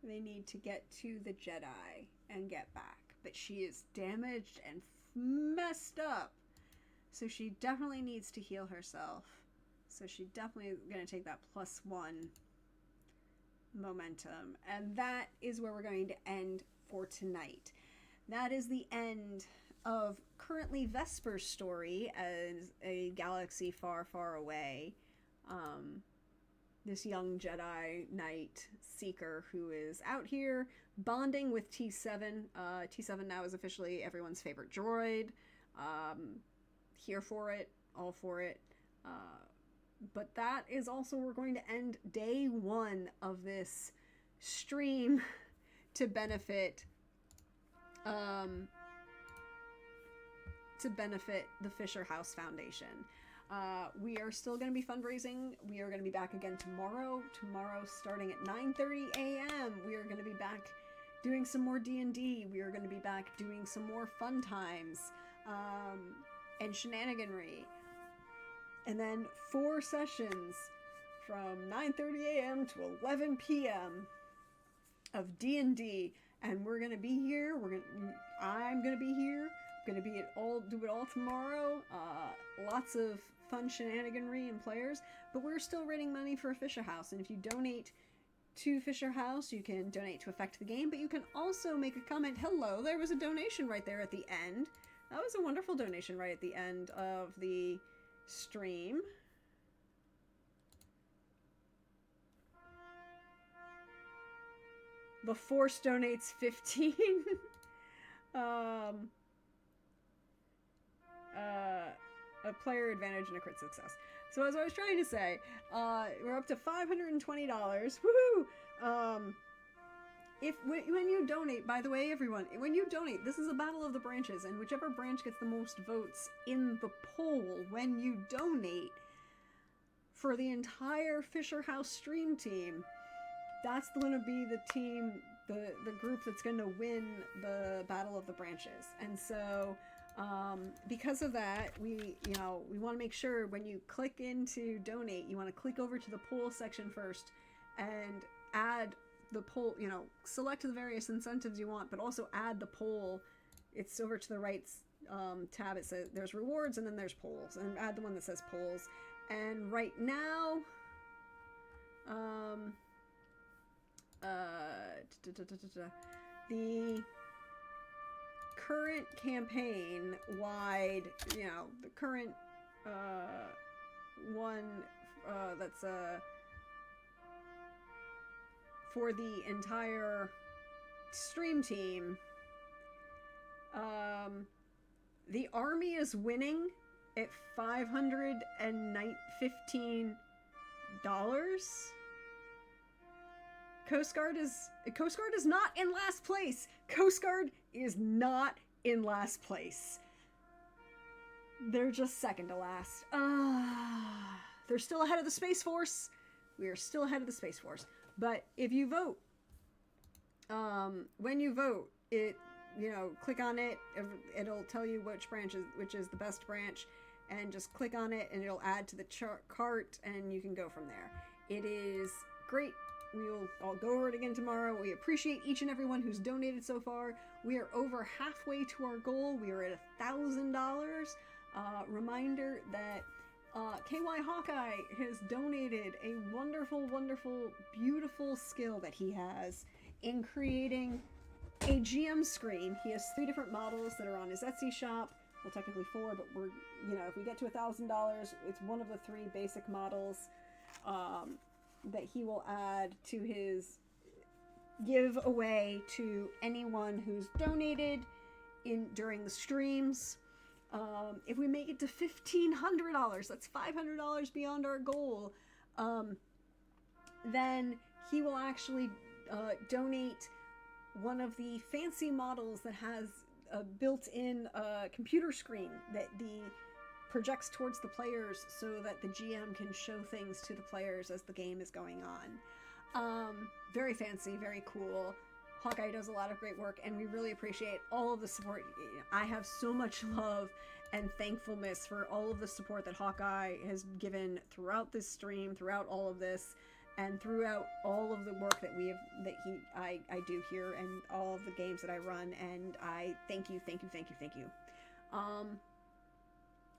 [SPEAKER 1] they need to get to the Jedi and get back. But she is damaged and messed up. So she definitely needs to heal herself. So she definitely is going to take that +1 momentum. And that is where we're going to end for tonight. That is the end of currently Vesper's story as a galaxy far, far away. This young Jedi Knight Seeker who is out here bonding with T7. T7 now is officially everyone's favorite droid. Here for it, all for it. But that is also, we're going to end day 1 of this stream to benefit to benefit the Fisher House Foundation. We are still going to be fundraising. We are going to be back again tomorrow. Tomorrow, starting at 9:30 a.m., we are going to be back doing some more D&D. We are going to be back doing some more fun times and shenaniganry. And then 4 sessions from 9:30 a.m. to 11 p.m. of D&D. And we're going to be here. I'm going to be here. I'm going to be do it all tomorrow. Lots of fun shenaniganry and players. But we're still raising money for Fisher House. And if you donate to Fisher House, you can donate to affect the game. But you can also make a comment. Hello, there was a donation right there at the end. That was a wonderful donation right at the end of the stream. The Force donates 15. A player advantage and a crit success. So as I was trying to say, we're up to $520. Woohoo! When you donate, by the way, everyone, when you donate, this is a battle of the branches, and whichever branch gets the most votes in the poll when you donate for the entire Fisher House stream team, that's going to be the team, the group that's going to win the battle of the branches. And so because of that, we want to make sure when you click into donate, you want to click over to the poll section first and add the poll, select the various incentives you want, but also add the poll. It's over to the right tab. It says there's rewards and then there's polls, and add the one that says polls. And right now, the current campaign wide, the current one that's for the entire stream team, the army is winning at $515. Coast Guard is not in last place. Coast Guard is not in last place. They're just second to last. They're still ahead of the Space Force. We are still ahead of the Space Force. But if you vote, when you vote, click on it. It'll tell you which is the best branch, and just click on it, and it'll add to the cart, and you can go from there. It is great. I'll go over it again tomorrow. We appreciate each and everyone who's donated so far. We are over halfway to our goal. We are at $1,000. Reminder that KY Hawkeye has donated a wonderful, wonderful, beautiful skill that he has in creating a GM screen. He has 3 different models that are on his Etsy shop. Well, technically 4, but we're, if we get to $1,000, it's one of the 3 basic models that he will add to his giveaway to anyone who's donated during the streams. If we make it to $1,500, that's $500 beyond our goal, then he will actually donate one of the fancy models that has a built-in computer screen that projects towards the players so that the GM can show things to the players as the game is going on. Very fancy, very cool. Hawkeye does a lot of great work, and we really appreciate all of the support. I have so much love and thankfulness for all of the support that Hawkeye has given throughout this stream, throughout all of this, and throughout all of the work that I do here, and all of the games that I run. And I thank you.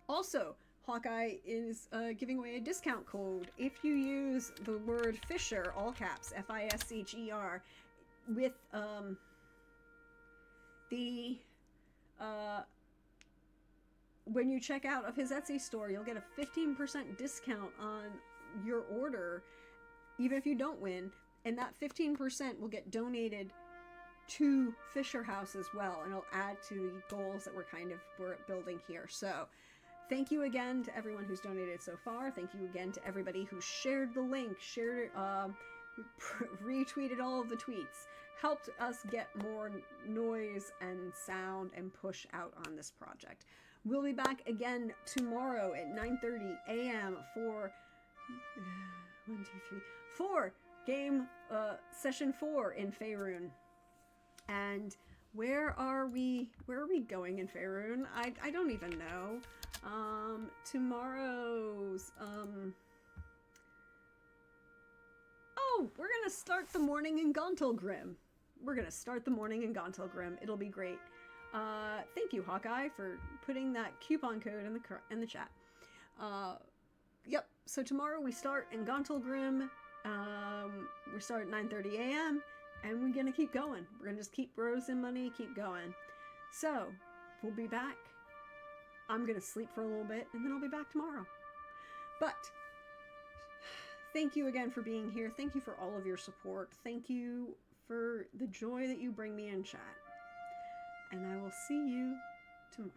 [SPEAKER 1] Also, Hawkeye is giving away a discount code if you use the word Fisher, all caps, FISHER, with when you check out of his Etsy store, you'll get a 15% discount on your order, even if you don't win, and that 15% will get donated to Fisher House as well, and it'll add to the goals that we're building here. So thank you again to everyone who's donated so far. Thank you again to everybody who shared the link, shared it, retweeted all of the tweets, helped us get more noise and sound and push out on this project. We'll be back again tomorrow at 9:30 a.m. for 4 game session 4 in Faerun. And where are we going in Faerun? I don't even know. Tomorrow's oh, we're gonna start the morning in Gauntlgrim. It'll be great. Thank you, Hawkeye, for putting that coupon code in the chat. Yep. So tomorrow we start in Gauntlgrim. We start at 9:30 a.m. and we're gonna keep going. We're gonna just keep raising money, keep going. So we'll be back. I'm gonna sleep for a little bit and then I'll be back tomorrow. But thank you again for being here. Thank you for all of your support. Thank you for the joy that you bring me in chat. And I will see you tomorrow.